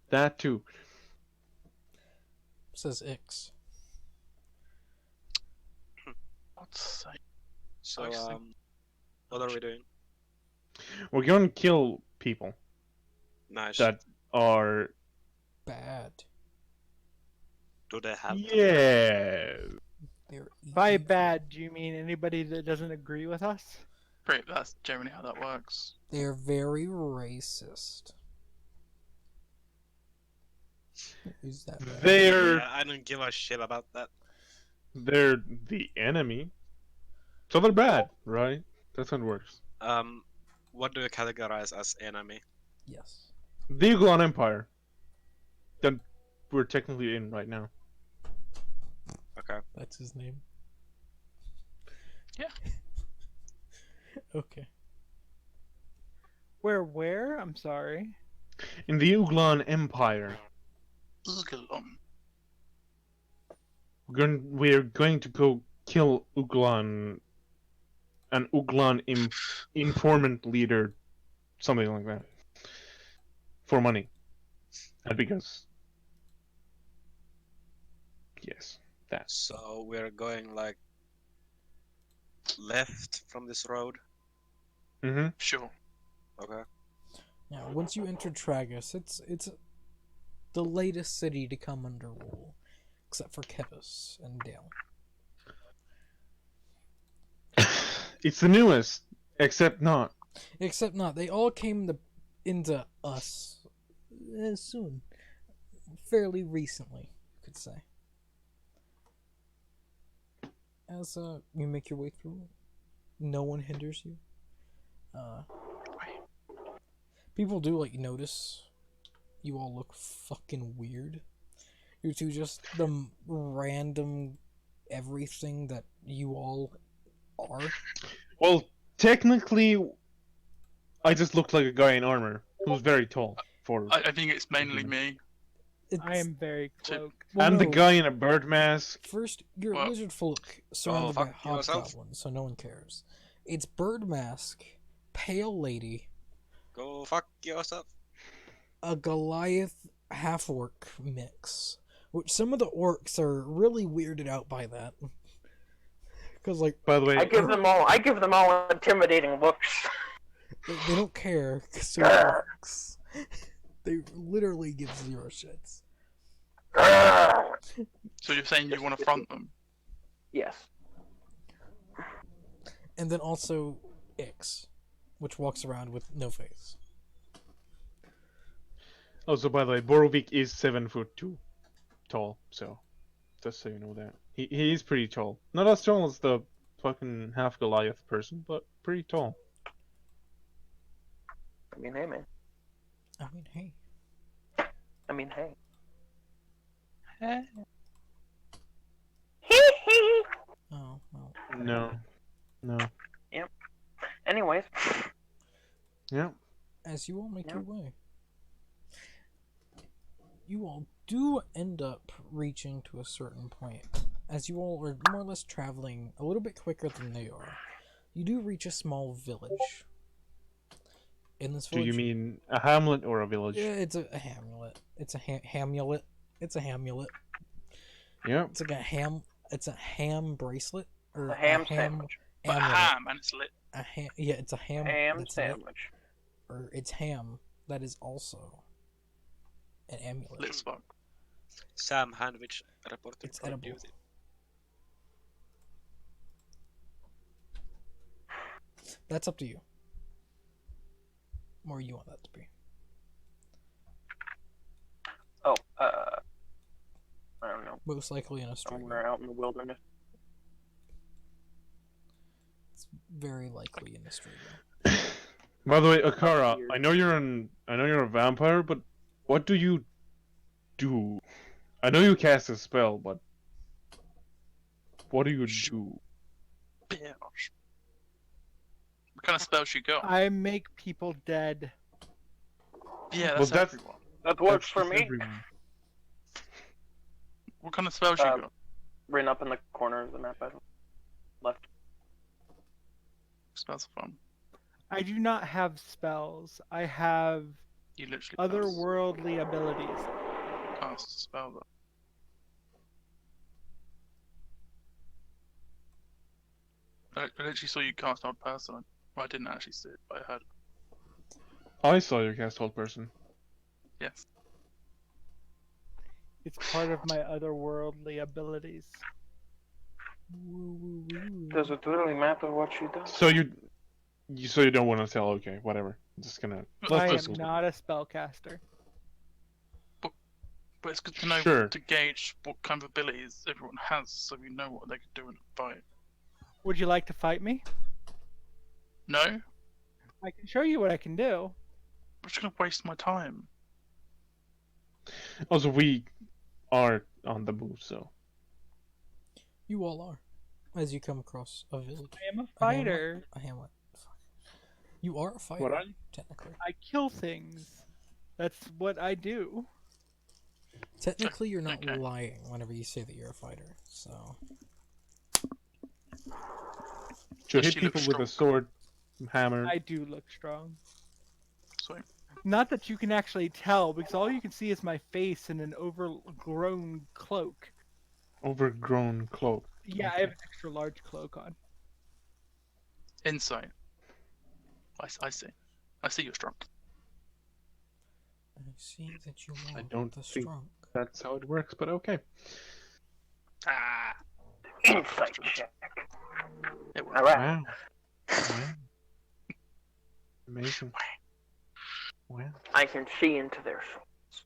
that too. Says Ix. What's say? So, Nice thing. what are we doing? We're going to kill people Nice. that are Bad. Do they have? yeah. They're By evil. bad, do you mean anybody that doesn't agree with us? Great, that's generally how that works. They're very racist. Is that bad? They're Yeah, I don't give a shit about that. they're the enemy, so they're bad, right? That's how it works. What do you categorize as enemy? Yes. The Uglon Empire that we're technically in right now. Okay. That's his name. Yeah. Okay. Where? I'm sorry. In the Uglon Empire, Ugalon. we're going to go kill Uglon, an Uglon informant leader, something like that, for money. And because, yes, that. So we're going like left from this road. Mm-hmm. Sure. Okay. Now, once you enter Tragus, it's the latest city to come under rule, except for Kepis and Dale. It's the newest, except not. Except not. They all came into us soon, fairly recently, you could say. As you make your way through, no one hinders you. People do like notice you all look fucking weird. You're two just the random everything that you all are. Well, technically, I just looked like a guy in armor who's very tall. I think it's mainly me. I am very cloaked. Well, I'm the no, guy in a bird mask. First, you're Well- lizard folk surrounded by fuck yourself. hobgoblins, so no one cares. It's bird mask, pale lady, Go fuck yourself. a Goliath half-orc mix, which some of the orcs are really weirded out by that. Because, like, By the way, I give them all intimidating looks. they don't care because they're orcs. They literally give zero shits. So you're saying you want to front them? Yes. And then also Ix, which walks around with no face. also by the way, Borovik is 7'2" tall, so just so you know that he is pretty tall. Not as tall as the fucking half Goliath person, but pretty tall. I mean, hey, man. I mean, hey. I mean, hey. Eh. Hee hee. Oh, well. No. Anyways, Yeah. As you all make Yeah. your way, you all do end up reaching to a certain point. As you all are more or less traveling a little bit quicker than they are, you do reach a small village. In this Do village, you mean a hamlet or a village? yeah, it's a hamlet. It's a hamlet. It's a hamlet. Yeah. It's like a ham. It's a ham bracelet or a ham sandwich. But amulet. ham and it's lit. A ham. Yeah, it's a ham. Ham that's lit, sandwich. or it's ham that is also an amulet. Lit as fuck. Sam Hanwich reporting It's from edible. duty. That's up to you. Where you want that to be. Oh, I don't know. Most likely in Australia. Somewhere out in the wilderness. It's very likely in Australia. By the way, Akara, Weird. I know you're a vampire, but what do you do? I know you cast a spell, but what do you do? Bitch. What kind of spells you got? I make people dead. Yeah, Well, that's that's- everyone. That works That's for just me. everyone. What kind of spells you Uh, got? Written up in the corner of the map. I left. Spells are fun. I do not have spells. I have You literally otherworldly abilities. cast a spell. Though. I literally saw you cast Odd Person. Well, I didn't actually see it, but I heard. I saw you cast Hold Person. Yes. It's part of my otherworldly abilities. Does it really matter what she does? So you don't want to tell? Okay, whatever. I'm just gonna. I am Let's just- not a spellcaster. But it's good to know Sure. to gauge what kind of abilities everyone has, so we know what they can do in a fight. Would you like to fight me? No, I can show you what I can do. I'm just gonna waste my time. Also, we are on the move, so You all are. As you come across a village. I am a fighter. A hamlet. Fuck. You are a fighter, what are you? technically. I kill things. That's what I do. Technically, you're not Okay. lying whenever you say that you're a fighter, so... To Does hit she look people with a strong? sword, hammer. I do look strong. Sweet. Not that you can actually tell, because all you can see is my face in an overgrown cloak. Overgrown cloak. Yeah, I have an extra large cloak on. Insight. I see. I see you're strong. I see that you I want don't the think- strong. That's how it works, but okay. Ah. Insight check. It works. Alright. Wow. Wow. Amazing. Wow. I can see into their souls.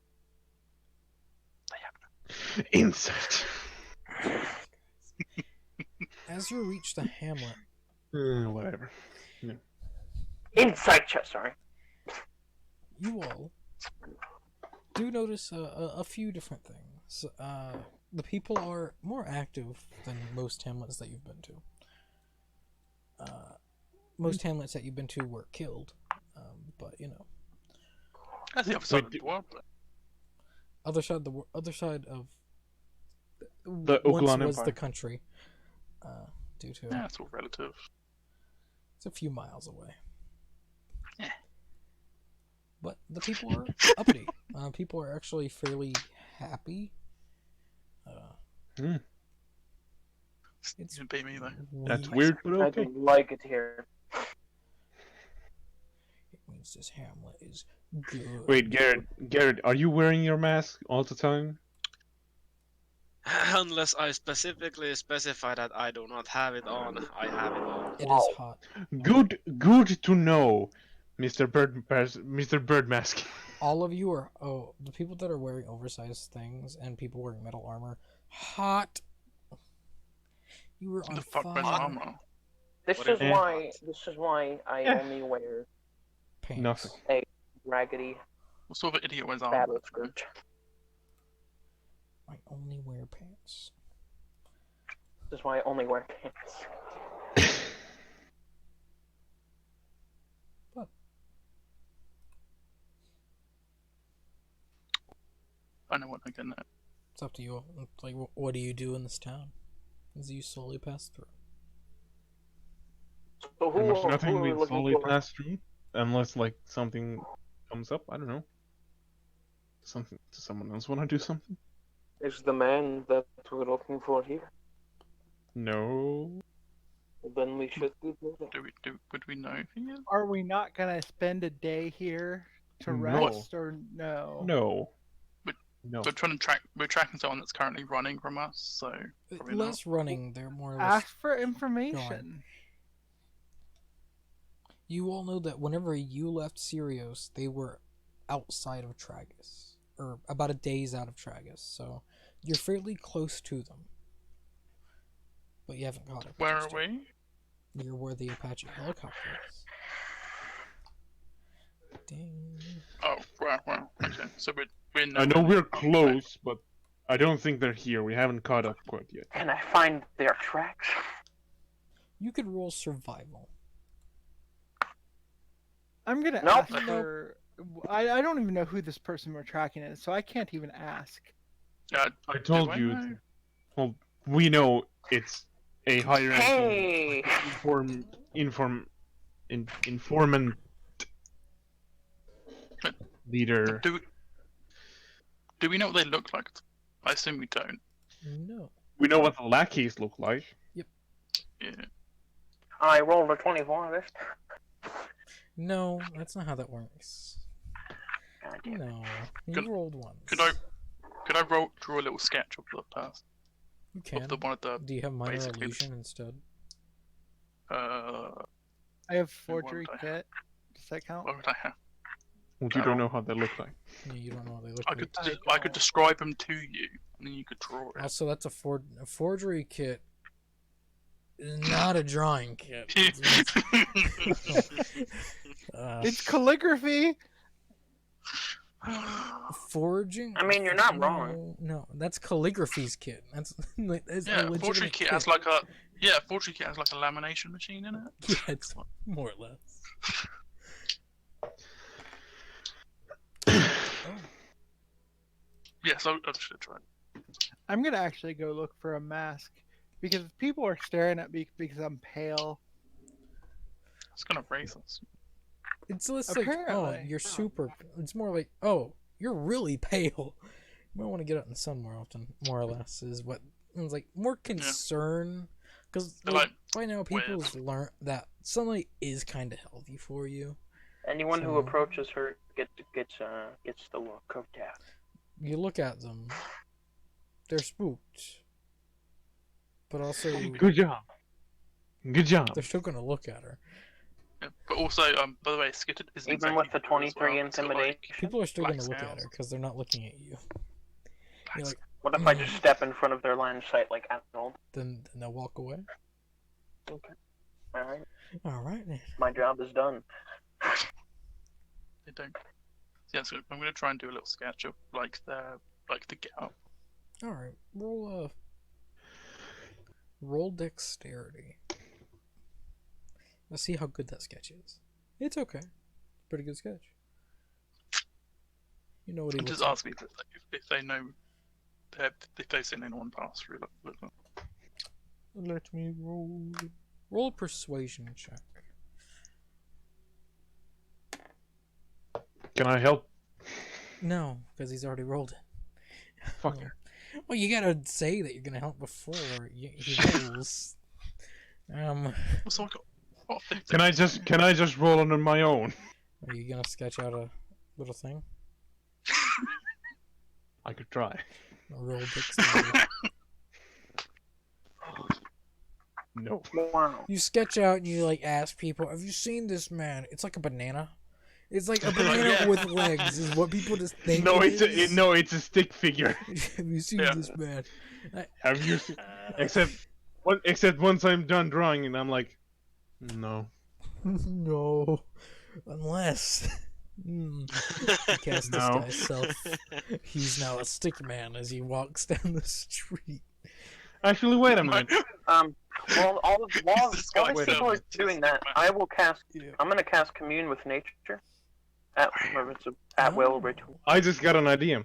Insight. As you reach the hamlet, Whatever. Insight check, sorry. you all do notice a few different things. The people are more active than most hamlets that you've been to. Most hamlets that you've been to were killed, but you know, That's the other side Wait, of the world. other side of The once Uklan was the Empire. country. Due to Yeah, it's all relative. it's a few miles away. Yeah. But the people are uppity. People are actually fairly happy. It's You beat me though. That's weird. weird, but I okay. don't like it here. It means this hamlet is good. Wait, Garrett, are you wearing your mask all the time? Unless I specifically specify that I do not have it on, I have it on. It is hot. Good to know, Mr. Bird Mask. All of you are the people that are wearing oversized things and people wearing metal armor. Hot. You were on The fuck fire. red armor. This What is if- why I Yeah. only wear Pants. Nothing. raggedy What sort of idiot wears armor? battle skirt. I only wear pants. This is why I only wear pants. I know what I'm getting at. It's up to you. Like, what do you do in this town? As you slowly pass through. So Pretty much who nothing are we we looking slowly for? pass through, unless like something comes up. I don't know. Something. Does someone else want to do something? Is the man that we're looking for here? No. Then we should be moving. Would we know if he is? Are we not gonna spend a day here to No. rest, or no? No. But- No. We're tracking someone that's currently running from us, so probably not. Less running, they're more or less. Ask for information. You all know that whenever you left Sirius, they were outside of Tragus. Or about a day's out of Tragus, so you're fairly close to them. But you haven't caught up. Where are just yet. we? You're where the Apache helicopter is. Ding. Oh, right. Okay, so we're I know nowhere we're near- close, but I don't think they're here. We haven't caught up quite yet. Can I find their tracks? You could roll survival. I'm gonna Nope. ask for. I don't even know who this person we're tracking is, so I can't even ask. I told I you. know? Well, we know it's a higher Hey! inform informant leader. Do we know what they look like? I assume we don't. No. We know what the lackeys look like. Yeah. I rolled a 24 this time. No, that's not how that works. God damn it. No. You Could- rolled once. Could I draw a little sketch of the past You of can. the one of the Do you have minor basically- illusion instead? uh? I have What forgery would I kit. Does that count? What would I have? Well, you don't know how they look like. Yeah, you don't know what they look I like. could I I could don't. describe them to you, and then you could draw it. Also, that's a forgery kit. Not a drawing kit. It's calligraphy. Forging. I mean, you're not wrong. No, that's calligraphy's kit. That's that's a Yeah, legitimate forgery kit has like a forgery kit has like a lamination machine in it. Yeah, it's more or less. Yes, I should try. I'm gonna actually go look for a mask because if people are staring at me because I'm pale. It's gonna raise us. It's less like, oh, Apparently. you're super. It's more like, oh, you're really pale. You might want to get out in the sun more often, more or less, is what it's like. More concern, because They're like, like, by now people "Wait." learn that sunlight is kind of healthy for you. Anyone who So- approaches her gets the look of death. You look at them, they're spooked, but also Good job. Good job. they're still gonna look at her. Yeah, but also, by the way, Skittered isn't Even exactly with the blue as 23 well. It's got, like, intimidation. People are still black gonna look at scales. her because they're not looking at you. You're like, What if I just step in front of their line of sight like Arnold? then they'll walk away. Alright, All right then. my job is done. They don't. Yeah, so I'm gonna try and do a little sketch of like the get up. All right, roll dexterity. Let's see how good that sketch is. It's okay. Pretty good sketch. You know what he And looks just like. ask me if they know if they've seen anyone pass through. Let me roll a persuasion check. Can I help? No, because he's already rolled it. Fuck her. Well, you gotta say that you're gonna help before he rolls. So I got what 15? Can I just roll on my own? Are you gonna sketch out a little thing? I could try. Roll dexterity. No. Wow. You sketch out and you like ask people, "Have you seen this man? It's like a banana. It's like a banana Yeah. with legs." Is what people just think. No, it it's is. it's a stick figure. Have you seen Yeah. this man? Have you seen? Except once I'm done drawing and I'm like, no. No, unless. He cast this No. guy's self. He's now a stick man as he walks down the street. Actually, wait a minute. While all This all guy these people are sounds doing just that, like I will cast. Yeah. I'm gonna cast Commune with Nature. It's a at will Oh. ritual. I just got an idea.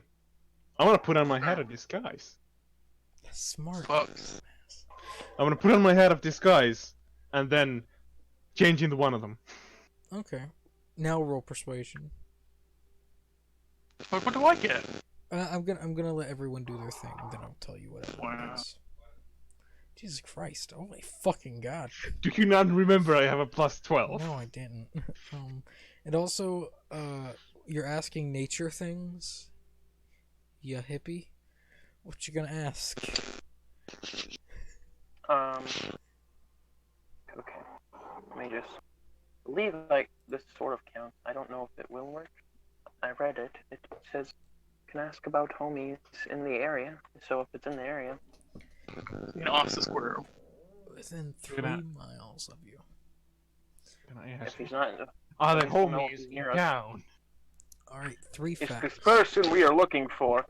I want to put on my hat of disguise. Smart. Fuck. I'm gonna put on my hat of disguise, and then change into one of them. Okay. Now roll persuasion. What do I get? I'm gonna let everyone do their thing, and then I'll tell you what it Wow. is. Jesus Christ! Oh my fucking god! Do you not remember I have a plus 12? No, I didn't. And also, you're asking nature things. Ya hippie, what you gonna ask? Okay. Let me just believe like this sort of counts. I don't know if it will work. I read it. It says can ask about homies in the area. So if it's in the area, You know, ask the squirrel. Within 3 Can I- miles of you. Can I if ask? he's not, Are the I don't know if homies he's in near us. town? All right, 3 it's facts. this person we are looking for.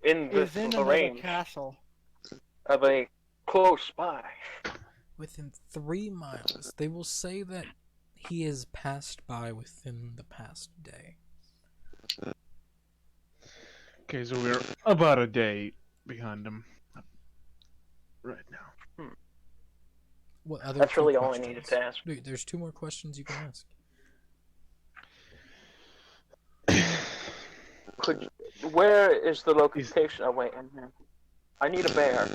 In Is the in another range castle. of a close by. Within 3 miles, they will say that he has passed by within the past day. Okay, so we're about a day behind them. Right now. What other That's two really all I questions? needed to ask. Dude, there's 2 more questions you can ask. Where is the location? Oh wait, I'm here. I need a bear.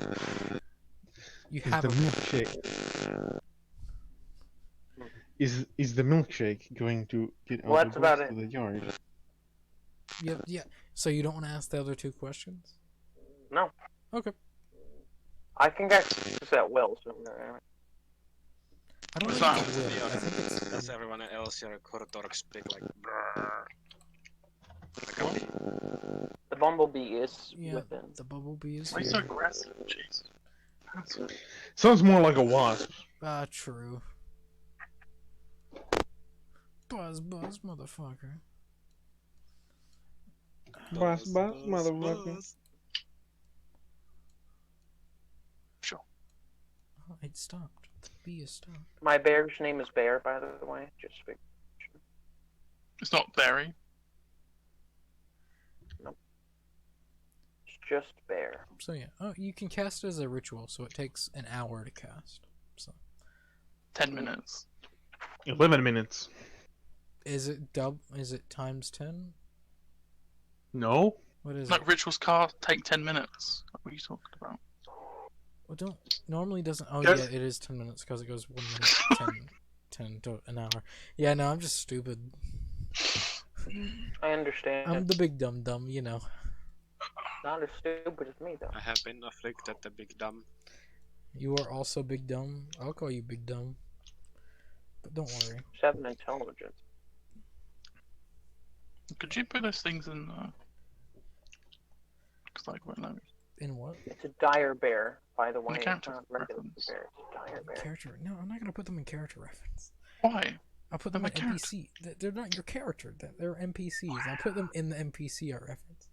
You Is have the a milkshake? Is the milkshake going to get Well, out that's the box about to it. the yard? yeah. So you don't want to ask the other 2 questions? No. Okay. I can get this at will. So, I don't What's think that? it will. I think it's Does everyone else here Kortork speak like brrr? Like a the bumblebee is yeah. within. The bumblebee is Why are you here. so aggressive? Jeez. Sounds more like a wasp. True. Buzz, motherfucker. Buzz, motherfucker. Sure. Oh, it stopped. The bee is stopped. My bear's name is Bear, by the way. Just speak. It's not Barry. It's just Bear. So yeah. Oh, you can cast it as a ritual, so it takes an hour to cast. So 10 minutes. 11 minutes. is it times 10? No. What is it? Like rituals cast take 10 minutes. What are you talking about? Well, don't normally doesn't. Oh Yes. yeah, it is 10 minutes because it goes 1 minute, 10 to an hour. Yeah, no, I'm just stupid. I understand. I'm the big dumb, you know. Not as stupid as me, though. I have been afflicted the big dumb. You are also big dumb. I'll call you big dumb. But don't worry. 7 intelligence. Could you put those things in? Because like won't let me. In what? It's a dire bear, by the way. It's character not a regular reference. bear. It's a dire bear. Character? No, I'm not gonna put them in character reference. Why? I'll put them I'm in a character. NPC. They're not your character. They're NPCs. I'll put them in the NPC art reference.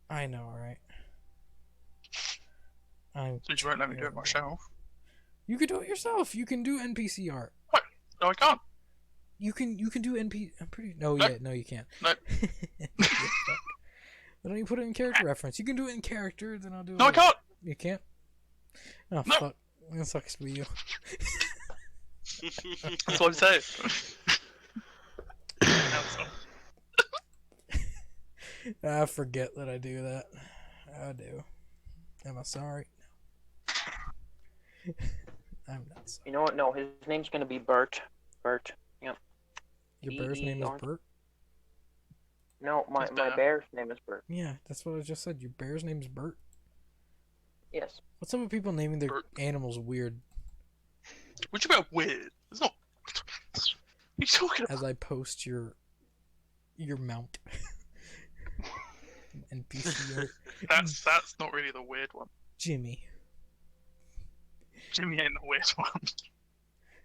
I know, right? So you won't let me do it terrible. myself? You can do it yourself. You can do NPC art. No, I can't. You can do NPC. I'm pretty. No, No. yeah, no, you can't. No. Yeah, fuck. Why don't you put it in character reference? You can do it in character, then I'll do it. No, I can't. You can't. Oh No. fuck! That sucks to be you. That's what I'm saying. I forget that I do that. I do. Am I sorry? No. I'm not sorry. You know what? No, his name's gonna be Bert. Bert. Yep. Your bear's name is B-E-R. Bert? No, my It's Bear. bear's name is Bert. Yeah, that's what I just said. Your bear's name's Bert? Yes. What's up with people naming their Bert. animals weird What you about weird? It's not. What are you talking about? as I post your mount? NPC art. That's not really the weird one. Jimmy. Jimmy ain't the weird one.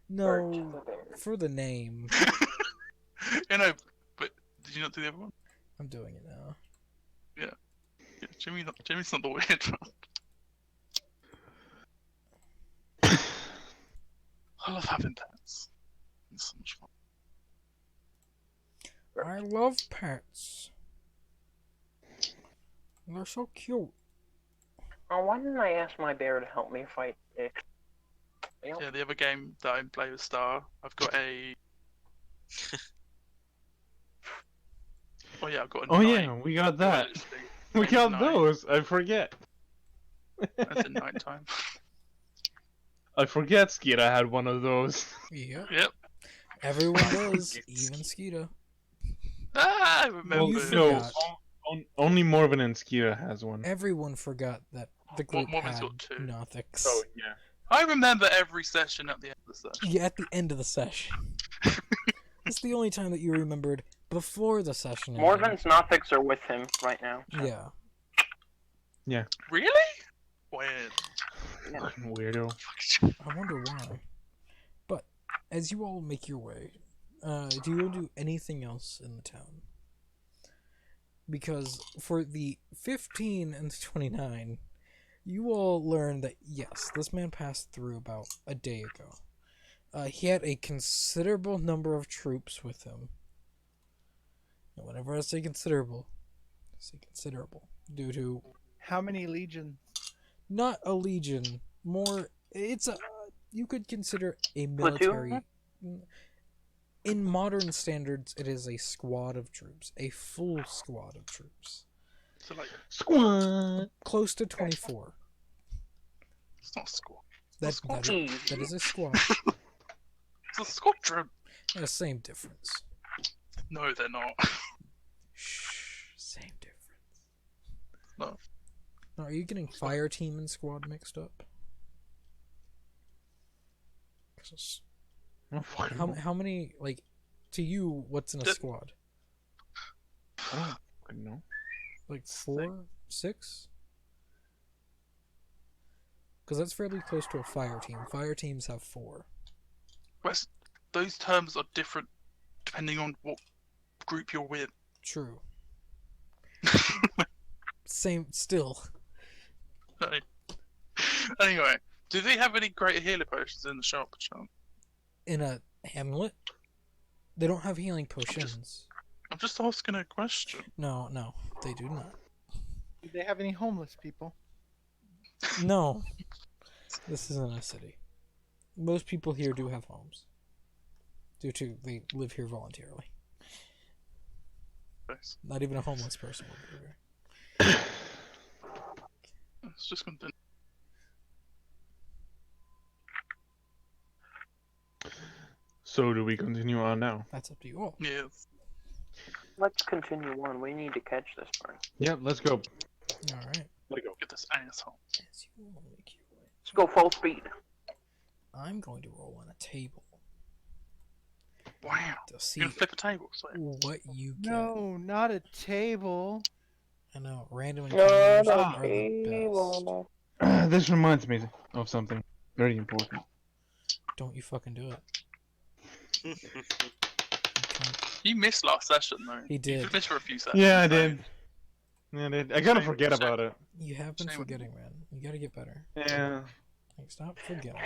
Bert No, the bear. for the name. You know, but did you not do the other one? I'm doing it now. Yeah, Jimmy's not the weird one. I love having pets. It's so much fun. I love pets. They're so cute. Oh, why didn't I ask my bear to help me fight Dick? You know, Yeah, the other game that I play with Star, I've got a. Oh yeah, I've got a. Oh knight. yeah, we got that. Literally, We name's got Knight. those. I forget. That's in night time. I forget Skira had one of those. Yeah, Yep. everyone does, Forget even Skeeta. Ah, I remember. you no, forgot. only Morven and Skira has one. Everyone forgot that the group Mormon's had got 2. Nothics. Oh yeah. I remember every session at the end of the session. Yeah, at the end of the session. It's the only time that you remembered before the session. ended. Morven's Nothics are with him right now. so- Yeah. Really? Weird. Fucking weirdo. I wonder why. But as you all make your way, do you do anything else in the town? Because for the 15 and the 29, you all learn that yes, this man passed through about a day ago. He had a considerable number of troops with him. And whenever I say considerable due to How many legions? Not a legion. More, it's a. You could consider a military. In modern standards, it is a squad of troops, a full squad of troops, So like, Squad. close to 24. it's not a squad. That squad. that is a squad. It's a squadron. Same difference. No, they're not. Shh, same difference. No. Now, are you getting fire team and squad mixed up? 'Cause Oh, fucking hell. how many, like, to you, what's in a The- squad? I don't fucking know. Like 4, 6? Because that's fairly close to a fire team. Fire teams have 4. Wes, those terms are different depending on what group you're with. True. Same, still. Right. Anyway, do they have any great healer potions in the shop, Sean? In a hamlet, they don't have healing potions. I'm just asking a question. No, they do not. Do they have any homeless people? No. This isn't a city. Most people here do have homes. Due to they live here voluntarily. Thanks. Not even a homeless person would live here. It's just gonna. So do we continue on now? That's up to you all. Yeah. Let's continue on. We need to catch this bird. Yeah, let's go. Alright. Let go. Get this asshole. As you all make your way, Let's go full speed. I'm going to roll on a table Wow. to see You're gonna flip a table, so. what you get. No, not a table. I know, random Not encounters a are the best. table. This reminds me of something very important. Don't you fucking do it. You can't- You missed last session, though. He did. You missed for a few sessions. Yeah, I so- did. Yeah, I did. I gotta forget about it. You have been Shame on forgetting, man. You gotta get better. Yeah. Like, stop forgetting.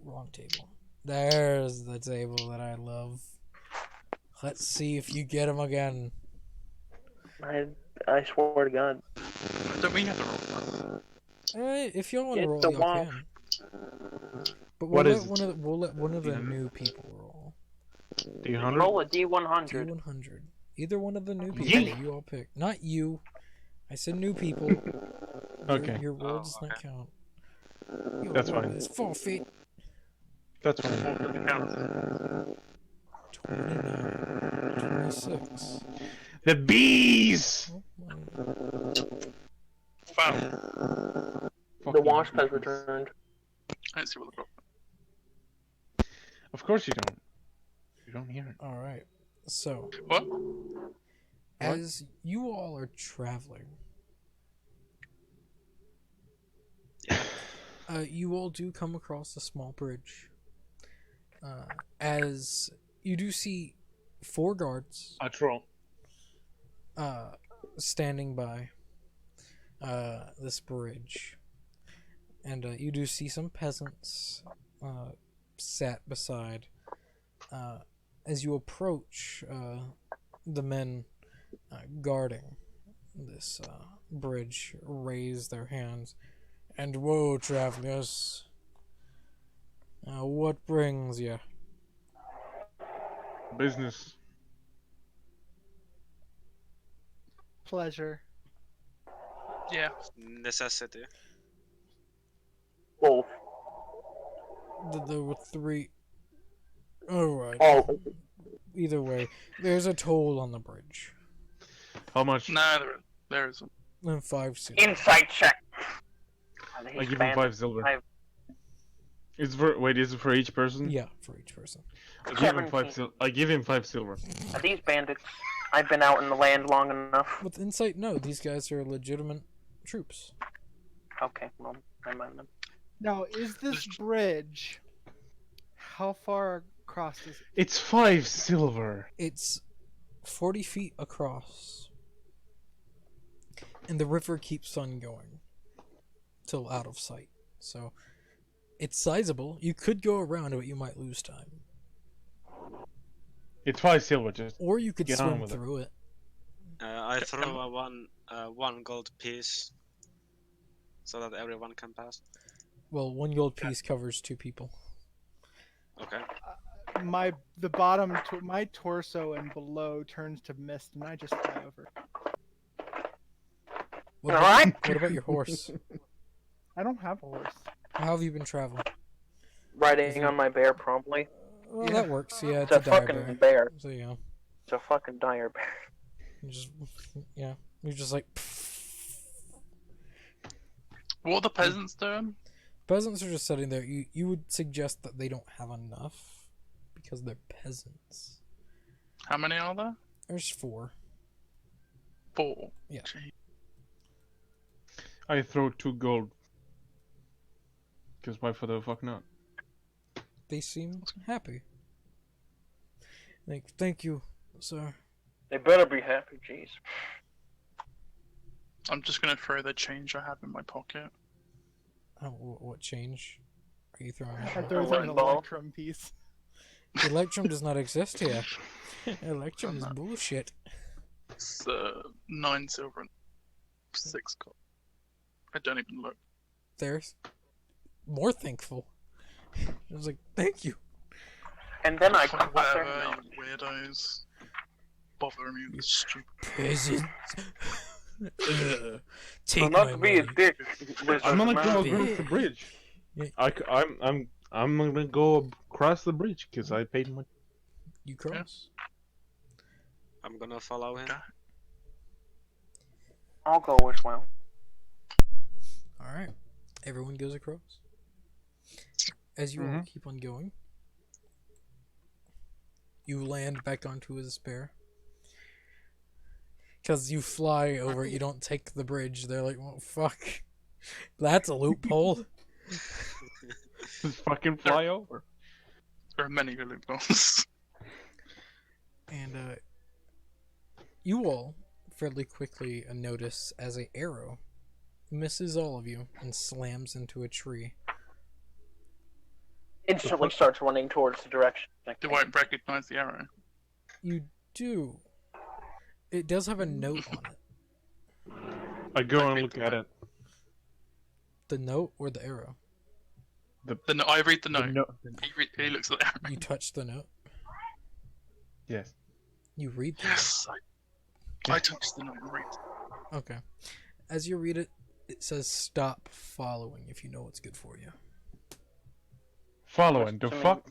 Wrong table. There's the table that I love. Let's see if you get him again. I swear to God. Don't we have to roll? Alright, if y'all want to Get roll, the y'all wall. can. But What we'll is let one of the Yeah. new people roll. D100? Roll a D100. D100. Either one of the new people Yeet. you all pick. Not you. I said new people. Okay. Your roll Oh, does not okay. count. Your That's roll fine. is forfeit. That's fine. 29. 26. The bees! Oh, my. Wow. The Fucking wasp has bees. returned. Let's see what the problem. Of course you don't. You don't hear it. Alright. So, What? as you all are traveling, you all do come across a small bridge. As you do see 4 guards A troll. standing by this bridge. And you do see some peasants sat beside. As you approach the men guarding this bridge, raise their hands. And whoa, travelers. What brings you? Business. Pleasure. Yeah. Necessity. Both. There were 3. Alright. Oh, Either way, there's a toll on the bridge. How much? No, there isn't. And 5 silver. insight check. I give him 5 silver. I've- Is it for each person? Yeah, for each person. I give him 5 17. silver. I give him 5 silver. Are these bandits? I've been out in the land long enough. With insight, no, these guys are legitimate troops. Okay, well, I mind them. Now, is this bridge? How far across is it? It's 5 silver. It's 40 feet across. And the river keeps on going till out of sight. So it's sizable. You could go around it, but you might lose time. It's 5 silver. Just Or you could Get on swim with it. through it. I Okay, throw a one gold piece so that everyone can pass. Well, 1 gold piece covers 2 people. Okay. My torso and below turns to mist, and I just fly over. What Alright. what about your horse? I don't have a horse. How have you been traveling? Riding on my bear promptly. Well, Yeah. that works. Yeah, It's it's a a dire fucking bear. bear. So yeah, It's a fucking dire bear. you just you're just like What are the peasants doing? peasants are just sitting there. You would suggest that they don't have enough because they're peasants. How many are there? There's 4. 4. Yeah. Gee. I throw 2 gold. Because why for the fuck not? They seem happy. Like, thank you, sir. They better be happy, jeez. I'm just gonna throw the change I have in my pocket. What change are you throwing? I At? throw One an ball. electrum piece. Electrum does not exist here. Electrum is bullshit. It's 9 silver and 6 gold. I don't even look. There's more thankful. I was like, thank you. And then I Fuck come back there. whatever, No. you weirdos. Bothering me with this stupid. Peasants. Take So my not to be a money. dick, Wizard I'm gonna go Man. across the bridge. Yeah. I'm gonna go across the bridge because I paid money. You cross. I'm gonna follow him. Okay. I'll go as well. All right. Everyone goes across. As you all keep on going, you land back onto his spear. Because you fly over it, you don't take the bridge. They're like, well, fuck. That's a loophole. Just fucking fly over. There are many loopholes. And you all fairly quickly notice as an arrow misses all of you and slams into a tree. Instantly starts running towards the direction. They won't recognize the arrow. You do. It does have a note on it. I go and look at it. The note or the arrow? I read the note. No. He looks at the arrow. You touch the note. Yes. You read the Yes, I touched the note and read. note. Okay. As you read it, it says stop following if you know what's good for you. Following the So- fuck?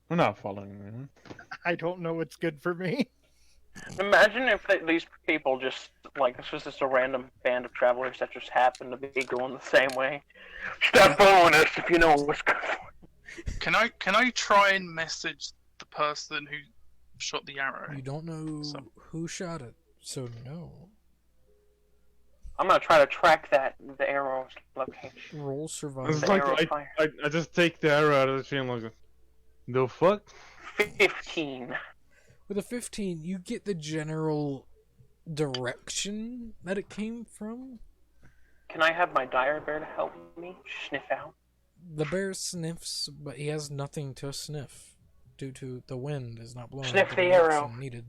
We're not following him. I don't know what's good for me. Imagine if these people just, like, this was just a random band of travelers that just happened to be going the same way. Stop following us if you know what's good for you. Can I try and message the person who shot the arrow? You don't know So- who shot it, so no. I'm gonna try to track the arrow's location. Roll It's survival. The like arrow of fire. I just take the arrow out of the tree and look. The fuck? 15. With a 15, you get the general direction that it came from. Can I have my dire bear to help me sniff out? The bear sniffs, but he has nothing to sniff due to the wind is not blowing Sniff the the direction arrow. needed.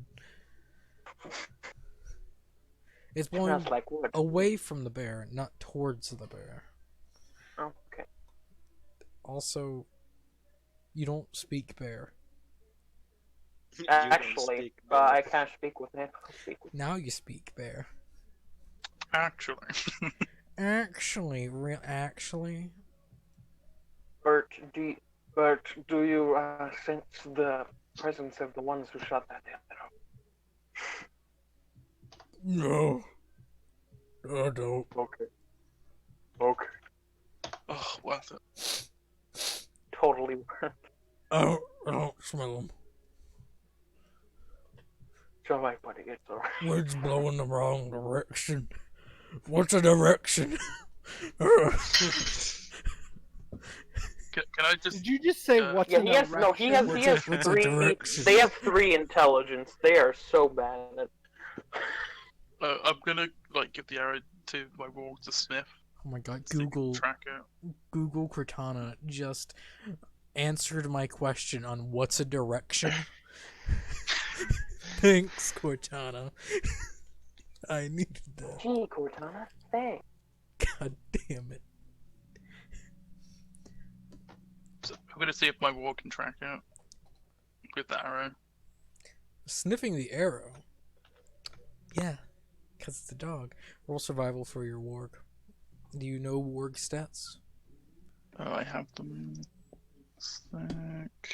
It's blowing Smells like wood. away from the bear, not towards the bear. Oh, okay. Also, you don't speak bear. You don't Actually, speak I both. can't speak with him. I'll speak with Now you speak bear. Actually. Actually. Bert, do you sense the presence of the ones who shot that arrow? No. I don't. Okay. Okay. Oh, worth it. Totally worth. I don't smell them. It's alright, buddy. It's alright. Wind's blowing the wrong direction. What's the direction? Can I just? Did you just say what's Yeah, in he has the no. He has. What's He has a- what's a three. direction? They have 3 intelligence. They are so bad at. I'm gonna give the arrow to my wall to sniff. Oh my god, so you can Google track it. Google Cortana just answered my question on what's a direction. Thanks, Cortana. I needed that. Gee, Cortana, thanks. God damn it. So I'm gonna see if my war can track it with that arrow. Sniffing the arrow. Yeah, because it's a dog. Roll survival for your warg. Do you know warg stats? Oh, I have them. Stack.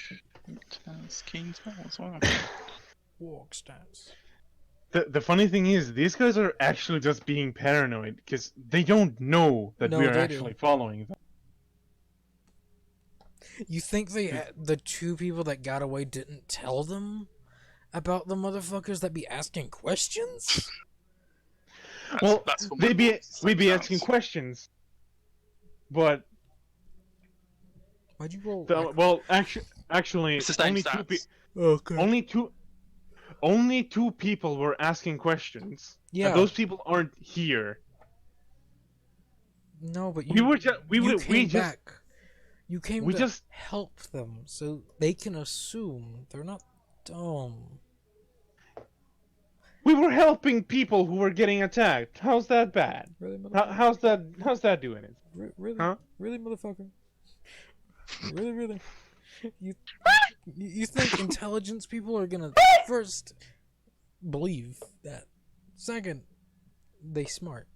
Keen spell as well. Warg stats. The funny thing is, these guys are actually just being paranoid because they don't know that No, we are they do. actually following them. You think the two people that got away didn't tell them about the motherfuckers that be asking questions? Well, that's what we'd my be sounds. asking questions, but Why'd you roll? actually, It's the same stats. Okay. only two people were asking questions. Yeah. And those people aren't here. No, but We were just back. You came we to just- help them, so they can assume they're not dumb. we were helping people who were getting attacked. How's that bad? Really, motherfucker? How's that doing it? Really? Huh? Really, motherfucker? Really? You think intelligence people are gonna first believe that, second they smart,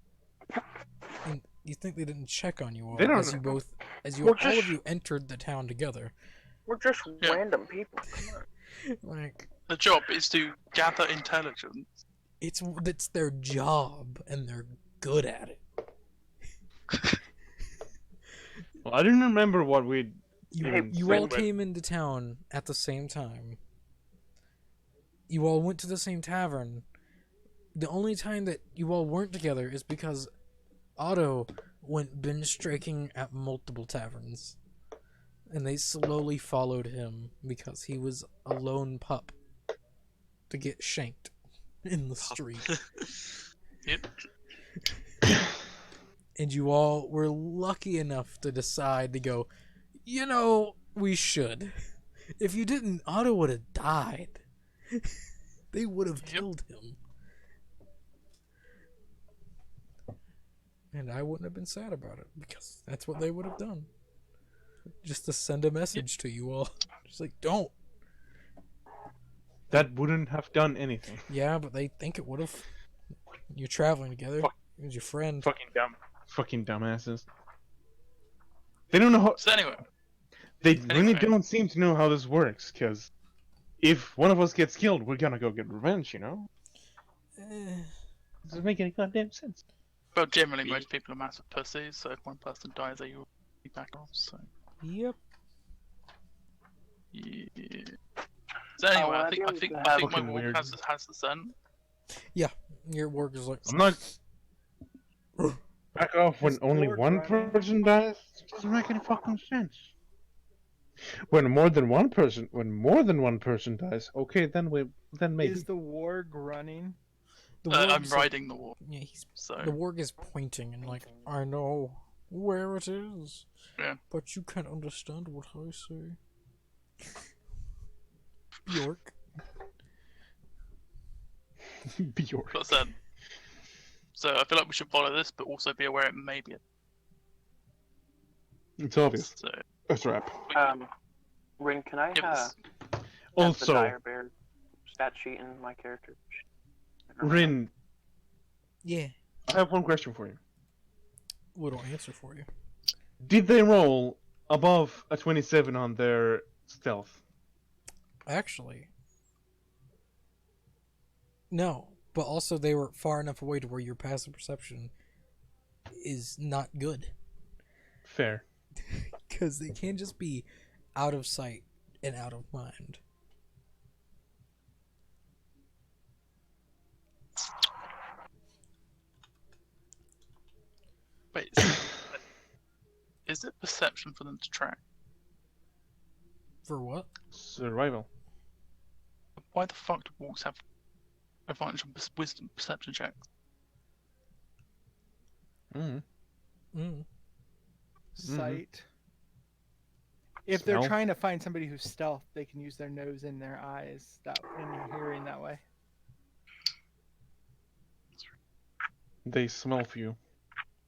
and you think they didn't check on you all They don't as you know. both We're all of just- you entered the town together? We're just Yeah. random people. Come on. Like The job is to gather intelligence. it's their job and they're good at it. Well, I didn't remember what we. You all came into town at the same time. You all went to the same tavern. The only time that you all weren't together is because Otto went binge striking at multiple taverns. And they slowly followed him because he was a lone pup to get shanked in the street. Yep. And you all were lucky enough to decide to go, you know, we should. If you didn't, Otto would have died. They would have killed him. And I wouldn't have been sad about it, because that's what they would have done. Just to send a message to you all. Just like, don't. That wouldn't have done anything. Yeah, but they think it would have. You're traveling together. Fuck. It was your friend. Fucking dumbasses. They don't know how. So anyway, They really Anyway. don't seem to know how this works. Because if one of us gets killed, we're gonna go get revenge. You know? Eh, Doesn't make any goddamn sense. well, generally most people are massive pussies, so if one person dies, they will be back off. So yep. yeah. So anyway, I think my Fucking walk weird. has the sun. Your work is like. I'm not. Back off when Is only Lord one running? person dies. It doesn't make any fucking sense. When more than one person dies, okay, then maybe. Is the warg running? The I'm warg's riding the walk, Like, yeah, the so warg is pointing and like, I know where it is. Yeah. But you can't understand what I say. Bjork. Bjork. that's that. So I feel like we should follow this, but also be aware it may be. It's obvious. So That's a wrap. Rin, can I give us. have the Also, Dire Bear stat sheet in my character? Rin, Yeah. I have one question for you. Little answer for you. Did they roll above a 27 on their stealth? Actually. No. But also they were far enough away to where your passive perception is not good. Fair. Because they can't just be out of sight and out of mind. Wait, is it perception for them to track? For what? Survival. Why the fuck do walks have advantage on wisdom perception checks? Mm. Mm. Sight. If they're Smell. trying to find somebody who's stealth, they can use their nose and their eyes and hearing that way. They smell few.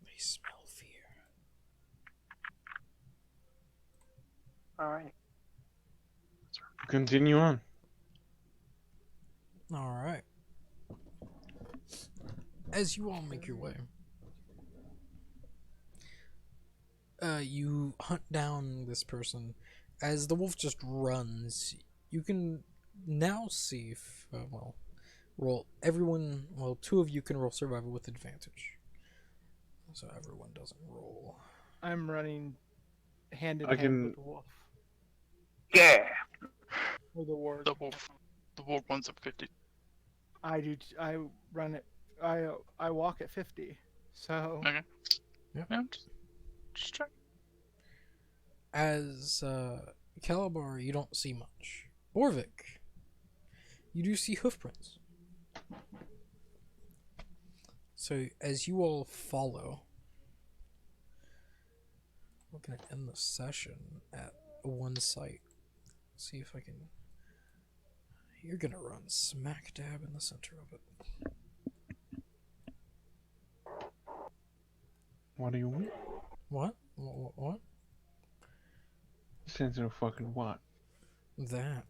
They smell fear. Alright. Continue on. All right. As you all make your way, you hunt down this person. As the wolf just runs, you can now see if, roll everyone. Well, two of you can roll survival with advantage, so everyone doesn't roll. I'm running hand in I hand can- with the wolf. Yeah! Or the warg. The warg one's at 50. I run it. I walk at 50. So Okay. Yeah. Yeah, just check. As Calabar, you don't see much. Borvik, you do see hoofprints. So as you all follow, we're gonna end the session at one site. See if I can. You're gonna run smack dab in the center of it. What do you want? What? What? Center of fucking what? That.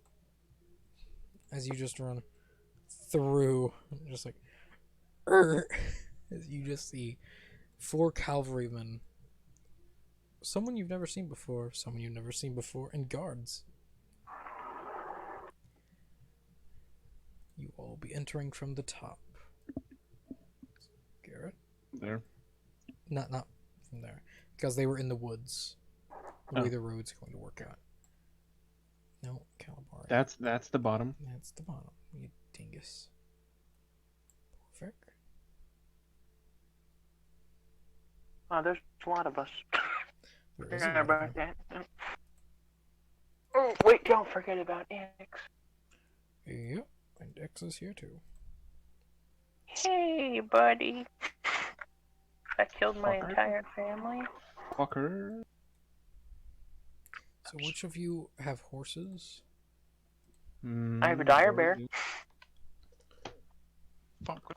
As you just run through, just like, as you just see 4 cavalrymen, someone you've never seen before, and guards. You all be entering from the top. Garrett? There. Not from there, because they were in the woods. The way Oh. the road's going to work out. No, Calabar. That's the bottom. That's the bottom, you dingus. Perfect. Oh, there's a lot of us. There is a Forgot lot of about them. that. Oh, wait, don't forget about X. Yep, and X is here too. Hey, buddy. I killed my Fucker. entire family. Fucker. So which of you have horses? I have a dire bear. Fuck.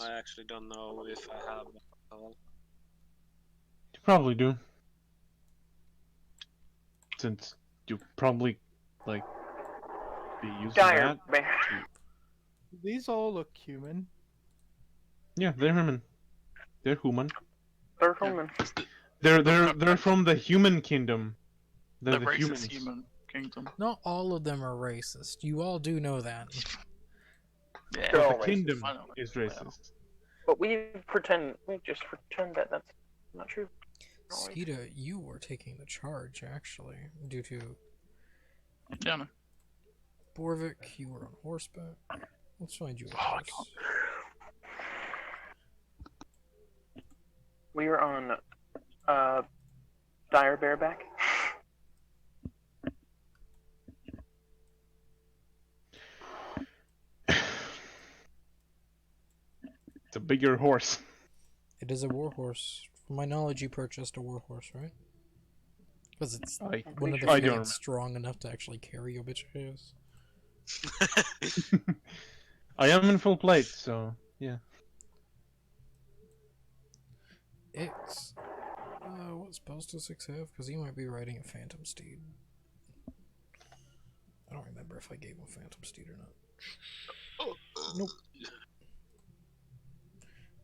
I actually don't know if I have all. You probably do. Since you probably like be using Dire that. bear. these all look human. Yeah, they're human. They're human. They're human. They're from the human kingdom. They're The the racist humans. human kingdom. Not all of them are racist. You all do know that. Yeah. They're But all the racist. kingdom I know. is racist. But we just pretend that that's not true. Always. Skeeta, you were taking the charge, actually, due to Yeah, no. Borvik, you were on horseback. Let's find you a Oh, I horse. We are on dire bareback. It's a bigger horse. It is a warhorse. From my knowledge, you purchased a warhorse, right? Because it's I one of the I few don't that's strong enough to actually carry your bitches. I am in full plate, so yeah. X. What spells does X have? Because he might be riding a Phantom Steed. I don't remember if I gave him a Phantom Steed or not. Nope.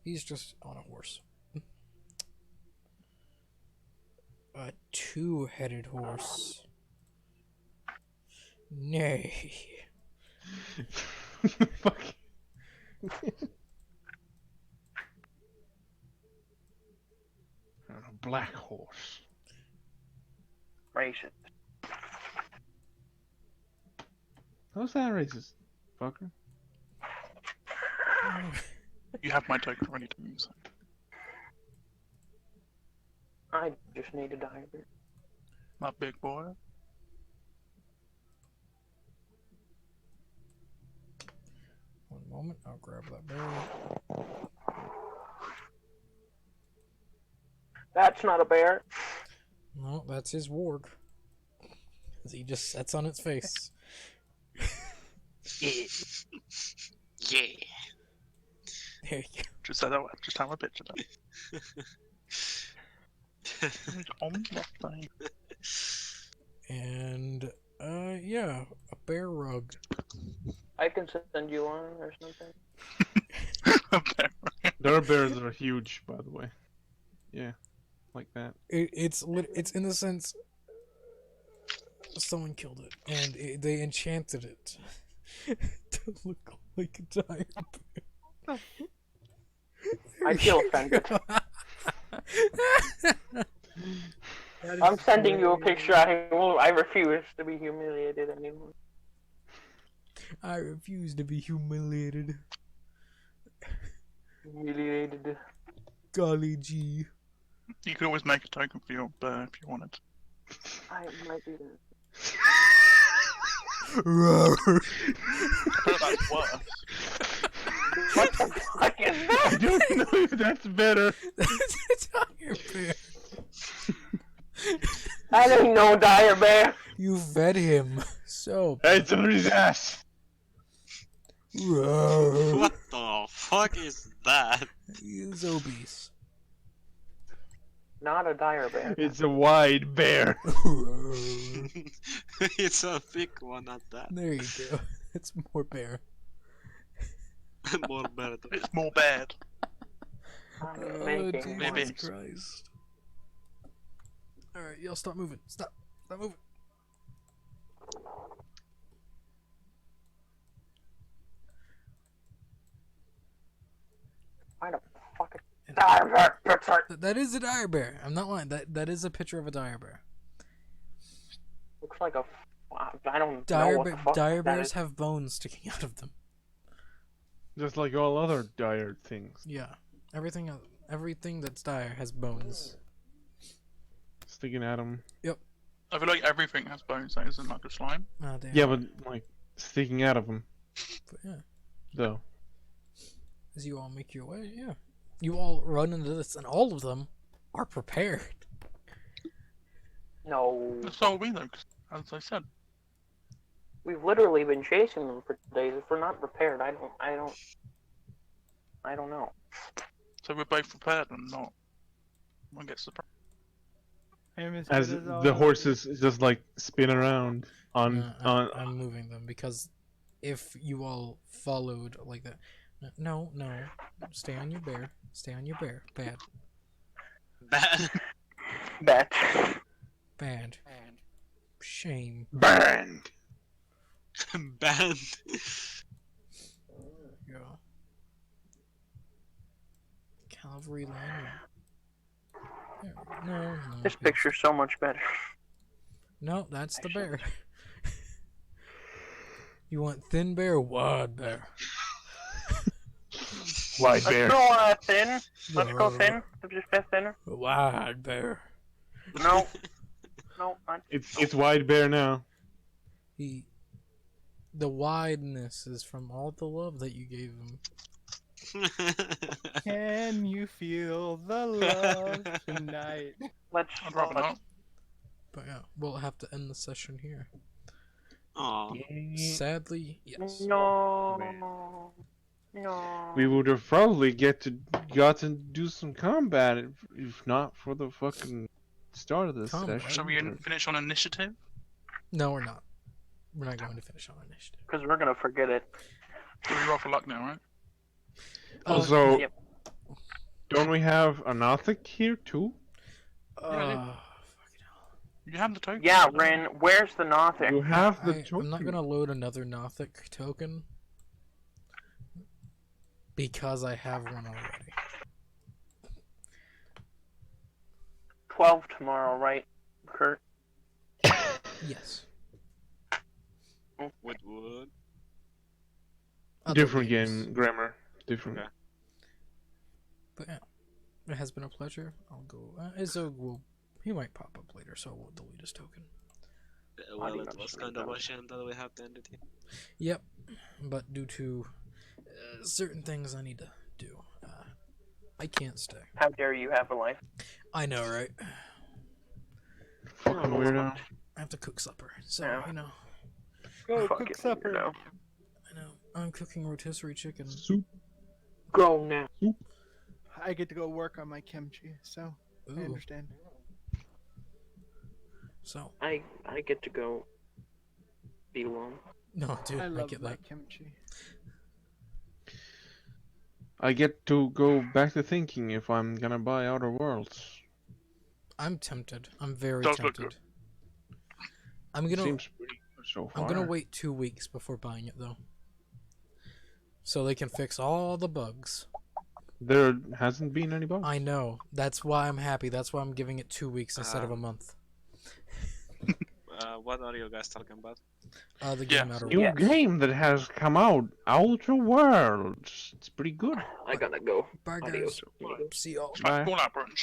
He's just on a horse. A 2-headed horse. Nay. Fuck. A black horse. Racist. How's that racist, fucker? You have my token ready to use. I just need a dire bear. My big boy. One moment, I'll grab that barrel. That's not a bear. No, that's his warg. As he just sets on its face. Yeah. There you go. Just so that I just have a picture of it. On my phone. And yeah, a bear rug. I can send you one or something. Their bears are huge, by the way. Yeah, like that. It's in the sense someone killed it and they enchanted it to look like a dire bear. I feel offended. I'm sending you a picture. I refuse to be humiliated anymore. I refuse to be humiliated. Humiliated. Golly gee. You could always make a token for your bear if you wanted. I might do that. Roar. I thought that's worse. What the fuck is I that? don't know if that's better. That's a dire bear. I didn't know dire bear. You fed him. So It's under his ass. Roar. What the fuck is that? He's obese. Not a dire bear. It's a wide bear. Roar. It's a thick one at that. There you go. It's more bear. More better. It's more bad. I'm Oh, making Jesus Maybe. Christ. Alright, y'all stop moving. Stop moving. Find a fucking dire bear picture. That is a dire bear. I'm not lying. That is a picture of a dire bear. Looks like a. I don't know Dire, what the fuck dire that bears is. have bones sticking out of them. Just like all other dire things. Yeah, everything that's dire has bones. Sticking at them. I feel like everything has bones that isn't like a slime. Ah, damn. Yeah, but like sticking out of them, But yeah, though. as you all make your way, yeah, you all run into this, and all of them are prepared. No. So are we though, 'cause as I said. We've literally been chasing them for days. If we're not prepared, I don't know. So we're both prepared and not one gets surprised. I'm as As good as the all- horses just like spin around on I'm moving them because if you all followed like that, no, stay on your bear, bad, Bad. Bet. shame. banned. Bad. Yeah. Cavalry line. No. This picture's so much better. No, that's the bear. You want thin bear, wide bear. Wide Let's bear. go thin. Let's go thin. Just bit thinner. Wide bear. No. No. Not. It's wide bear now. The wideness is from all the love that you gave him. Can you feel the love tonight? Let's. I'd rather not. But yeah, we'll have to end the session here. Aw. Sadly, yes. No. Man. No. We would have probably got to do some combat if not for the fucking start of this Combat? session. Shall we finish on initiative? No, we're not. We're not going to finish on initiative. Because we're gonna forget it. So we roll for luck now, right? Also, Yep. don't we have a Nothic here too? Fucking hell. You have the token. Yeah, Ren. Where's the Nothic? You have the I'm not gonna load another Nothic token because I have one already. 12 tomorrow, right, Kurt? Yes. With wood. Other Different games. game, grammar. Different. Okay. But yeah, it has been a pleasure. I'll go. Izzo will. He might pop up later, so I won't delete his token. Well, it was kind of a shame that we have to end it here. Yep, but due to certain things I need to do, I can't stay. How dare you have a life? I know, right? Fucking weirdo. I have to cook supper, so Yeah. you know. Go Fuck cook it, supper. weirdo. I know. I'm cooking rotisserie chicken. Soup. Go now. I get to go work on my kimchi, so I Ooh. understand. So I get to go be alone. no, dude, I I love get my that. kimchi. I get to go back to thinking if I'm gonna buy Outer Worlds. I'm tempted. I'm very Does look tempted. I'm gonna Seems pretty good so far. I'm gonna wait 2 weeks before buying it though, so they can fix all the bugs. There hasn't been any bugs. I know. That's why I'm happy. That's why I'm giving it 2 weeks instead of a month. What are you guys talking about? The Yeah. game Outer New Worlds. game that has come out, Outer Worlds. It's pretty good. I gotta go. Bye Adios. guys. See y'all. Smash Bye. ball out, Britain.